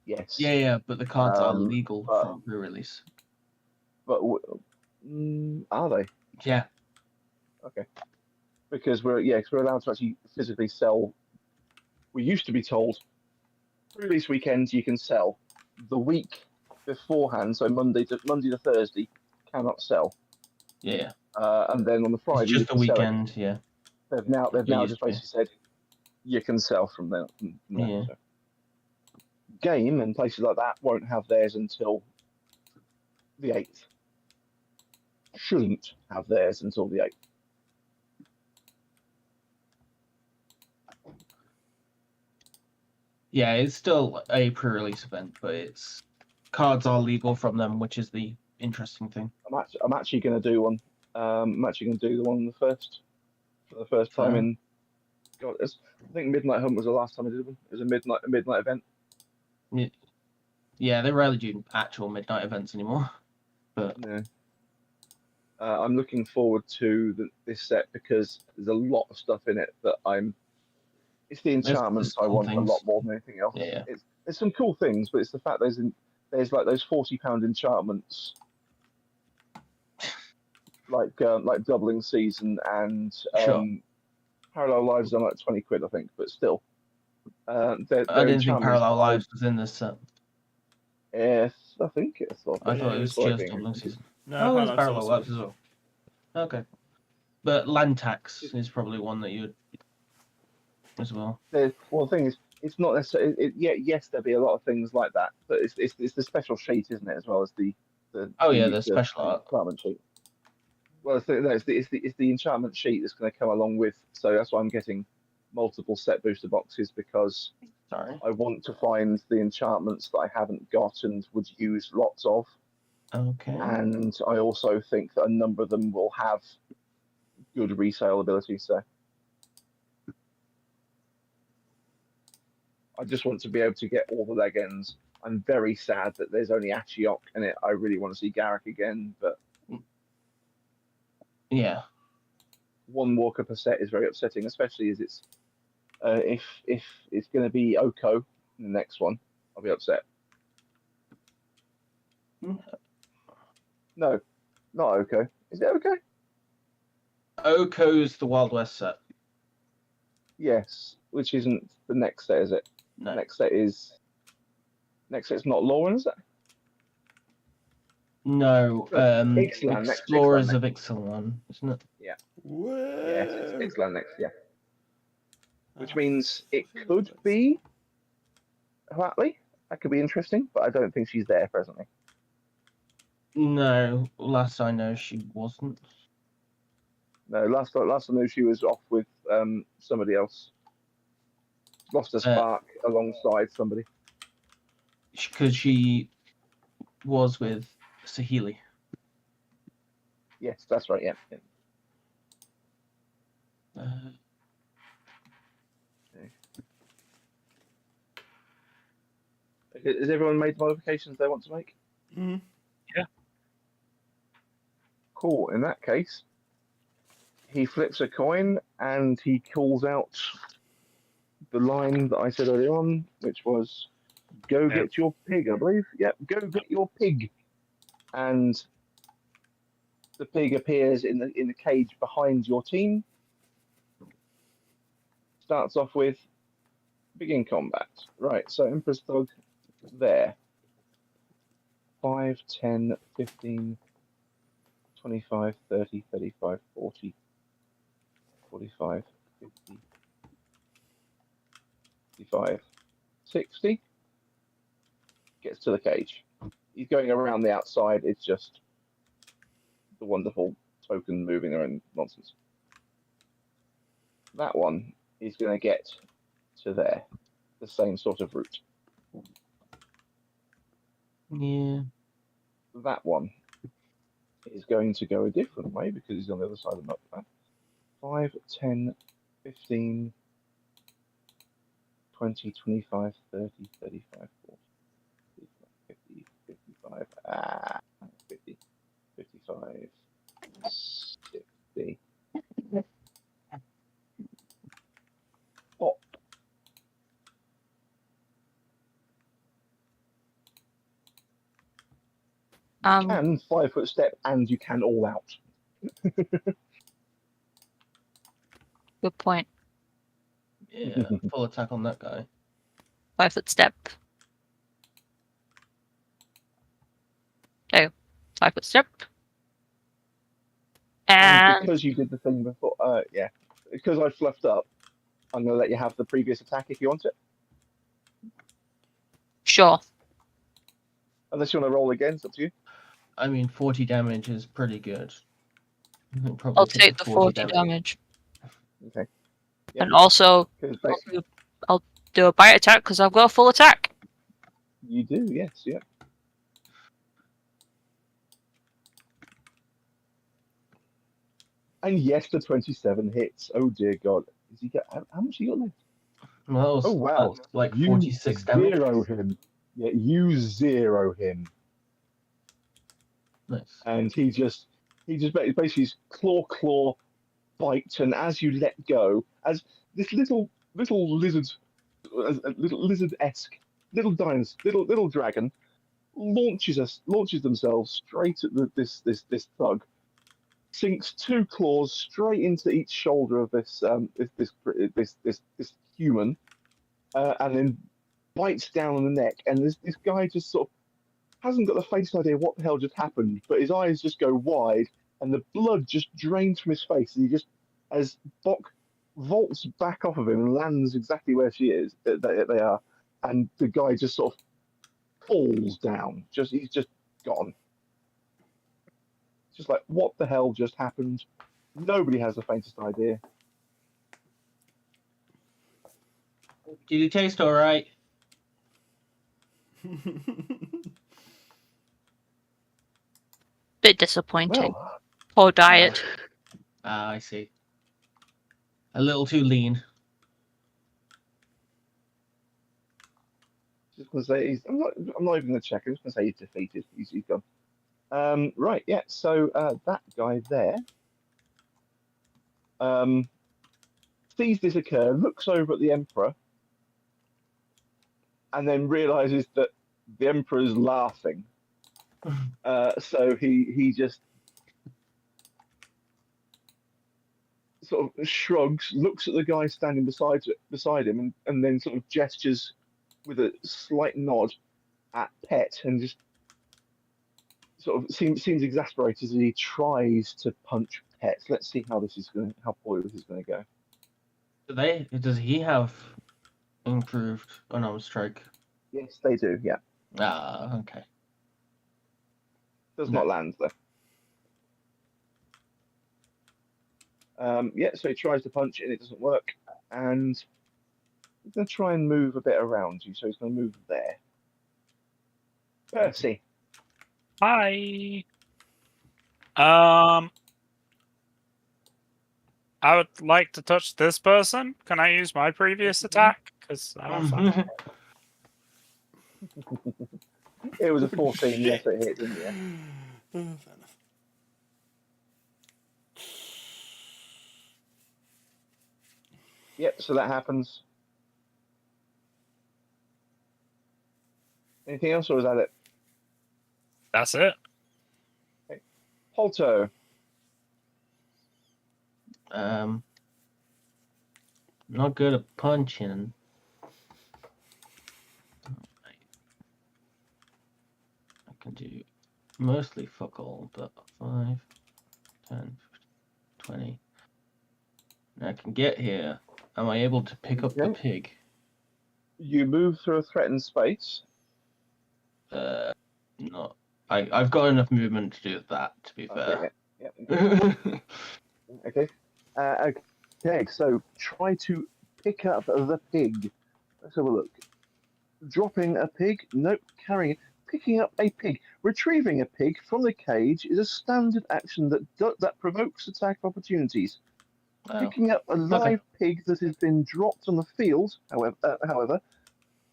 Yes. Yeah, but the cards are legal but- from pre-release. But are they? Yeah. Okay. Because we're allowed to actually physically sell. We used to be told pre-release weekends you can sell. The week beforehand, so Monday to Thursday, cannot sell. Yeah. And then on the Friday, It's you just a can sell it. weekend, yeah. They've now used just to be. basically said you can sell from there. Yeah. So. Game and places like that won't have theirs until the 8th. Shouldn't have theirs until the 8th. Yeah, it's still a pre-release event, but it's cards are legal from them, which is the interesting thing. I'm actually going to do one. I'm actually going to do the one for the first time in. God, I think Midnight Hunt was the last time I did one. It was a midnight event. Yeah, they rarely do actual midnight events anymore. But yeah. I'm looking forward to this set because there's a lot of stuff in it that it's the enchantments cool I want things. a lot more than anything else. Yeah. There's some cool things, but it's the fact there's like those £40 enchantments, like Doubling Season and Sure. Parallel Lives are like 20 quid, I think, but still. I didn't think Parallel Lives was in this set. Yes, I think it's. I thought it was just Doubling Season. No, It's Parallel also. Lives as well. Okay. But Land Tax is probably one that you'd as well. The thing is, it's not necessarily. Yes, there'll be a lot of things like that, but it's the special sheet, isn't it, as well as the special art enchantment sheet. Well, it's the enchantment sheet that's going to come along with. So that's why I'm getting multiple set booster boxes because I want to find the enchantments that I haven't got and would use lots of. Okay. And I also think that a number of them will have good resale ability. So I just want to be able to get all the leg ends. I'm very sad that there's only Ashiok in it. I really want to see Garrick again, but yeah, one walker per set is very upsetting, especially as it's if it's going to be Oko in the next one, I'll be upset. No, not Oko. Is it Oko? Oko's the Wild West set. Yes, which isn't the next set, is it? No. Next set's not Lauren, is it? No. Ixalan, Explorers Ixalan of Ixalan, isn't it? Whoa. Yes, it's Ixalan next, yeah. Which Ah, means it fucking could nuts. be Hatley. That could be interesting, but I don't think she's there presently. No. Last I know, she wasn't. No, last I knew she was off with somebody else. Lost a spark alongside somebody. Because she was with Sahili. Yes, that's right. Yeah. Has everyone made the modifications they want to make? Mm. Cool. In that case, he flips a coin and he calls out the line that I said earlier on, which was, "Go get your pig," I believe. Yep, go get your pig. And the pig appears in the cage behind your team. Starts off with begin combat. Right, so Emperor's Dog there. 5, 10, 15, 25, 30, 35, 40, 45, 50, 55, 60. Gets to the cage. He's going around the outside. It's just the wonderful token moving around nonsense. That one is going to get to there. The same sort of route. Yeah. That one is going to go a different way because he's on the other side of the map. 5, 10, 15, 20, 25, 30, 35, 40, 50, 55, 50, 55, 60. Pop. You can 5-foot step and you can all out. Good point. Yeah. Full attack on that guy. 5-foot step. Oh, 5-foot step. And And because you did the thing before, yeah, because I fluffed up, I'm going to let you have the previous attack if you want it. sure. Unless you want to roll again, it's up to you. I mean, 40 damage is pretty good. Probably I'll take the 40 damage. Okay. Yep. And also, I'll do a bite attack because I've got a full attack. You do, yes, yeah. And yes, the 27 hits. Oh dear God, is he got how much he got left? Well, that was, Oh wow, that's like you 46 damage. zero him. Yeah, you zero him, Nice. and he just basically claw bite, and as you let go, as this little lizard, little lizard-esque little dragon launches themselves straight at this thug. Sinks 2 claws straight into each shoulder of this human, and then bites down on the neck. And this guy just sort of hasn't got the faintest idea what the hell just happened, but his eyes just go wide, and the blood just drains from his face, and he just, as Bok vaults back off of him and lands exactly where they are, and the guy just sort of falls down. He's just gone. Just like, what the hell just happened? Nobody has the faintest idea. Did he taste alright? Bit disappointing. Well, Poor diet. I see. A little too lean. just gonna say I'm not even gonna check. I'm just gonna say he's defeated. He's gone. Right, yeah. So that guy there sees this occur, looks over at the Emperor, and then realizes that the Emperor's laughing. So he just sort of shrugs, looks at the guy standing beside him, and then sort of gestures with a slight nod at Pet, and just sort of seems exasperated as he tries to punch Pet. Let's see how poorly this is going to go. Does he have improved unarmed strike? Yes, they do. Yeah, Ah, okay. does No. not land though. Yeah, so he tries to punch it and it doesn't work, and he's going to try and move a bit around you. So he's going to move there. Percy. Hi. I would like to touch this person. Can I use my previous attack? Because I don't fucking. It was a 14. Yes, it hit, didn't it? Fair enough. Yep. So that happens. Anything else, or is that it? That's it. Polto. Not good at punching. I can do mostly fuck all, but 5, 10, 20. And I can get here. Am I able to pick up the Okay. pig? You move through a threatened space. Not. I've got enough movement to do that, to be fair. Okay. Okay. Okay. So try to pick up the pig. Let's have a look. Dropping a pig. Nope. Carrying it. Picking up a pig. Retrieving a pig from the cage is a standard action that provokes attack opportunities. Oh. Picking up a live pig that has been dropped on the field, however,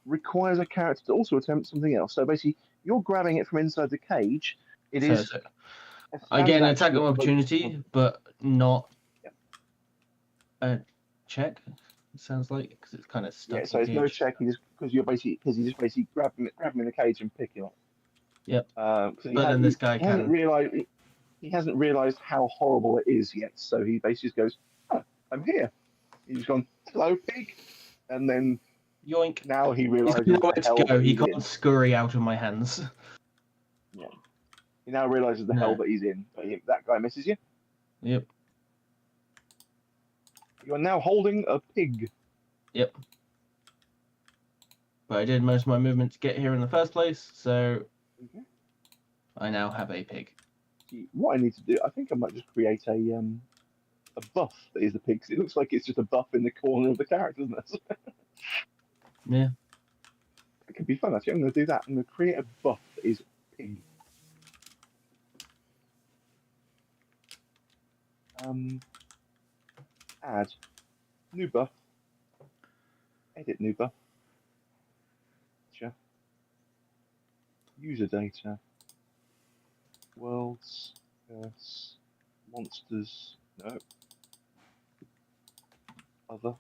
requires a character to also attempt something else. So basically, you're grabbing it from inside the cage. It So is. I get an attack action of that opportunity, but not Yeah. a check. It sounds like because it's kind of stuck. Yeah, so in it's no cage. check. You just basically grab him in the cage and pick him up. Yep. So But then this guy hasn't can. realized he hasn't realized how horrible it is yet. So he basically just goes, "Oh, I'm here." He's gone, "Hello, pig," and then Yoink. now he He's realizes got nowhere the to hell go. that He he's can't in. scurry out of my hands. Yeah. He now realizes the hell that he's in. But that guy misses you. Yep. You are now holding a pig. Yep. But I did most of my movement to get here in the first place, so I now have a pig. What I need to do, I think I might just create a buff that is the pig. 'Cause it looks like it's just a buff in the corner of the character, doesn't it? Yeah. It could be fun, actually. I'm going to do that. I'm going to create a buff that is pig. Add new buff. Edit new buff. Gotcha. User data. Worlds. Curse. Monsters. No. Other.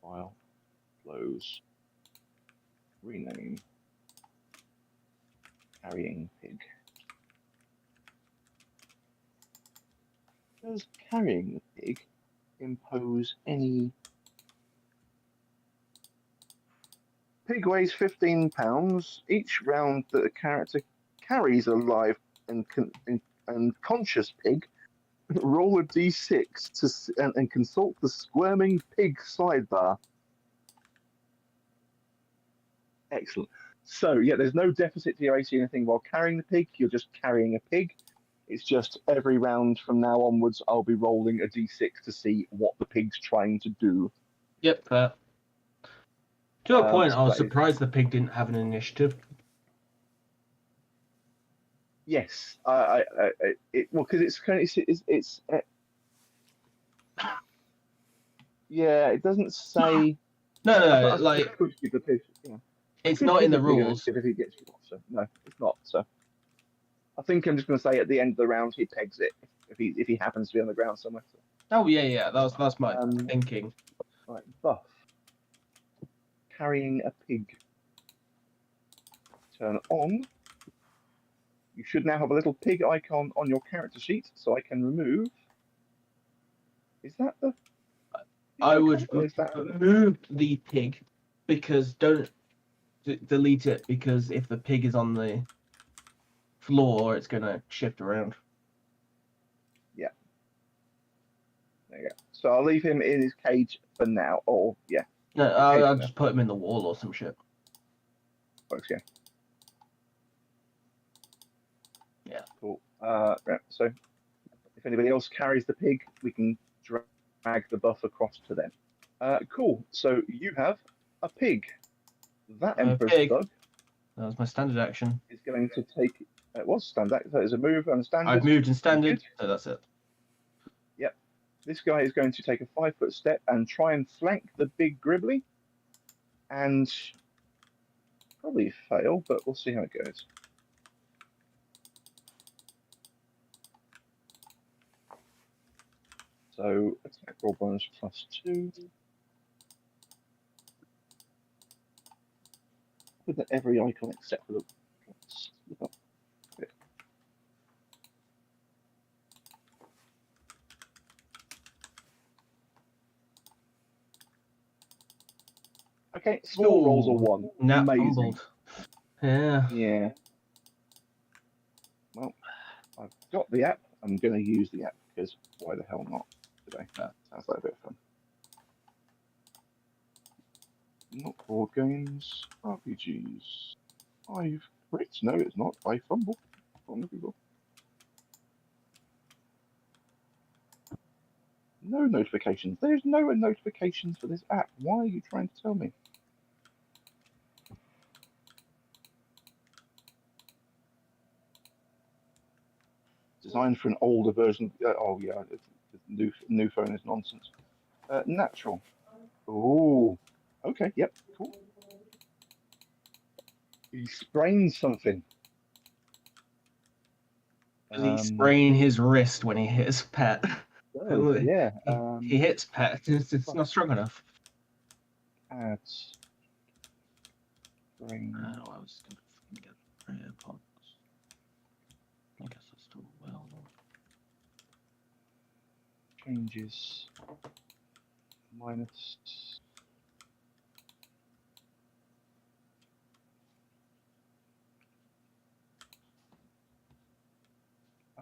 File. Close. Rename. Carrying pig. Does carrying the pig impose any? Pig weighs 15 pounds. Each round that a character carries a live and conscious pig, roll a d6 and consult the squirming pig sidebar. Excellent. So yeah, there's no deficit to your AC or anything while carrying the pig. You're just carrying a pig. It's just every round from now onwards, I'll be rolling a d6 to see what the pig's trying to do. Yep. To a point, so I was that is- surprised the pig didn't have an initiative. Yes, well, because it's yeah, it doesn't say. No, like the pig, yeah. it's not in the Could give rules. if he gets you off, so no, it's not. So I think I'm just going to say at the end of the round he pegs it if he happens to be on the ground somewhere. So. Oh yeah, that's my thinking. Right, buff. Carrying a pig. Turn on. You should now have a little pig icon on your character sheet, so I can remove. Is that the? I would Or is that remove the pig because don't delete it because if the pig is on the floor, it's gonna shift around. Yeah. There you go. So I'll leave him in his cage for now. Or yeah, No, cage I'll for just put him in the wall or some shit. works. Yeah. Yeah. Cool. Right, so if anybody else carries the pig, we can drag the buff across to them. Cool. So you have a pig. That Emperor's pig. Thug That was my standard action. is going to take. It was standard. So it's a move and standard. I've moved in standard, Good. so that's it. Yep. This guy is going to take a 5-foot step and try and flank the big Gribbly, and probably fail, but we'll see how it goes. So attack roll bonus +2. With every icon except for the. Let's look up it. Okay, still rolls a 1. Nat Amazing. fumbled. Yeah. Yeah. Well, I've got the app. I'm going to use the app because why the hell not today? That sounds like a bit of fun. Not board games, RPGs. 5 crits? No, it's not. I fumble. On Google. No notifications. There's no notifications for this app. Why are you trying to tell me? Designed for an older version. Oh yeah, new phone is nonsense. Natural. Oh, okay. Yep. Cool. He sprained something. Does he sprain his wrist when he hits Pet? Yeah. He hits Pet. It's not strong enough. Adds. Sprain. I was gonna get AirPods. I guess that's still well. Changes. Minus.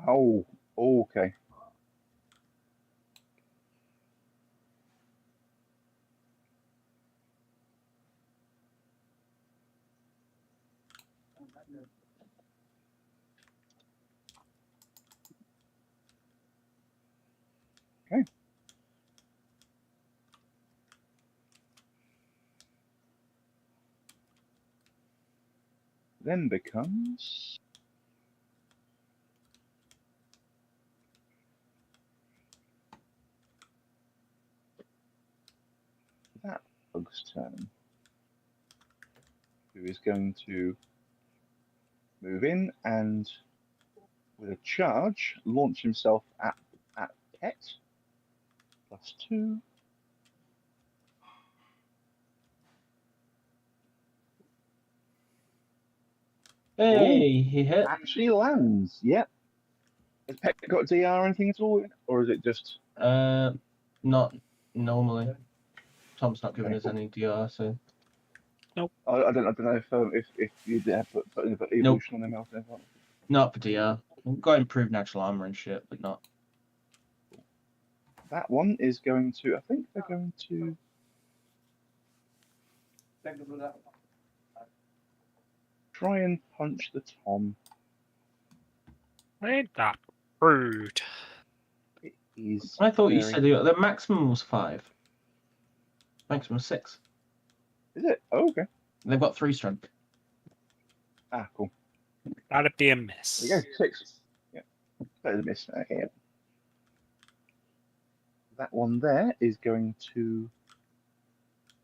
Oh, okay. Okay. Then becomes that bug's turn, who is going to move in and with a charge launch himself at Pet. +2. Hey, he hit. Actually lands. Yep. Has Pet got DR or anything at all, or is it just? Not normally. Tom's not giving Okay, us cool. any DR, so. I don't know if you did put an evolution on him else. Not for DR. We've got improved natural armor and shit, but not. That one is going to. I think they're going to. Try and punch the Tom. Ain't that rude? It is. I thought you said the maximum was 5. Maximum 6. Is it? Oh, okay. They've got 3 strength. Ah, cool. That'd be a miss. There you go. 6. Yeah. That is a miss. Okay. Yeah. That one there is going to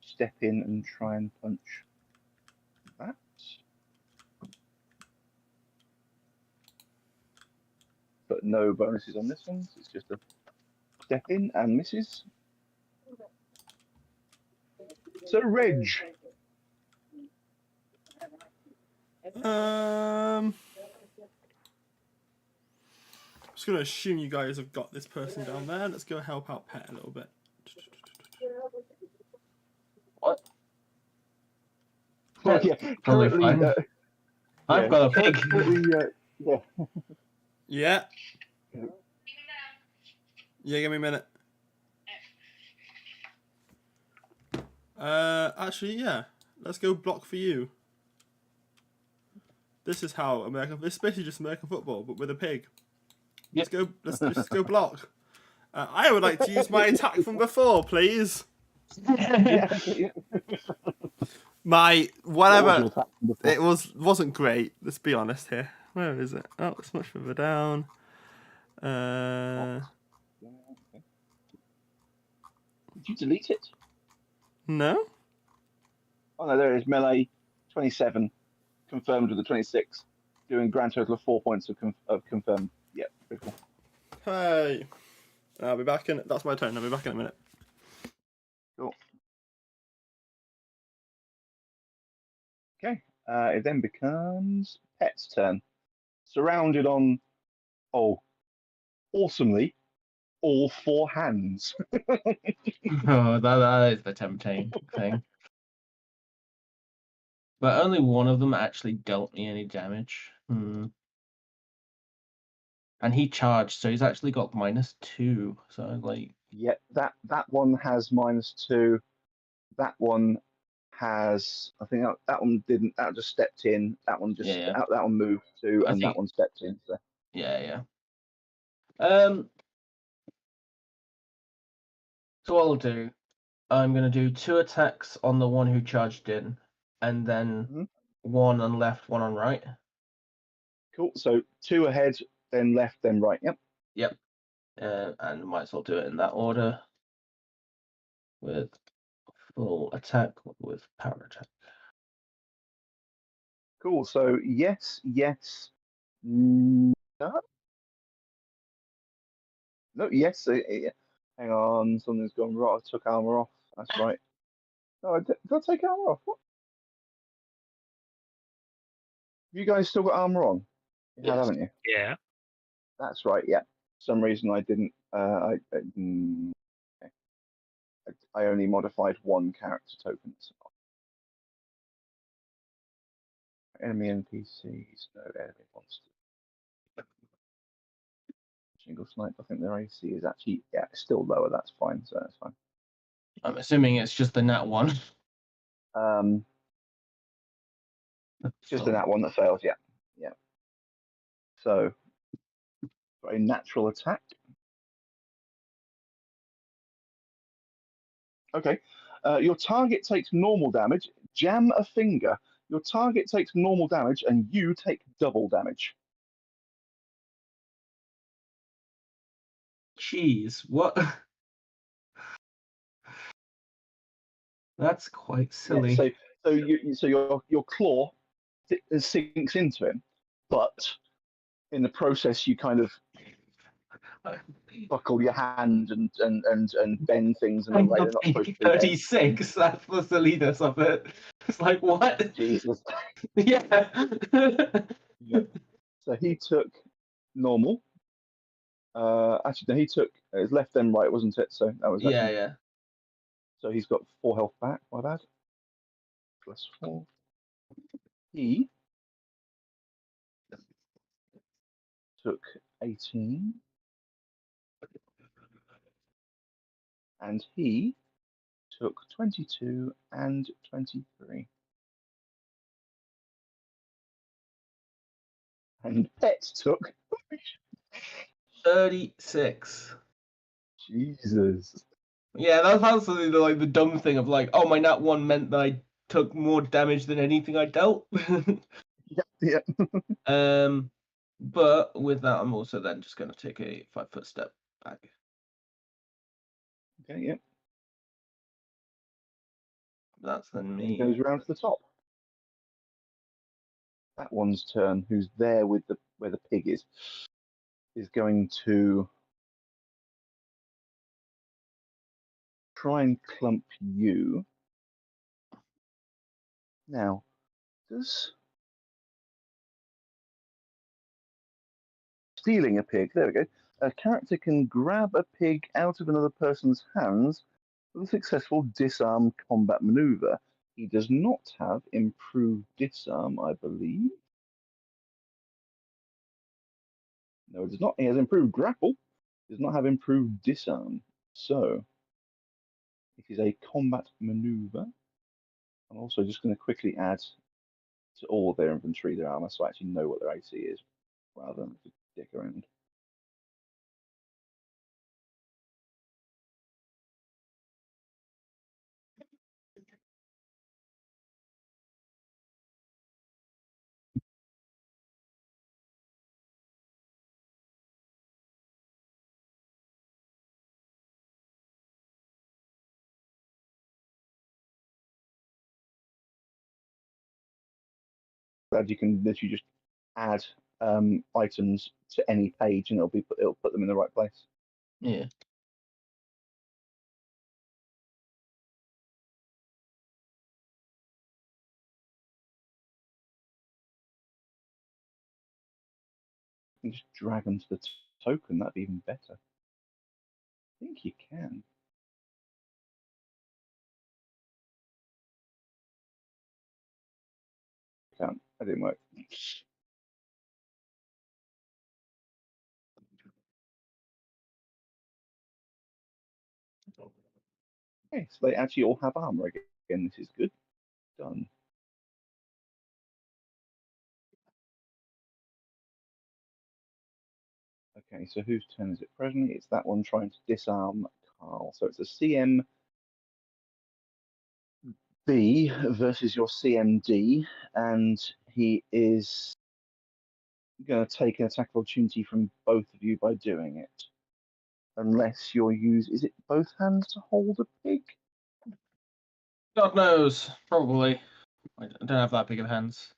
step in and try and punch that. But no bonuses on this one. It's just a step in and misses. So, Reg. just going to assume you guys have got this person down there. Let's go help out Pet a little bit. What? Oh, yeah. Totally Currently, fine. I've got a pig. Yeah. Yeah. Yeah, give me a minute. Actually, yeah. Let's go block for you. This is how American. This is basically just American football, but with a pig. Yep. Let's just go block. I would like to use my attack from before, please. Yeah. My What was whatever. your attack before? It wasn't great. Let's be honest here. Where is it? Oh, it's much further down. Did you delete it? No. Oh no, there it is. Melee 27 confirmed with the 26, doing grand total of 4 points of confirmed. Yeah, pretty cool. Hey. I'll be back in. That's my turn. I'll be back in a minute. Cool. Okay. It then becomes Pet's turn. Surrounded on, awesomely, all 4 hands. Oh, that is the tempting thing. But only one of them actually dealt me any damage. And he charged, so he's actually got -2. So like, Yeah, that one has -2. That one has, I think that one didn't. That just stepped in. That one just Yeah. that one moved to, and that one stepped in. So yeah. So what I'll do, I'm gonna do 2 attacks on the one who charged in, and then one on left, one on right. cool. So 2 ahead, then left, then right. Yep. Yep. And might as well do it in that order. With full attack with power attack. Cool. So yes, no, no, yes. Hang on, something's gone wrong. I took armor off. That's right. No, did I take armor off? What? You guys still got armor on? You have, Yes. haven't you? Yeah. That's right. Yeah. For some reason I didn't. Okay. I only modified 1 character token. So. Enemy NPCs, no enemy monsters. Single snipe. I think their AC is actually still lower. That's fine. So that's fine. I'm assuming it's just the nat 1. Just in that one that fails. Yeah. So, got a natural attack. Okay. Your target takes normal damage. Jam a finger. Your target takes normal damage, and you take double damage. Jeez, what? That's quite silly. Yeah, so your claw sinks into him, but in the process you kind of buckle your hand and bend things in a way they're not supposed to be. 36. That's the silliness of it. It's like, what? Jesus. Yeah. So he took normal. Actually, no, he took his left then right, wasn't it? So that was actually, yeah. So he's got 4 health back. My bad. +4. He took 18, and he took 22 and 23. And Pet took 36. Jesus. Yeah, that's absolutely the dumb thing of like, oh, my nat 1 meant that I took more damage than anything I dealt. Yeah. But with that, I'm also then just going to take a 5-foot step back. Okay. Yep. That's then He me. goes around to the top. That one's turn. Who's there with where the pig is going to try and clump you. Now, does stealing a pig. There we go. A character can grab a pig out of another person's hands with a successful disarm combat maneuver. He does not have improved disarm, I believe. No, it does not. He has improved grapple. Does not have improved disarm. So it is a combat maneuver. I'm also just going to quickly add to all of their inventory their armor, so I actually know what their AC is, rather than to dick around. Glad you can literally just add items to any page, and it'll put them in the right place. Yeah. You can just drag them to the token. That'd be even better. I think you can. Can't. That didn't work. Okay, so they actually all have armor again. This is good. Done. Okay, so whose turn is it presently? It's that one trying to disarm Carl. So it's a CMB versus your CMD, and he is going to take an attack of opportunity from both of you by doing it. Unless you're is it both hands to hold a pig? God knows. Probably. I don't have that big of hands.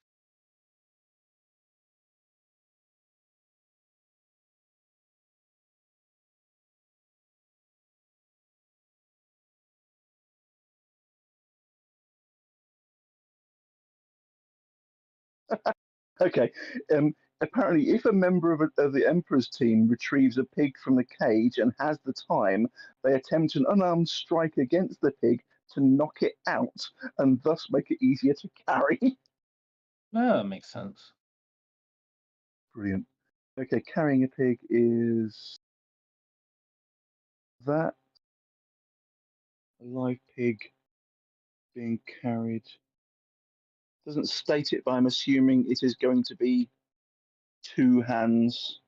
Okay. Apparently, if a member of the Emperor's team retrieves a pig from the cage and has the time, they attempt an unarmed strike against the pig to knock it out and thus make it easier to carry. Oh, that makes sense. Brilliant. Okay, carrying a pig is that a live pig being carried. Doesn't state it, but I'm assuming it is going to be two hands,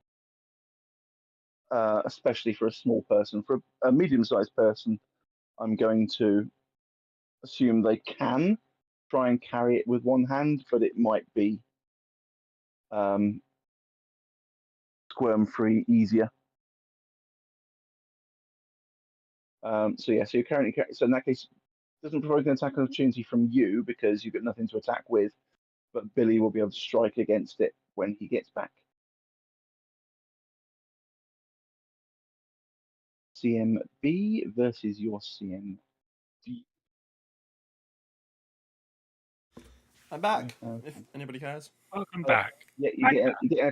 especially for a small person. For a medium-sized person, I'm going to assume they can try and carry it with one hand, but it might be squirm-free, easier. So yeah, so you're currently so in that case, doesn't provoke an attack opportunity from you because you've got nothing to attack with, but Billy will be able to strike against it when he gets back. CMB versus your CMD. I'm back. If anybody cares. Welcome back. Yeah, you get an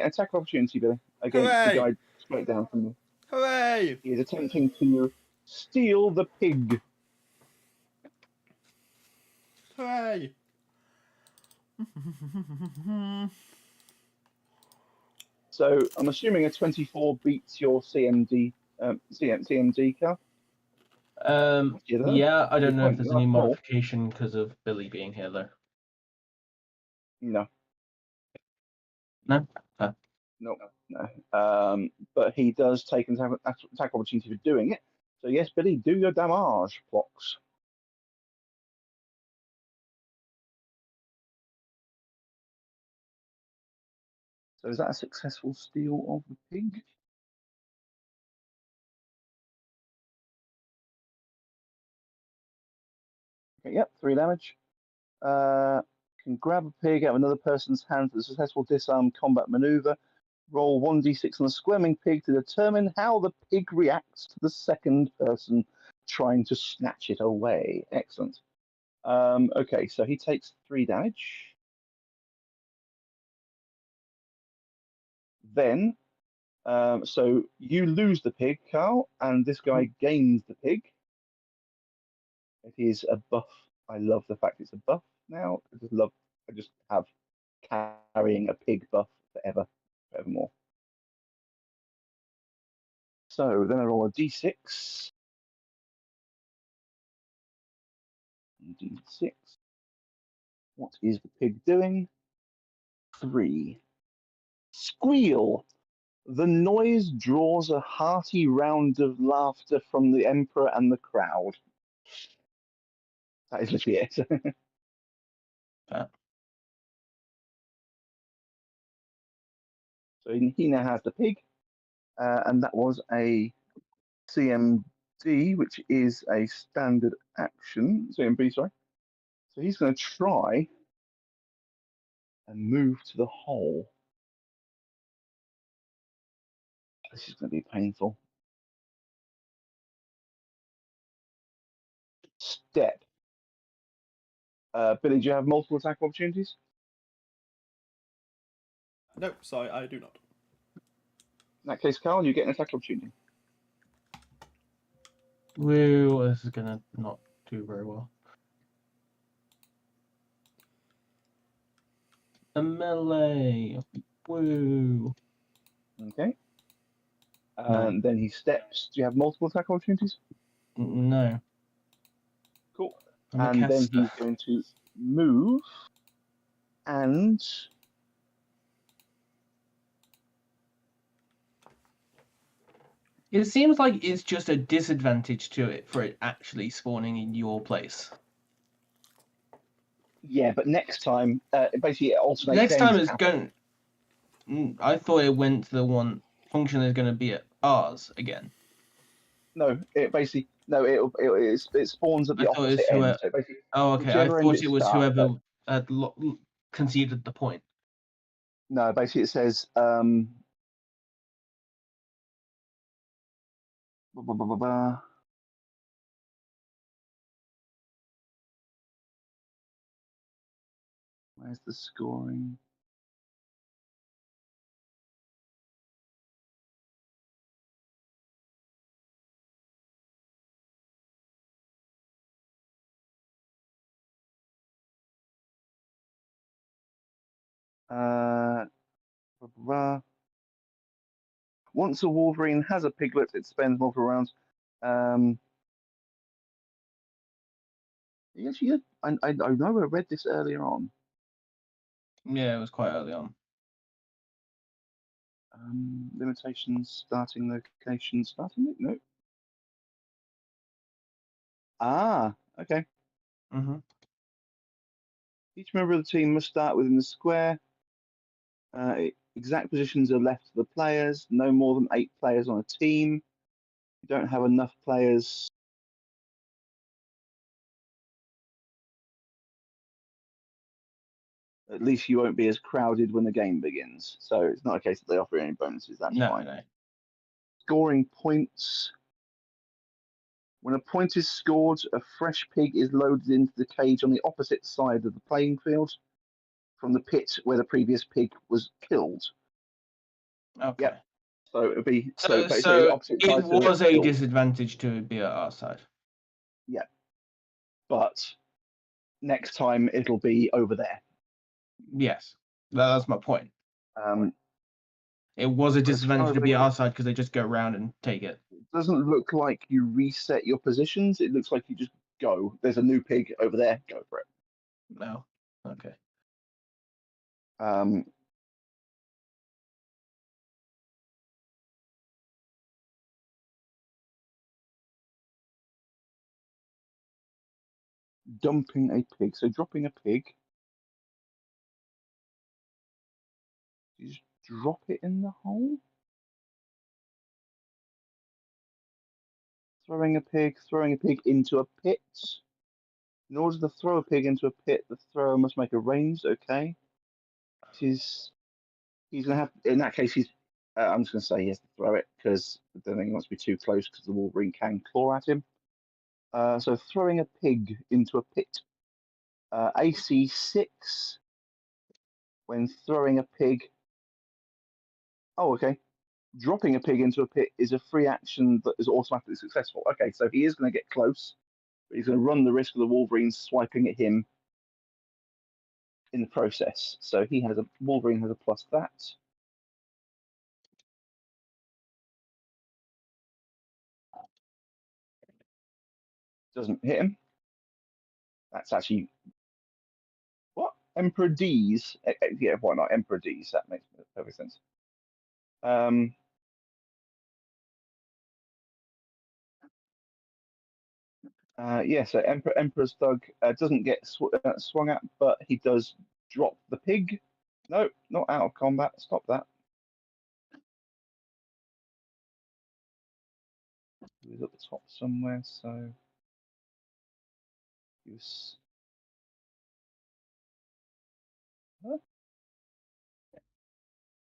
attack opportunity, Billy, against the Hooray! guy straight down from you. Hooray! He is attempting to steal the pig. Hooray! So I'm assuming a 24 beats your CMD, CMD car. Yeah, I don't know if there's any small. modification because of Billy being here, though. No. No? No. But he does take an attack opportunity for doing it. So yes, Billy, do your damage blocks. So is that a successful steal of the pig? Okay, yep, 3 damage. Can grab a pig out of another person's hand for the successful disarm combat maneuver. Roll 1d6 on the squirming pig to determine how the pig reacts to the second person trying to snatch it away. Excellent. Okay, so he takes 3 damage. Then, so you lose the pig, Carl, and this guy gains the pig. It is a buff. I love the fact it's a buff now. I just have carrying a pig buff forevermore. So then I roll a d6. D6. What is the pig doing? 3. Squeal. The noise draws a hearty round of laughter from the Emperor and the crowd. That is literally it. So he now has the pig, and that was a CMD, which is a standard action. CMB, sorry. So he's going to try and move to the hole. This is going to be painful. Step. Billy, do you have multiple attack opportunities? Nope, sorry, I do not. In that case, Carl, you get an attack opportunity. Woo, this is gonna not do very well. A melee. Woo. Okay. And then he steps. Do you have multiple attack opportunities? No. Cool. I'm And then he's going to move and it seems like it's just a disadvantage to it for it actually spawning in your place. yeah, but next time, basically it alternates. Next time it's going. I thought it went to the one function is going to be at ours again. No, it basically it spawns at the opposite end. So basically, oh, okay. I thought it was whoever had conceded the point. No, basically it says where's the scoring? Once a Wolverine has a piglet, it spends multiple rounds. Actually, I know I read this earlier on. Yeah, it was quite early on. Limitations, starting location, no. Ah, okay. Mm-hmm. Each member of the team must start within the square. Exact positions are left to the players. No more than 8 players on a team. You don't have enough players. At least you won't be as crowded when the game begins. So it's not a case that they offer any bonuses. That's fine. No. Scoring points. When a point is scored, a fresh pig is loaded into the cage on the opposite side of the playing field from the pit where the previous pig was killed. Okay. Yep. So it would be so opposite it was a disadvantage to be at our side. Yeah. But next time it'll be over there. Yes. That's my point. It was a disadvantage to be at our side because they just go around and take it. It doesn't look like you reset your positions. It looks like you just go. There's a new pig over there. Go for it. No. Okay. Dumping a pig. So dropping a pig. You just drop it in the hole. Throwing a pig into a pit. In order to throw a pig into a pit, the thrower must make a ranged. Okay. He's gonna have. In that case, I'm just gonna say he has to throw it because I don't think he wants to be too close because the Wolverine can claw at him. So throwing a pig into a pit. AC 6. When throwing a pig, Oh, okay. Dropping a pig into a pit is a free action that is automatically successful. Okay, so he is going to get close, but he's going to run the risk of the Wolverine swiping at him in the process. So Wolverine has a plus that. Doesn't hit him. That's actually what? Emperor D's. Yeah, why not? Emperor D's. That makes perfect sense. Yeah, so Emperor's Thug doesn't get swung at, but he does drop the pig. No, not out of combat. Stop that. He was at the top somewhere, so he was. Huh?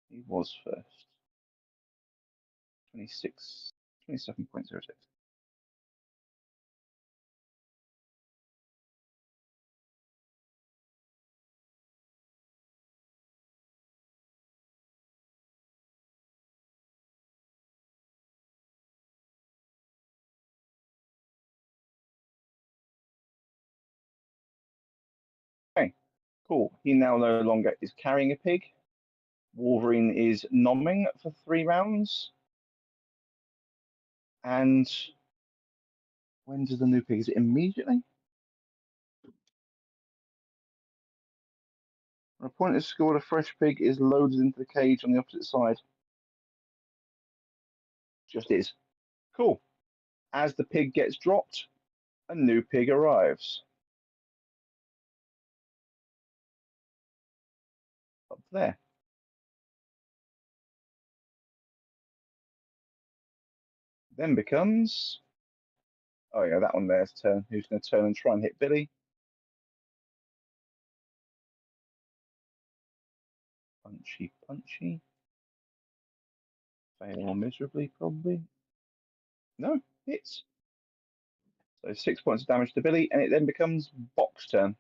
He was first. 27.06. Okay, cool. He now no longer is carrying a pig. Wolverine is nomming for 3 rounds. And when does the new pig? Is it immediately? When a point is scored, a fresh pig is loaded into the cage on the opposite side. Just is. Cool. As the pig gets dropped, a new pig arrives. Up there. Then becomes. Oh, yeah, that one there's turn. Who's going to turn and try and hit Billy? Punchy, punchy. Fail miserably, probably. No, hits. So 6 points of damage to Billy, and it then becomes Box turn.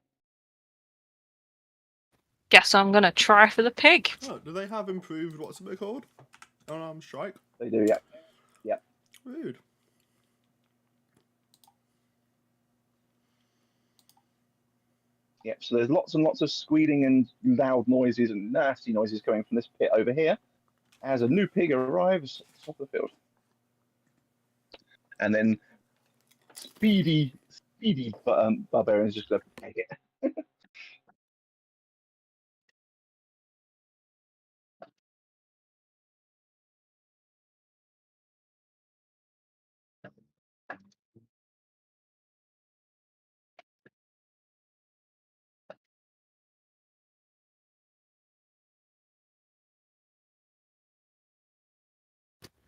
Guess I'm gonna try for the pig. Oh, do they have improved what's it called? Unarmed strike? They do, yeah. Yeah. Rude. Yep, so there's lots and lots of squealing and loud noises and nasty noises coming from this pit over here as a new pig arrives at the top of the field. And then speedy barbarian is just going to take it.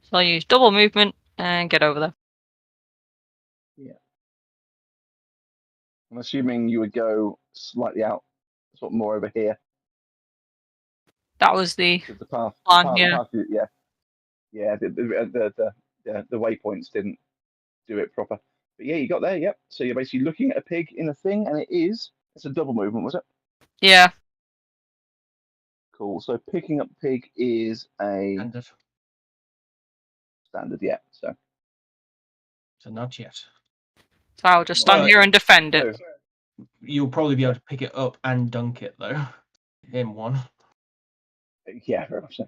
So I'll use double movement and get over there. Yeah. I'm assuming you would go slightly out, sort of more over here. That was the Because the path, plan, yeah. Yeah, the waypoints didn't do it proper. But yeah, you got there, yep. So you're basically looking at a pig in a thing, and it's a double movement, was it? Yeah. Cool. So picking up pig is a standard, yeah. So not yet. So I'll just stand here and defend it. No. You'll probably be able to pick it up and dunk it though. In one. Yeah, very much so.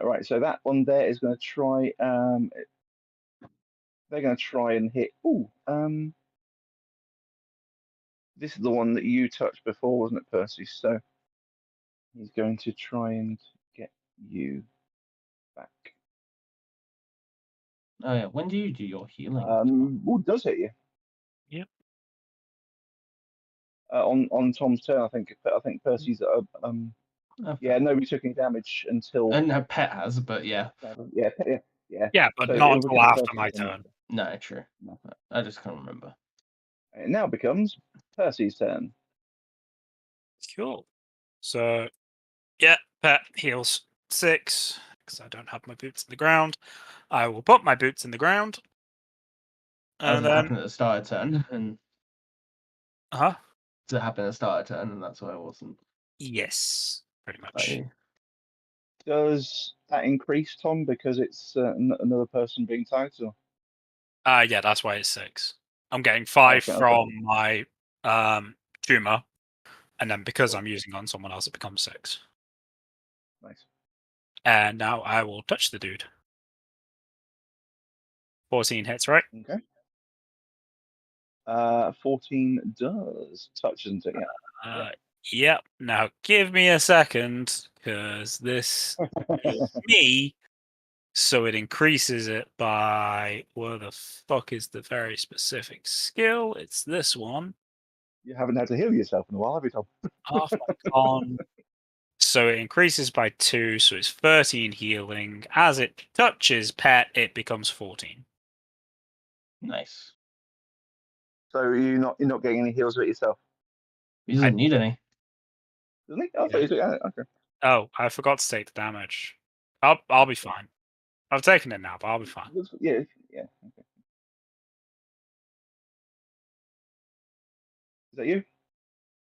Right, so that one there is going to try. They're going to try and hit. This is the one that you touched before, wasn't it, Percy? So he's going to try and get you back. Oh yeah. When do you do your healing? Does hit you? Yep. On Tom's turn, I think Percy's Okay. Yeah, nobody took any damage until. And her pet has, but yeah. Yeah. Yeah, but So not it'll until get after Percy's my turn. turn. No, true. No. I just can't remember. It now becomes Percy's turn. Cool. So, yeah, pet heals 6 because I don't have my boots in the ground. I will put my boots in the ground. As And it then, happened at the start of turn, and huh? it happened at the start of turn, and that's why I wasn't. Yes, pretty much. Like, Does that increase, Tom, because it's another person being tagged? Or? Yeah, that's why it's 6. I'm getting 5 Okay, from my tumor, and then because Cool. I'm using on someone else, it becomes 6. Nice. And now I will touch the dude. 14 hits, right? Okay. 14 does touch, isn't it? Yeah. Yep. Now give me a second, because this is me. So it increases it by where the fuck is the very specific skill? It's this one. You haven't had to heal yourself in a while, have you, Tom? Half my con. So it increases by 2, so it's 13 healing. As it touches pet, it becomes 14. Nice. So you're not getting any heals with it yourself, He doesn't need any. doesn't he? I thought you took it. Okay. Oh, I forgot to take the damage. I'll be fine. I've taken it now, but I'll be fine. Yeah. Okay. Is that you,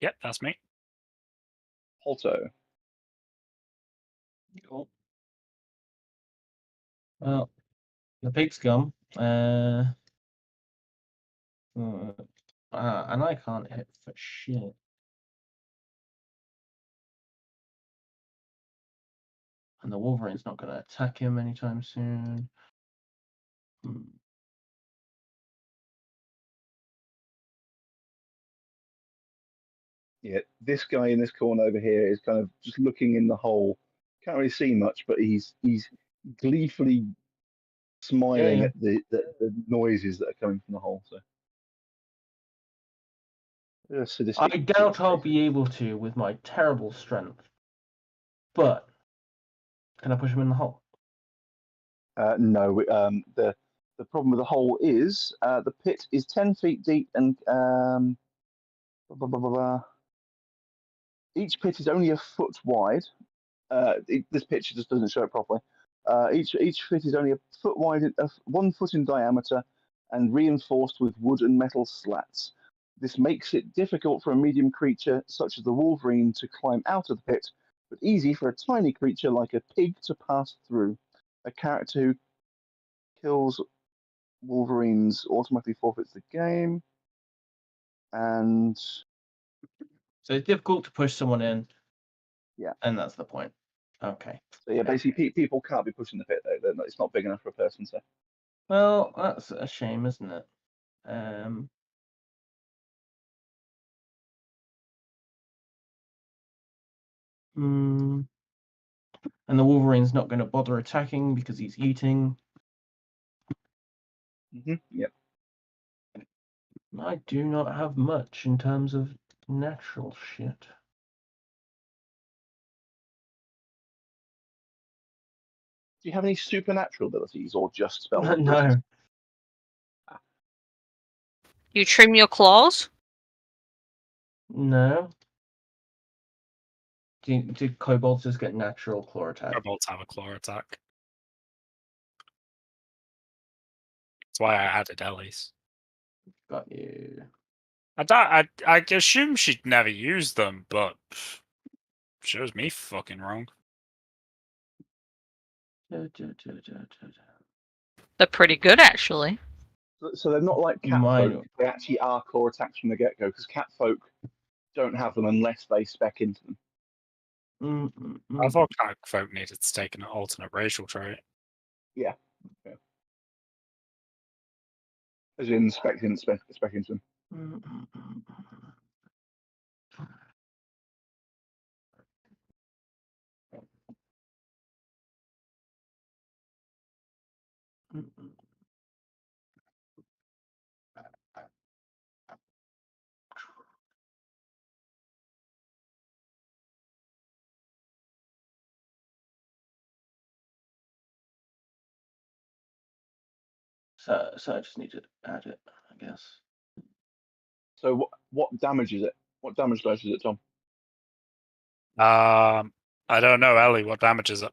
Yep, that's me. Holto? Cool. Well, the pig scum. And I can't hit for shit. And the Wolverine's not going to attack him anytime soon. Yeah, this guy in this corner over here is kind of just looking in the hole. Can't really see much, but he's gleefully smiling Yeah. at the noises that are coming from the hole. So, I sadistic. doubt I'll be able to with my terrible strength. But can I push him in the hole? No, the problem with the hole is the pit is 10 feet deep and blah, blah, blah, blah. Each pit is only a foot wide. This picture just doesn't show it properly. Each pit is only a foot wide, 1 foot in diameter, and reinforced with wood and metal slats. This makes it difficult for a medium creature such as the Wolverine to climb out of the pit, but easy for a tiny creature like a pig to pass through. A character who kills Wolverines automatically forfeits the game. And So it's difficult to push someone in. yeah. And that's the point. Okay. So yeah, basically people can't be pushing the pit though. It's not big enough for a person. So Well, that's a shame, isn't it? And the Wolverine's not going to bother attacking because he's eating. Yep. I do not have much in terms of natural shit. Do you have any supernatural abilities or just spells? No. You trim your claws? No. Do kobolds just get natural claw attack? Kobolds have a claw attack. That's why I added Ellie's. Got you. I assume she'd never use them, but shows me fucking wrong. They're pretty good, actually. So they're not like cat Mine- folk. They actually are claw attacks from the get go because cat folk don't have them unless they spec into them. I thought cat folk needed to take an alternate racial trait. Yeah. As in spec into them. So I just need to add it, I guess. So what damage is it? What damage dice is it, Tom? I don't know, Ellie. What damage is it?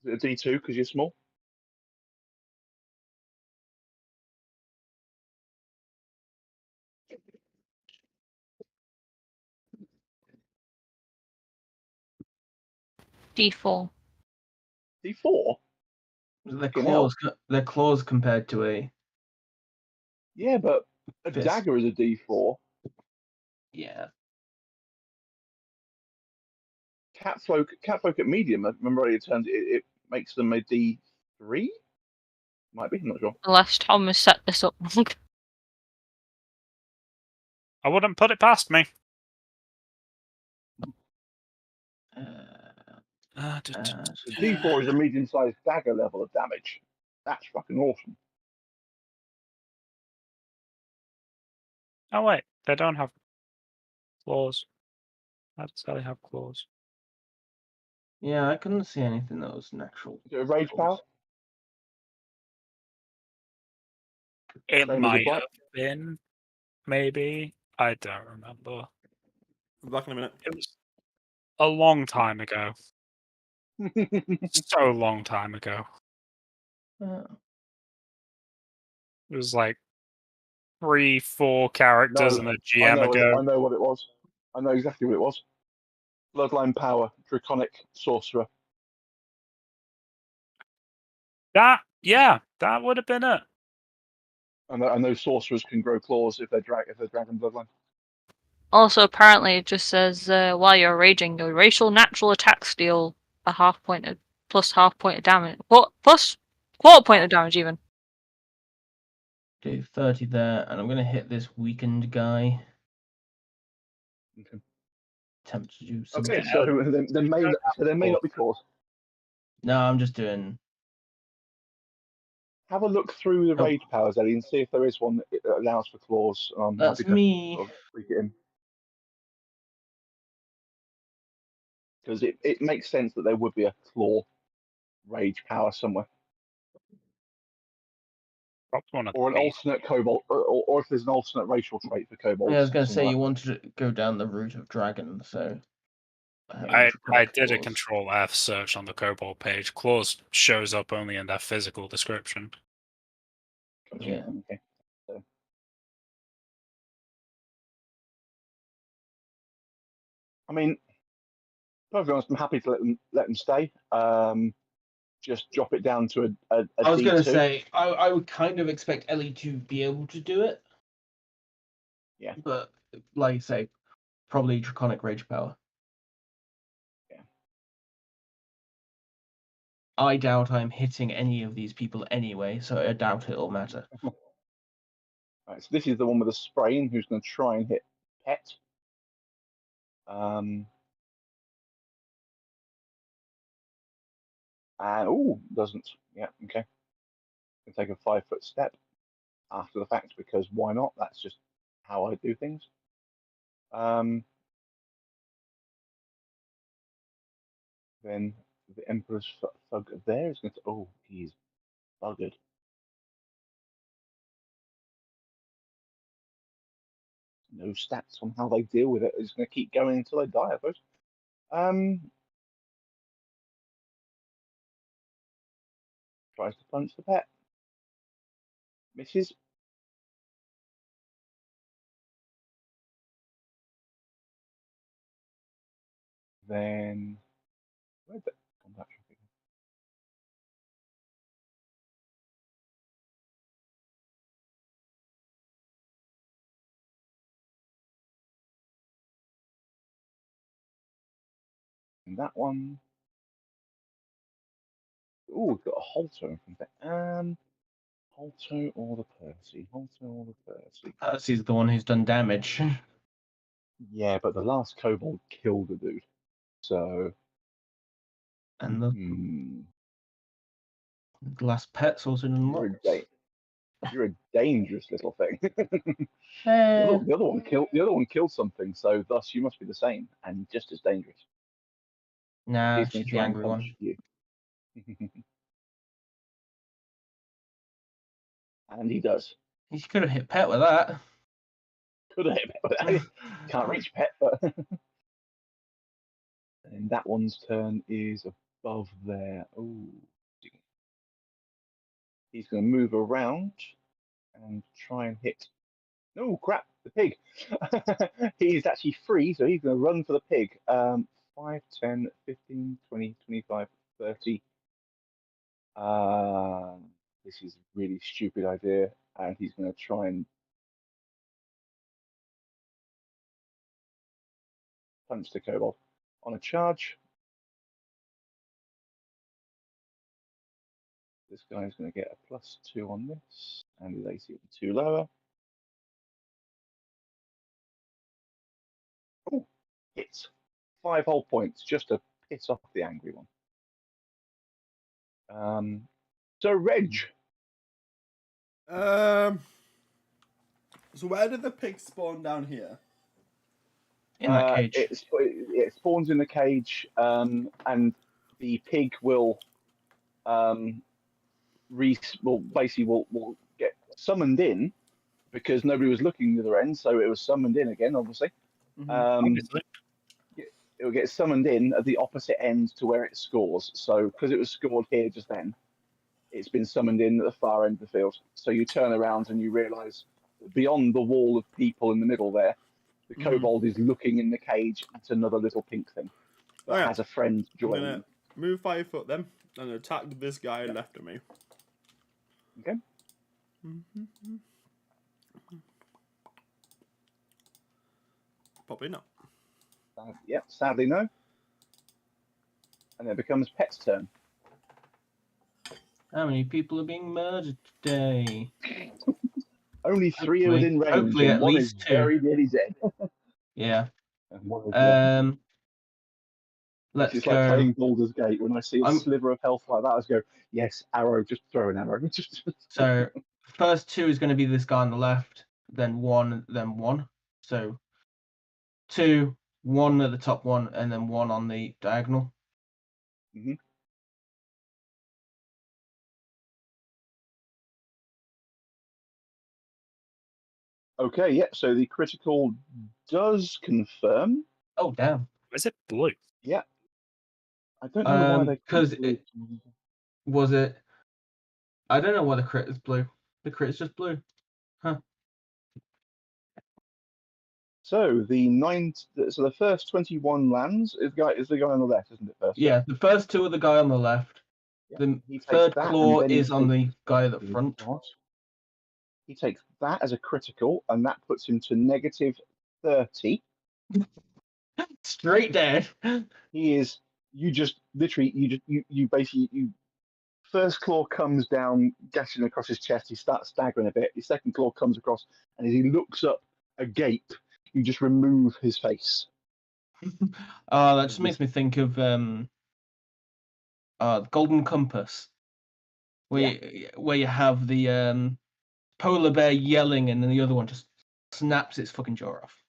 Is it a D2 because you're small? D4. D4? Their Fucking hell. claws compared to a. Yeah, but a Fist. dagger is a D4. Yeah. Catfolk at medium, remember it turns it makes them a D3? Might be, I'm not sure. Unless Tom has set this up wrong. I wouldn't put it past me. So D4 is a medium-sized dagger level of damage. That's fucking awesome. Oh wait, they don't have claws. How does Ellie have claws? Yeah, I couldn't see anything that was natural. Is it a rage power? It Same as a might bite? have been, maybe. I don't remember. I'm back in a minute. It was a long time ago. So long time ago. It was like 3-4 characters and a I GM know ago. I know what it was. I know exactly what it was. Bloodline power, draconic sorcerer. That would have been it. I know sorcerers can grow claws if they're dragon bloodline. Also, apparently, it just says while you're raging, your racial natural attacks deal a half point of damage. What plus quarter point of damage even. Do 30 there, and I'm gonna hit this weakened guy. Okay. Attempt to do some. Okay, so there may not be claws. No, I'm just doing. Have a look through the rage powers, Ellie, and see if there is one that allows for claws. I'm That's happy to me. sort of tweak it in. Because it makes sense that there would be a claw rage power somewhere. Or an alternate kobold, or if there's an alternate racial trait for kobolds. Yeah, I was going to say like you wanted to go down the route of dragon, so. I did a Control F search on the Kobold page. Claws shows up only in their physical description. Yeah. Okay. So. I mean, to be honest, I'm happy to let them stay. Just drop it down to a I was D2. going to say I would kind of expect Ellie to be able to do it. Yeah. But like you say, probably draconic rage power. Yeah. I doubt I'm hitting any of these people anyway, so I doubt it'll matter. Right, so this is the one with the sprain who's going to try and hit Pet. And doesn't. Yeah, okay. Can take a 5-foot step after the fact because why not? That's just how I do things. Then the Emperor's thug there is going to. Oh, he's buggered. No stats on how they deal with it. It's going to keep going until they die, I suppose. Tries to punch the pet. Misses. Then where'd that combat traffic? And that one. Oh, we've got a halter in front of it. Halter or the Percy? Halter or the Percy? Percy's the one who's done damage. Yeah, but the last kobold killed a dude. So. And the last pet's also done lots. You're a dangerous little thing. Eh. The other one killed something, so thus you must be the same and just as dangerous. Nah, He's going she's to the try and angry punch one. you. And he does. He could have hit Pet with that. Could have hit Pet with that. Can't reach Pet, but. And that one's turn is above there. Oh. He's going to move around and try and hit. Oh, crap, the pig. He's actually free, so he's going to run for the pig. 5, 10, 15, 20, 25, 30. This is a really stupid idea, and he's going to try and punch the kobold on a charge. This guy's going to get a +2 on this, and his AC will be 2 lower. Oh, hits. 5 whole points just to piss off the angry one. So Reg. So where did the pig spawn down here? In that cage. It spawns in the cage, and the pig will basically will get summoned in because nobody was looking the other end, so it was summoned in again, obviously. Obviously. It will get summoned in at the opposite end to where it scores. So because it was scored here just then, it's been summoned in at the far end of the field. So you turn around and you realise beyond the wall of people in the middle there, the kobold is looking in the cage at another little pink thing that has a friend I'm joining. gonna move 5 foot then and attack this guy left of me. Okay. Probably not. Yep, sadly no. And then it becomes Pet's turn. How many people are being murdered today? Only 3 are within range, hopefully and at one least is 2. very nearly dead. Yeah. And one is left. Let's It's go. like playing Baldur's Gate. When I see a sliver of health like that, I just go, yes, arrow, just throw an arrow. So first 2 is going to be this guy on the left, then 1, then 1. So 2, 1 at the top one, and then 1 on the diagonal. Okay, yeah, so the critical does confirm. Oh, damn. Is it blue? Yeah. I don't know why they... Because was it... I don't know why the crit is blue. The crit is just blue. Huh. So the first 21 lands is the guy on the left, isn't it? First, Yeah, the first 2 are the guy on the left. yeah. The He takes third that, claw and then is on the guy at the front. He takes that as a critical, and that puts him to -30. Straight dead. He is. You just literally. You basically. First claw comes down, gashing across his chest. He starts staggering a bit. His second claw comes across, and as he looks up, agape, you just remove his face. Oh, that just makes me think of Golden Compass, where you have the polar bear yelling, and then the other one just snaps its fucking jaw off.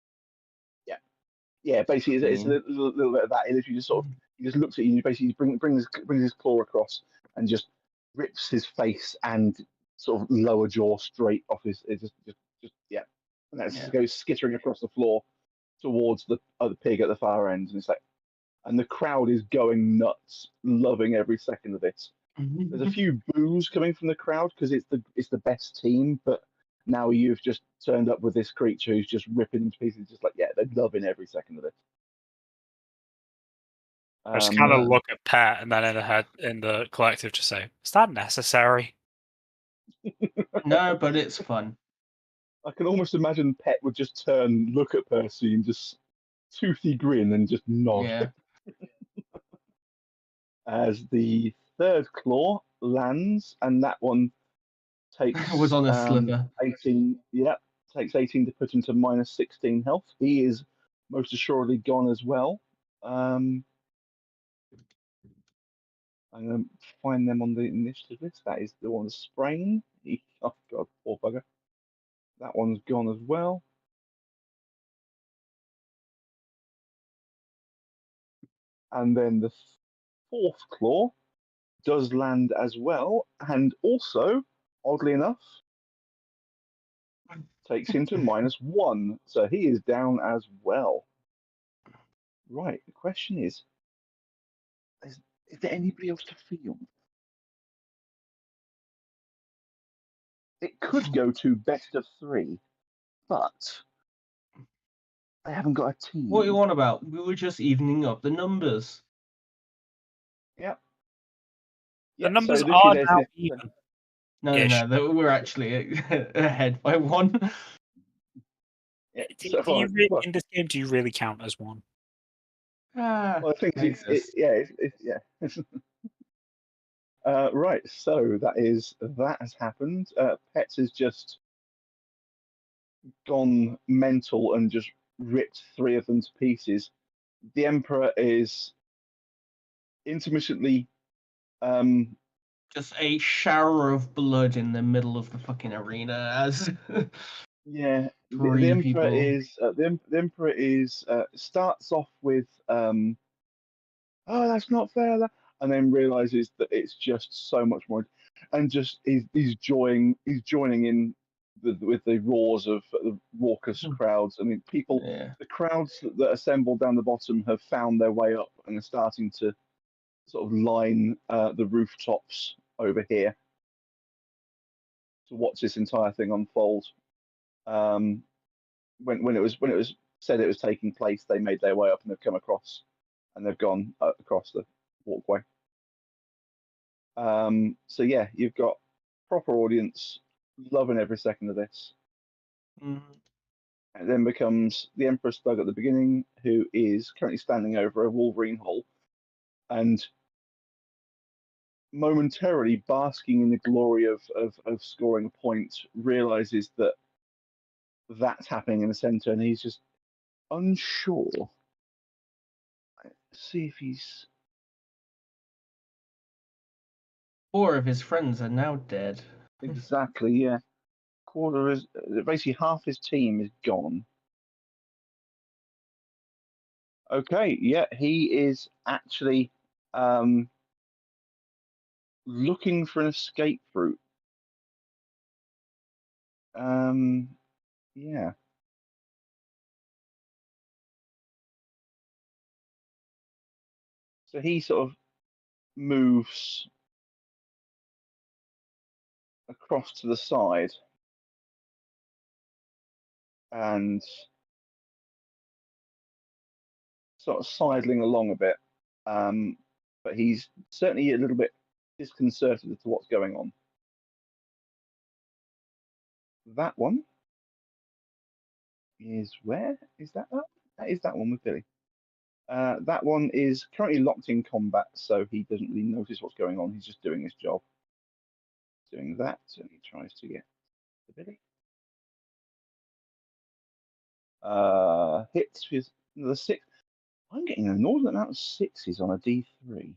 Yeah. Basically, it's a little bit of that. He literally just he just looks at you, and basically brings his claw across, and just rips his face and sort of lower jaw straight off his. It just and that goes skittering across the floor towards the other pig at the far end, and it's like, and the crowd is going nuts, loving every second of this. There's a few boos coming from the crowd because it's the best team, but now you've just turned up with this creature who's just ripping them to pieces, just like, yeah, they're loving every second of it. I just kind of look at Pat and then in the collective just say, is that necessary? No, but it's fun. I can almost imagine Pet would just turn, look at Percy, and just toothy grin and just nod. Yeah. As the third claw lands, and that one takes was on a sliver. 18. Yeah, takes 18 to put him to -16 health. He is most assuredly gone as well. I'm going to find them on the initiative list. That is the one spraying. Oh god, poor bugger. That one's gone as well. And then the fourth claw does land as well, and also, oddly enough, takes him to -1. So he is down as well. Right, the question is there anybody else to feel? It could go to best of 3, but they haven't got a team. What are you on about? We were just evening up the numbers. Yep. Yeah, The numbers so literally are there's now this. even. No, Ish. we're actually ahead by 1. Yeah, Do so, you well, in this game, do you really count as one? well, I think Jesus. yeah. Right, so that has happened. Pets has just gone mental and just ripped 3 of them to pieces. The Emperor is intermittently, Just a shower of blood in the middle of the fucking arena as yeah. The 3 Emperor people. is the Emperor is starts off with oh, that's not fair, and then realizes that it's just so much more, and just he's joining in with the roars of the raucous crowds. I mean, Yeah. the crowds that assemble down the bottom have found their way up and are starting to sort of line the rooftops over here to watch this entire thing unfold. Um, when it was said it was taking place, they made their way up and they've come across, and they've gone across the walkway. So yeah, you've got proper audience loving every second of this. Mm. And it then becomes the Emperor's Thug at the beginning, who is currently standing over a Wolverine hole and momentarily basking in the glory of scoring a point, realizes that that's happening in the center, and he's just unsure. Let's see if he's 4 of his friends are now dead. exactly, yeah. Quarter is basically half his team is gone. Okay, yeah, he is actually looking for an escape route. Yeah. So he sort of moves across to the side and sort of sidling along a bit. But he's certainly a little bit disconcerted as to what's going on. That one is where? Is that that? That is that one with Billy. That one is currently locked in combat, so he doesn't really notice what's going on. He's just doing his job. Doing that, and he tries to get the Billy. Hits with the 6. I'm getting an inordinate amount of 6s on a D3.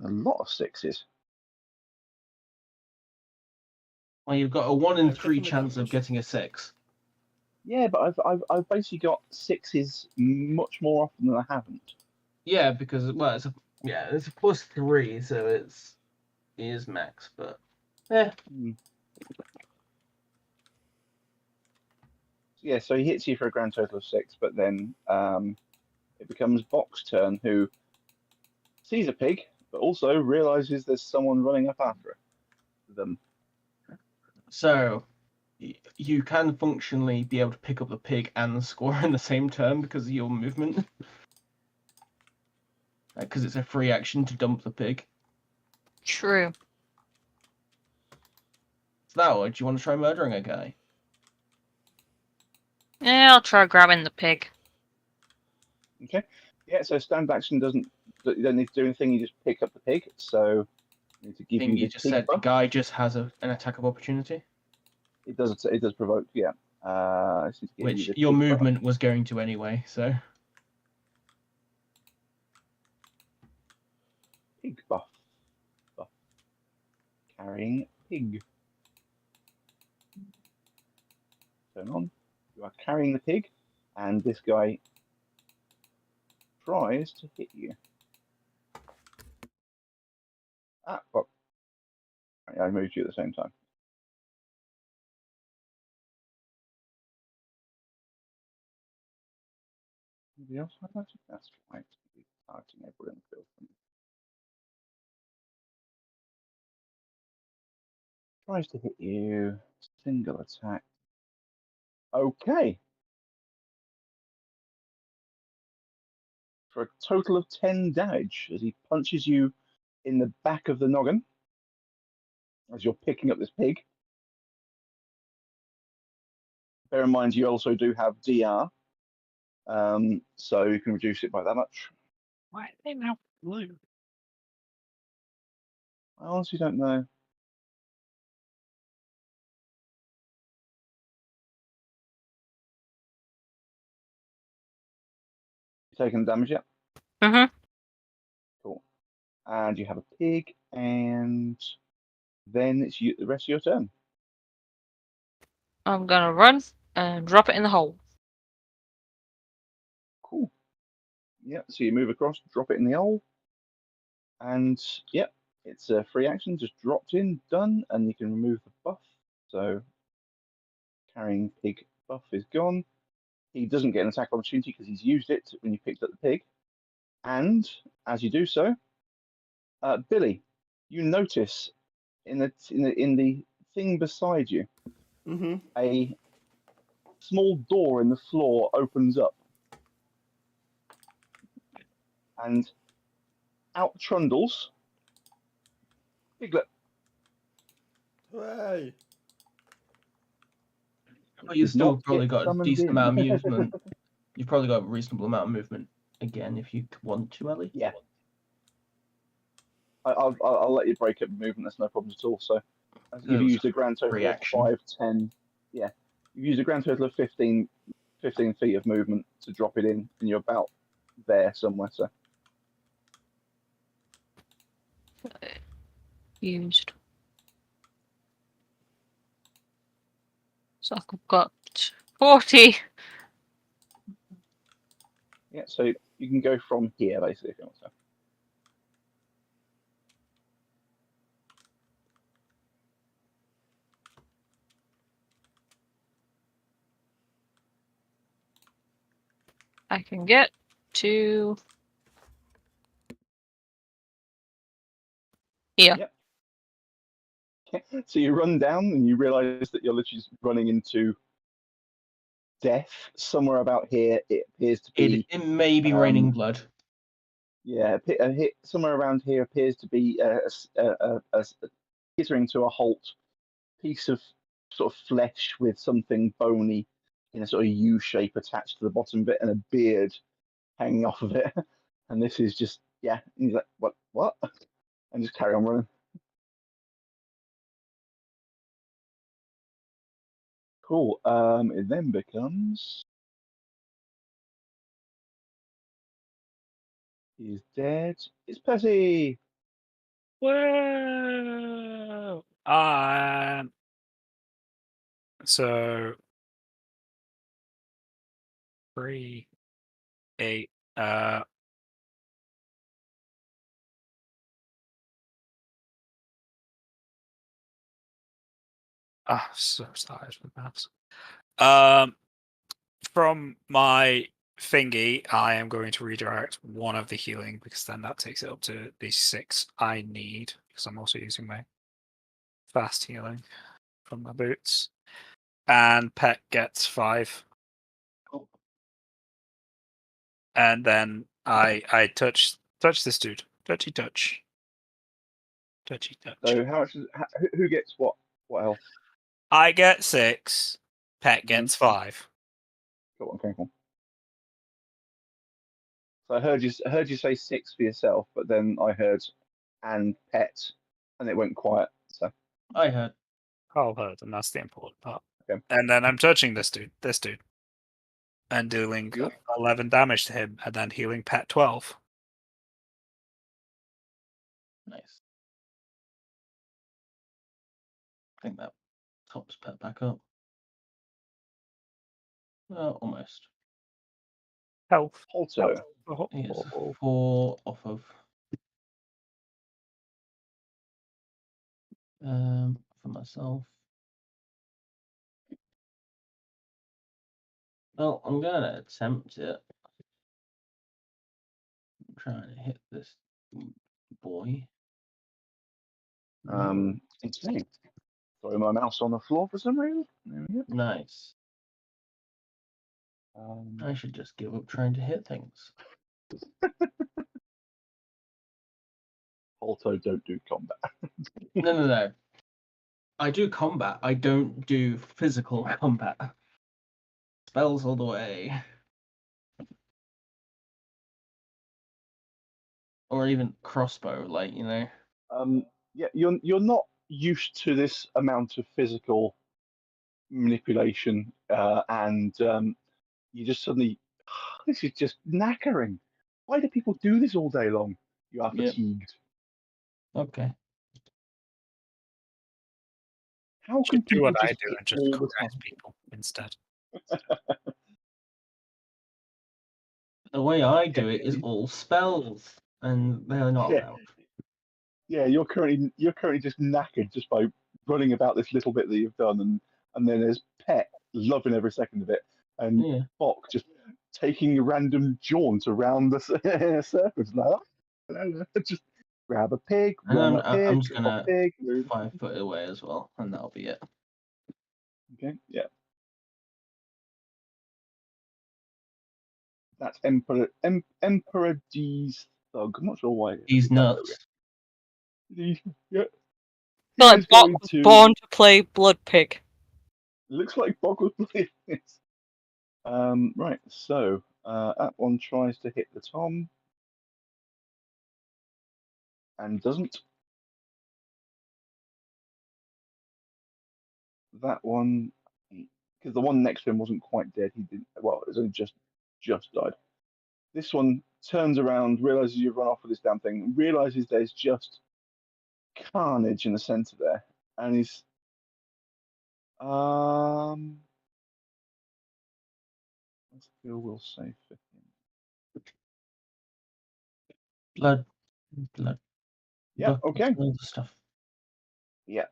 A lot of 6s. Well, you've got a 1 in Yeah, 3 clicking the chance of damage. getting a 6. Yeah, but I've basically got 6s much more often than I haven't. Yeah, because well, it's a +3, so it is max, but yeah. Yeah, so he hits you for a grand total of 6, but then it becomes Bok's turn, who sees a pig, but also realizes there's someone running up after them. So you can functionally be able to pick up the pig and score in the same turn because of your movement. Because it's a free action to dump the pig. True. So now, do you want to try murdering a guy? Yeah, I'll try grabbing the pig. Okay. Yeah, so standard action you don't need to do anything, you just pick up the pig, so I need to I give think you you this just pig said the buff. guy just has an attack of opportunity. It does provoke, yeah. I just need to give you Which the your pig buff. movement was going to anyway, so. Pig buff. Carrying pig. Turn on. You are carrying the pig, and this guy tries to hit you. Ah, fuck. I moved you at the same time. Anybody else highlighted? That's right. Targeting everyone in the field. Tries to hit you. Single attack. Okay. for a total of 10 damage as he punches you in the back of the noggin as you're picking up this pig. Bear in mind, you also do have DR, so you can reduce it by that much. Why are they now blue? I honestly don't know. You taking damage yet? Mhm. Cool. And you have a pig, and then it's you. The rest of your turn. I'm gonna run and drop it in the hole. Cool. Yeah. So you move across, drop it in the hole, and yeah, it's a free action. Just dropped in, done, and you can remove the buff. So carrying pig buff is gone. He doesn't get an attack opportunity because he's used it when you picked up the pig. And as you do so, Billy, you notice in the thing beside you, Mm-hmm. a small door in the floor opens up, and out trundles Piglet. Hooray! But you've Did still not probably get got a summoned decent in. amount of movement. You've probably got a reasonable amount of movement again if you want to, Ellie. Yeah. I'll let you break up movement. That's no problem at all. So you've used a grand total of reaction. 5, 10. Yeah, you've used a grand total of 15 feet of movement to drop it in, and you're about there somewhere. So Used. So I've got 40. yeah, so you can go from here basically if you want to. I can get to here. Yep. Okay. So you run down and you realise that you're literally running into death. Somewhere about here, it appears to be. It may be raining blood. Yeah, somewhere around here appears to be teetering to a halt piece of sort of flesh with something bony in a sort of U shape attached to the bottom bit and a beard hanging off of it. And this is just, yeah. And he's like, what? And just carry on running. Cool. It then becomes. He's dead. It's Percy. Whoa! So 3, 8. So tired with maths. From my thingy, I am going to redirect one of the healing because then that takes it up to the 6 I need because I'm also using my fast healing from my boots. And Pet gets 5. Oh. And then I touch this dude. Touchy touch. Touchy touch. So how much? Who gets what? What health? I get 6. Pet gets 5. Cool. Okay, cool. So I heard you say 6 for yourself, but then I heard and pet, and it went quiet. So I heard. All hurt, and that's the important part. Okay. And then I'm touching this dude, and dealing Yep. 11 damage to him, and then healing Pet 12. Nice. I think that tops Pet back up. Well, almost. Health. Halto. It's 4 off of. For myself. Well, I'm gonna attempt it. I'm trying to hit this boy. Okay. Throw my mouse on the floor for some reason. There we go. Nice. Um, I should just give up trying to hit things. Also, don't do combat. No. I do combat. I don't do physical combat. Spells all the way. Or even crossbow, like, you know. Yeah, you're not used to this amount of physical manipulation, and you just suddenly, this is just knackering. Why do people do this all day long? You are Yep. fatigued. Okay. How Should can do people what I just do hit and just all the caress time? people instead. The way I do it is all spells, and they are not Yeah, allowed. yeah. You're currently just knackered just by running about this little bit that you've done, and then there's Pet loving every second of it, and Yeah. Bok just taking a random jaunt around the surface like that. Just grab a pig, And run I'm up here, I'm just drop gonna a pig, move. 5 foot away as well, and that'll be it. Okay, yeah. That's Emperor D's thug. I'm not sure why. He's Oh, there nuts. we go. Yeah. He Like is Bok going was to. born to play Blood Pig. Looks like Bog was playing this. Right. So that one tries to hit the Tom and doesn't. That one, because the one next to him wasn't quite dead. He didn't. Well, it's only just died. This one turns around, realizes you've run off with this damn thing, realizes there's just carnage in the center there, and he's skill will save for him. Blood. Yeah. Okay. All the stuff. Yeah.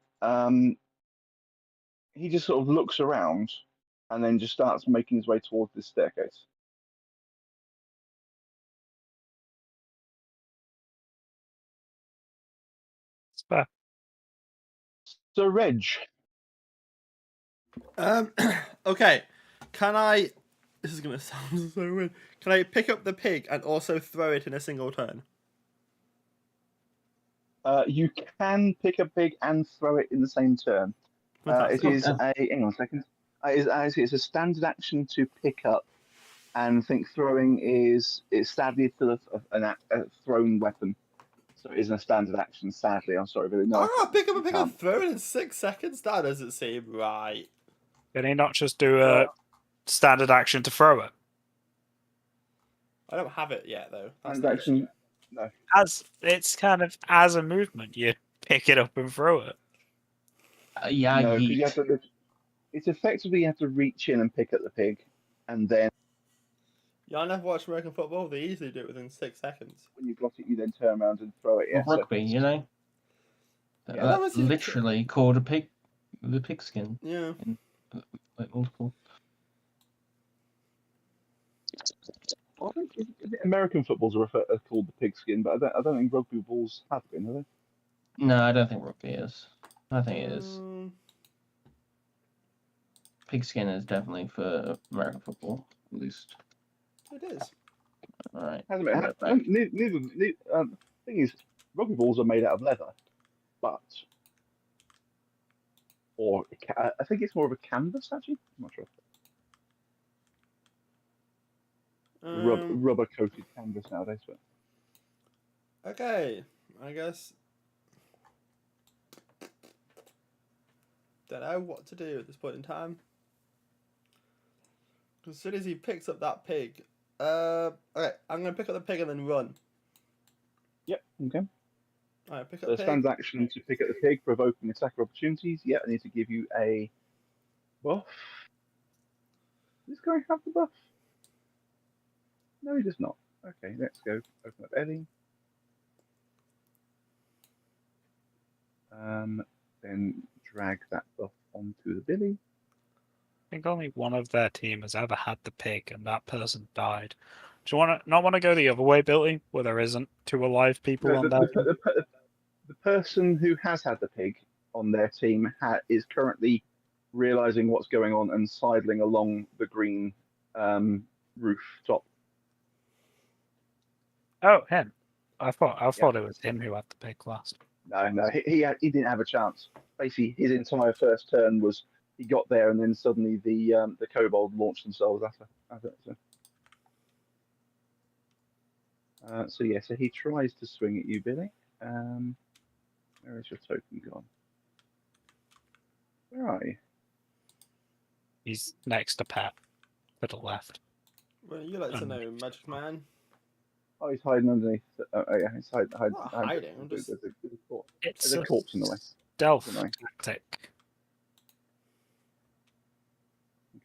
He just sort of looks around, and then just starts making his way towards this staircase. It's fair. So Reg, Okay. Can I? This is gonna sound so weird. Can I pick up the pig and also throw it in a single turn? you can pick a pig and throw it in the same turn. It Fantastic. is Okay. a hang on a second. It's a standard action to pick up, and I think throwing is it's sadly still a thrown weapon, so it isn't a standard action. Sadly, I'm sorry, but no. Oh, pick up a you pig and can't. throw it in 6 seconds. That doesn't seem right. Can he not just do a Well, standard action to throw it? I don't have it yet though. That's standard the issue. action. No. As it's kind of as a movement, you pick it up and throw it. Yeah, No, because you have yeet. to. It's effectively you have to reach in and pick up the pig, and then Yeah, I never watched American football. They easily do it within 6 seconds. when you've got it, you then turn around and throw it. Yeah. Or rugby, you know? Yeah. That was Literally called a pig with a pigskin. Yeah. Like multiple. I think American footballs are called the pigskin, but I don't think rugby balls have been, have they? No, I don't think rugby is. I think it is. Pigskin is definitely for American football, at least. It is. Alright. Hasn't been. Neither. Thing is, rugby balls are made out of leather, but I think it's more of a canvas actually. I'm not sure. Rubber coated canvas nowadays, but Okay, I guess. Don't know what to do at this point in time. As soon as he picks up that pig, okay, I'm gonna pick up the pig and then run. yep. Okay. Alright, pick up So pig. stands action to pick up the pig, provoking attacker opportunities. Yeah, I need to give you a buff. Does this guy have the buff? No, he does not. Okay, let's go open up Ellie. Then drag that buff onto the Billy. I think only one of their team has ever had the pig, and that person died. Do you not want to go the other way, Billy, where there isn't 2 alive people No, on there? the person who has had the pig on their team is currently realizing what's going on and sidling along the green rooftop. Oh, him. I thought it was him who had the pig last. No, he didn't have a chance. Basically, his entire first turn was he got there, and then suddenly the kobold launched themselves after it. So yeah, so he tries to swing at you, Billy. Where is your token gone? Where are you? He's next to Pet, to the left. Well, you like to know, Magic Man. Oh, he's hiding underneath. Yeah, he's hiding. Not hiding, I'm just... It's There's a corpse in the way. stealth Annoying. tactic.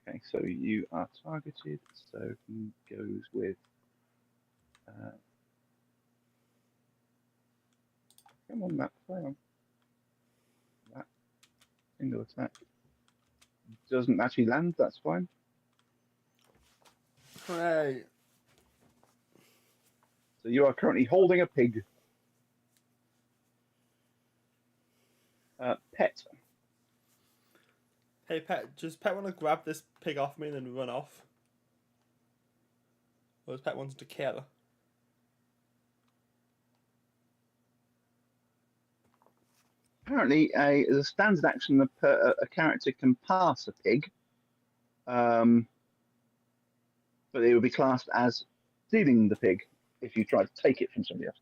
Okay, so you are targeted. So he goes with. Come on, Matt. Play on. That single attack doesn't actually land. That's fine. Right. So you are currently holding a pig. Pet. Hey, Pet, does Pet want to grab this pig off me and then run off? Or does Pet want to kill? Apparently, as a standard action, a character can pass a pig, but it would be classed as stealing the pig if you try to take it from somebody else.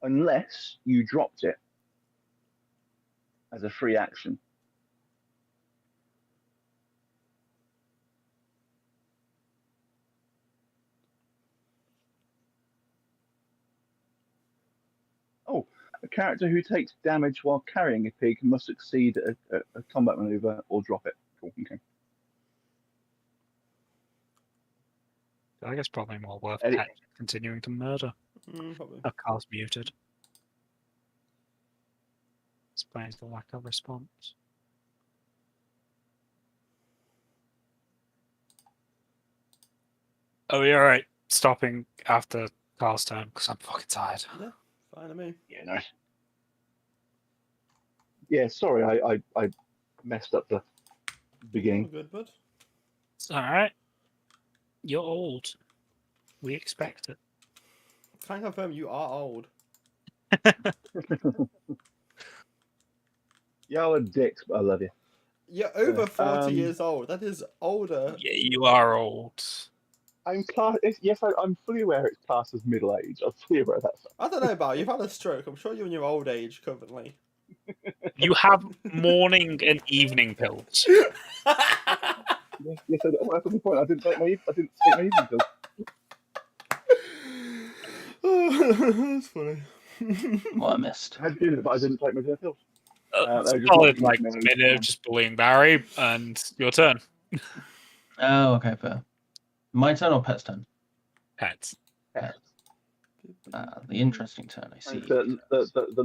Unless you dropped it as a free action. Oh, a character who takes damage while carrying a pig must succeed at a combat maneuver or drop it. Cool, okay. I guess probably more worth Eddie. Pet continuing to murder. Probably. Oh, Carl's muted. Explains the lack of response. Oh, you're right. Stopping after Carl's turn because I'm fucking tired. Yeah, fine to me. Yeah, nice. Yeah, sorry, I messed up the beginning. Good, bud. It's alright. You're old. We expect it. Can I confirm you are old? Y'all are dicks, but I love you. You're over 40 Um, years old. That is older. Yeah, you are old. I'm class. Yes, I'm fully aware it's classed as middle age. I'm fully aware of that. I don't know, Bar. You've had a stroke. I'm sure you're in your old age currently. You have morning and evening pills. Yes, that's the point. I didn't take my evening pills. That's funny. What I missed. I had dinner, but I didn't take my dinner pills. Solid like minute of just bullying Barry, and your turn. Oh, okay, fair. My turn or Pet's turn? Pets. Pets. The interesting turn, I see. The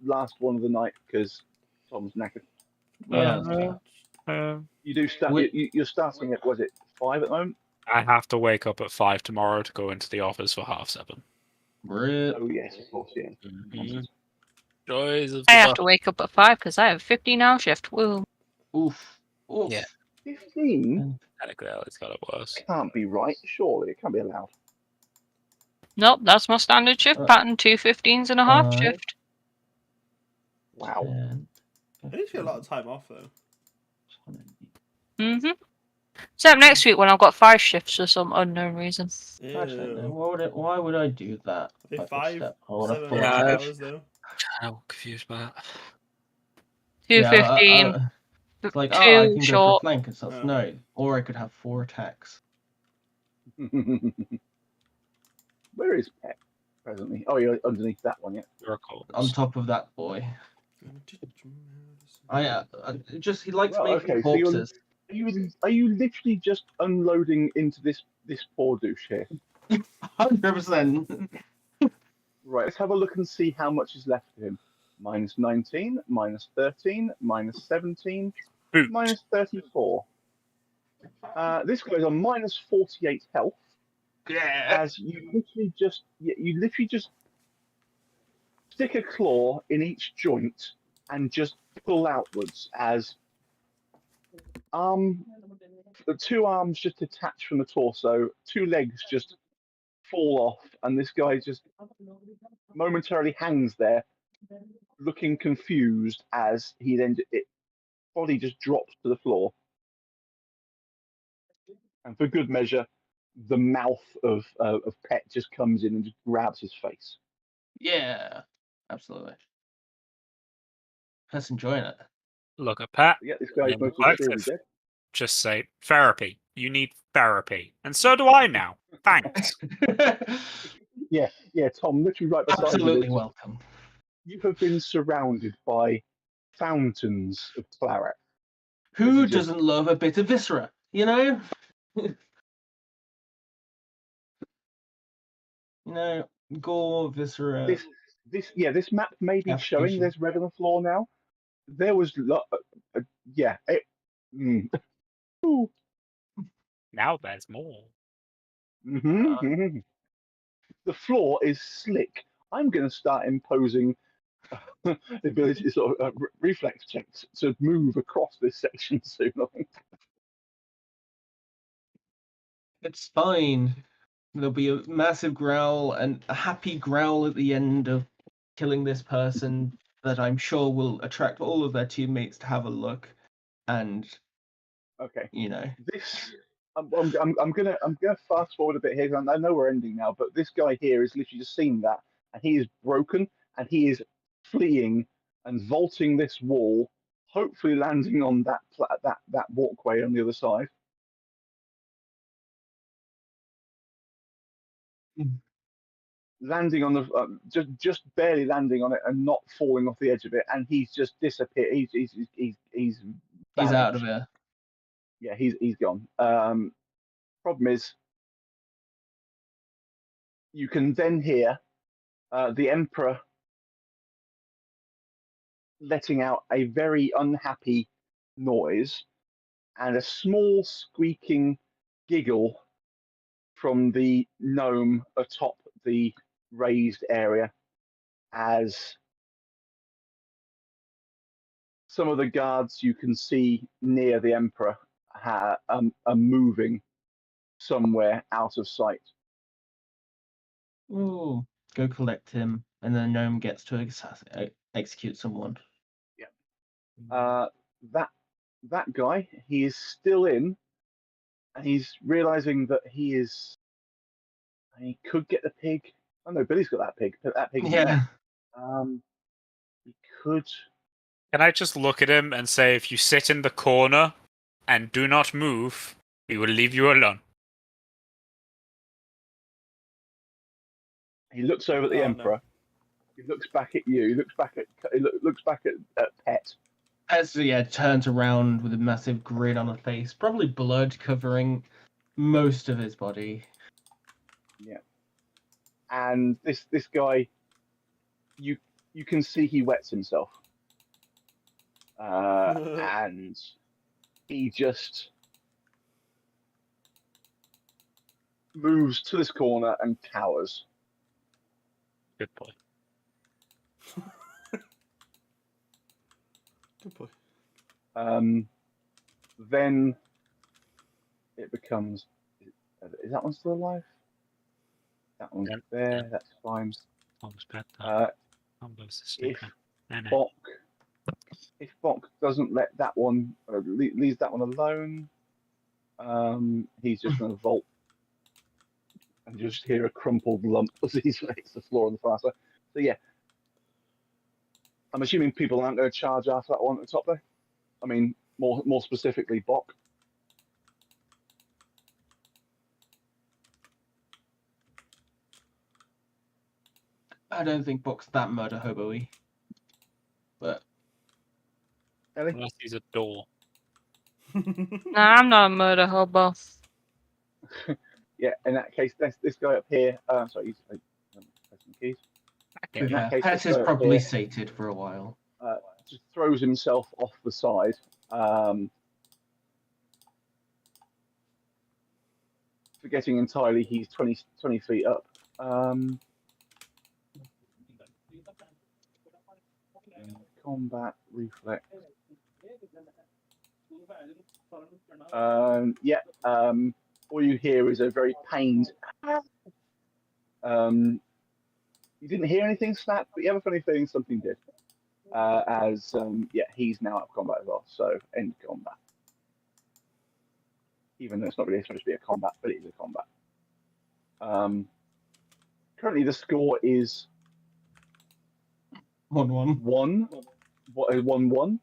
last one of the night because Tom's knackered. Yeah. You do start. You're starting at, was it 5 at the moment? I have to wake up at 5 tomorrow to go into the office for 7:30. Rip. Oh yes, of course, yeah. Joys of I have to wake up at 5 because I have a 15-hour shift. Woo. Oof. Oof. Yeah. 15 Technically, it's got it worse. can't be right. Surely it can't be allowed. Nope, that's my standard shift pattern. 2 15s and a half shift. Wow. At least you get a lot of time off, though. Except next week when I've got 5 shifts for some unknown reason. Actually, why would I do that? They Like, 5, step. 7 Yeah, hours, though. I'm confused by that. 2 15. It's like, 2 I can go short. for flank and stuff. Oh. No. Or I could have 4 attacks. Where is Pet presently? Oh, you're underneath that one, yeah. On top of that boy. He likes Well, making okay, so corpses. are you literally just unloading into this poor douche here? 100%. Right, let's have a look and see how much is left of him. Minus 19, minus 13, minus 17, Boot. minus 34. This guy's on minus 48 health. Yeah. As you literally just stick a claw in each joint and just pull outwards as the two arms just detach from the torso, two legs just fall off, and this guy just momentarily hangs there, looking confused as he then body just drops to the floor, and for good measure, the mouth of Pet just comes in and just grabs his face. Yeah, absolutely. Pet's enjoying it. Look at Pat. Yeah, this guy's Yeah, most collective. assuredly dead. Just say therapy. You need therapy, and so do I now. Thanks. Yeah, Tom, literally right beside you. Absolutely welcome. You have been surrounded by fountains of claret. Who just- doesn't love a bit of viscera? You know? Gore, viscera. This map may be showing Application. there's red on the floor now. There was, yeah. Ooh. Now there's more. Mhm. The floor is slick. I'm going to start imposing the ability to sort of reflex checks to move across this section soon. I think. It's fine. There'll be a massive growl and a happy growl at the end of killing this person that I'm sure will attract all of their teammates to have a look. And Okay. This. I'm gonna fast forward a bit here. I know we're ending now, but this guy here has literally just seen that, and he is broken, and he is fleeing and vaulting this wall, hopefully landing on that walkway on the other side. Landing on the just barely landing on it and not falling off the edge of it, and he's just disappeared. He's out of here. Yeah, he's gone. Problem is, you can then hear the Emperor letting out a very unhappy noise and a small squeaking giggle from the gnome atop the raised area as some of the guards you can see near the Emperor are moving somewhere out of sight. Ooh, go collect him, and then gnome gets to execute someone. Yeah. That guy, he is still in, and he's realizing that he could get the pig. Oh no, Billy's got that pig. That pig. Yeah. He could. Can I just look at him and say, if you sit in the corner and do not move, we will leave you alone? He looks over at the Emperor. No. He looks back at you. He looks back at Pet. Pet, turns around with a massive grin on her face, probably blood covering most of his body. Yeah. And this guy, you can see he wets himself, and he just moves to this corner and cowers. Good boy. Good boy. Then it becomes. Is that one still alive? That one's there. Yeah. That's fine. If Bok doesn't let that one, leaves that one alone, he's just going to vault and just hear a crumpled lump as he hits the floor on the far side. So yeah, I'm assuming people aren't going to charge after that one at the top there. I mean, more specifically, Bok. I don't think Bok's that murder hobo-y. But unless he's a door. Nah, I'm not a murder hobo. Yeah, in that case, this guy up here. Sorry, he's pressing keys. In that case, Pet is probably sated for a while. Just throws himself off the side. Forgetting entirely he's 20 feet up. Combat reflex. Yeah. All you hear is a very pained. You didn't hear anything snap, but you have a funny feeling something did. He's now out of combat as well, so end combat. Even though it's not really supposed to be a combat, but it is a combat. Currently, the score is 1-1. 1-1.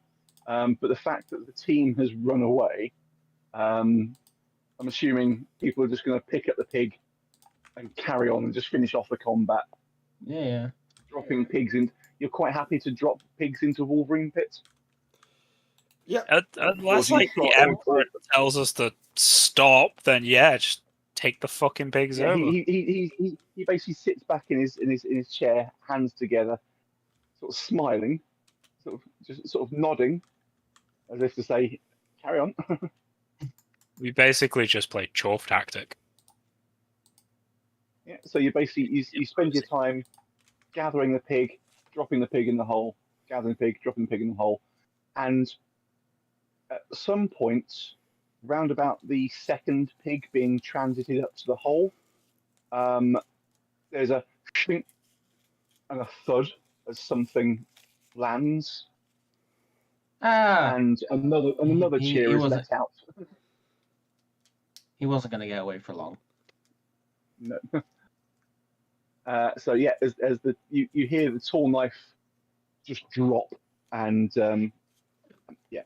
But the fact that the team has run away, I'm assuming people are just going to pick up the pig and carry on and just finish off the combat. Yeah. Dropping pigs in. You're quite happy to drop pigs into Wolverine pits? Yeah. Unless Or do you like the try- Emperor tells us to stop, then yeah, just take the fucking pigs Yeah, over. he basically sits back in his chair, hands together, sort of smiling, sort of nodding, as if to say, "Carry on." We basically just played Chorf tactic. Yeah, so you basically you spend your time gathering the pig, dropping the pig in the hole, gathering the pig, dropping the pig in the hole, and at some point, round about the second pig being transited up to the hole, there's a shink and a thud as something lands, and another cheer is let out. He wasn't going to get away for long. No. So yeah, as you hear the tall knife just drop, and yeah.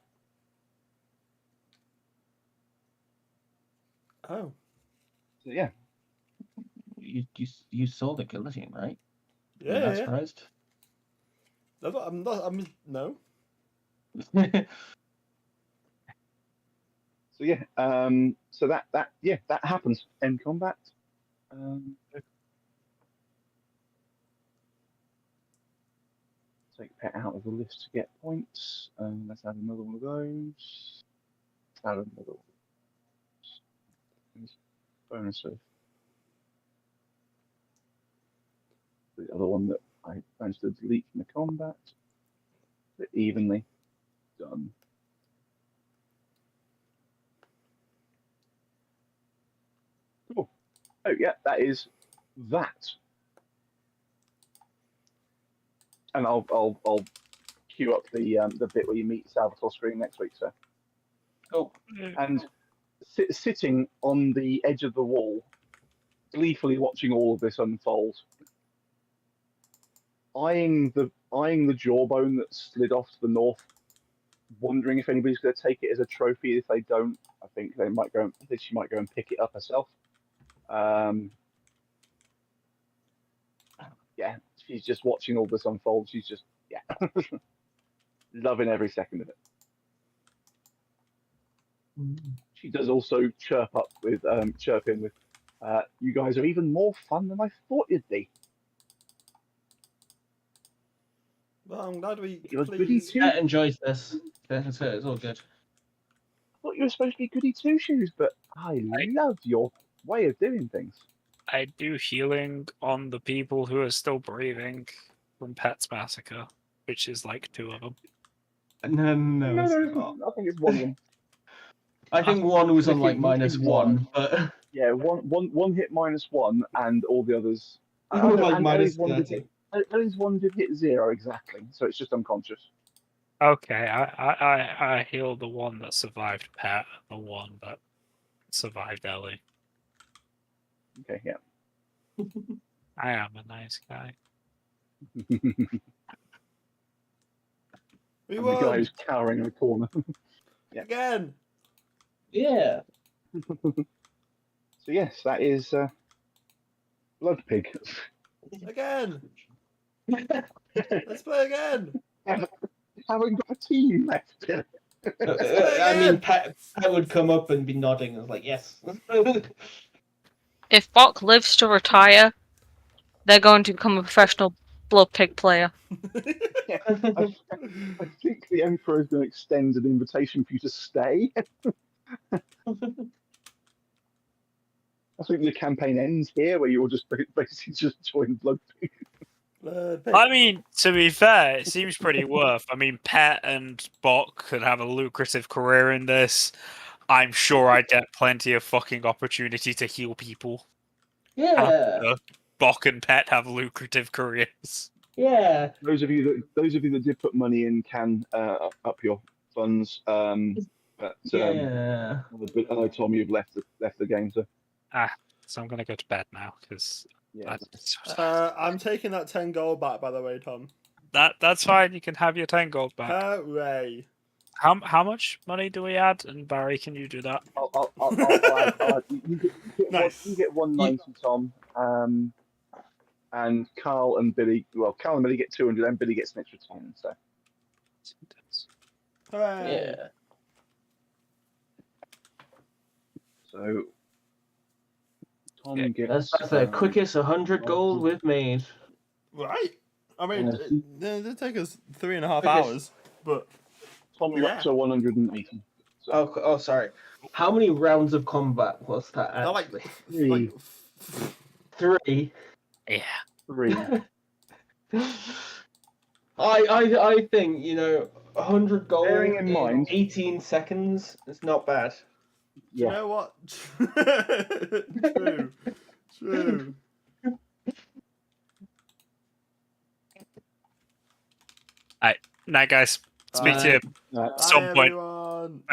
Oh. So yeah. You saw the guillotine, right? Yeah. You're not yeah. surprised? I'm not. No. So yeah. So that happens. End combat. Take pet out of the list to get points. Let's add another one of those. Add another one. Bonus of the other one that I managed to delete from the combat. But evenly done. Cool. Oh yeah, that is that. And I'll queue up the bit where you meet Salvatore Screen next week, sir. Cool. And sitting on the edge of the wall, gleefully watching all of this unfold, eyeing the jawbone that slid off to the north, wondering if anybody's going to take it as a trophy. If they don't, I think she might go and pick it up herself. Yeah, she's just watching all this unfold. She's just loving every second of it. She does also chirp in with, "You guys are even more fun than I thought you'd be." Well, I'm glad we. You're a goody Please. too. Pet enjoys this. It's all good. I thought you were supposed to be goody two shoes, but I love your way of doing things. I do healing on the people who are still breathing from Pet's Massacre, which is like 2 of them. No, it's No, not. I think it's one of them. I think one was on like Looking -1, but Yeah, one hit -1, and all the others. like and minus at least one did hit 0 exactly, so it's just unconscious. Okay, I healed the one that survived Pet, the one that survived Ellie. Okay, yeah. I am a nice guy. We And the guy won who's cowering in the corner. Yeah. again. yeah. So yes, that is Blood Pig. Again. Let's play again. Haven't got a team left. I mean, Pat would come up and be nodding. I was like, yes. If Bok lives to retire, they're going to become a professional Blood Pig player. Yeah, I think the Emperor is going to extend an invitation for you to stay. I think the campaign ends here, where you'll just basically just join Blood Pig. I mean, to be fair, it seems pretty worth. I mean, Pet and Bok could have a lucrative career in this. I'm sure I'd get plenty of fucking opportunity to heal people. Yeah. Bok and Pet have lucrative careers. Yeah. Those of you that did put money in can up your funds. But Yeah. I know Tom, you've left the game, so So I'm gonna go to bed now because yeah. I'm taking that 10 gold back, by the way, Tom. that's fine. You can have your 10 gold back. Hooray! How much money do we add? And Barry, can you do that? I'll you get Nice. you get 190, Tom. And Carl and Billy. Well, Carl and Billy get 200, and Billy gets an extra 10. So Hooray! Yeah. so Tom Yeah, gets. That's the quickest 100 gold we've made. Right? I mean, Yeah. they take us 3.5 Quickest. hours, but Tom, you're up to 180. So. Oh, sorry. How many rounds of combat was that they're actually? like 3. Yeah. 3. I think 100 gold Bearing in mind- 18 seconds is not bad. You know what? True. Night, guys. Speak to you Right. at some point. Everyone.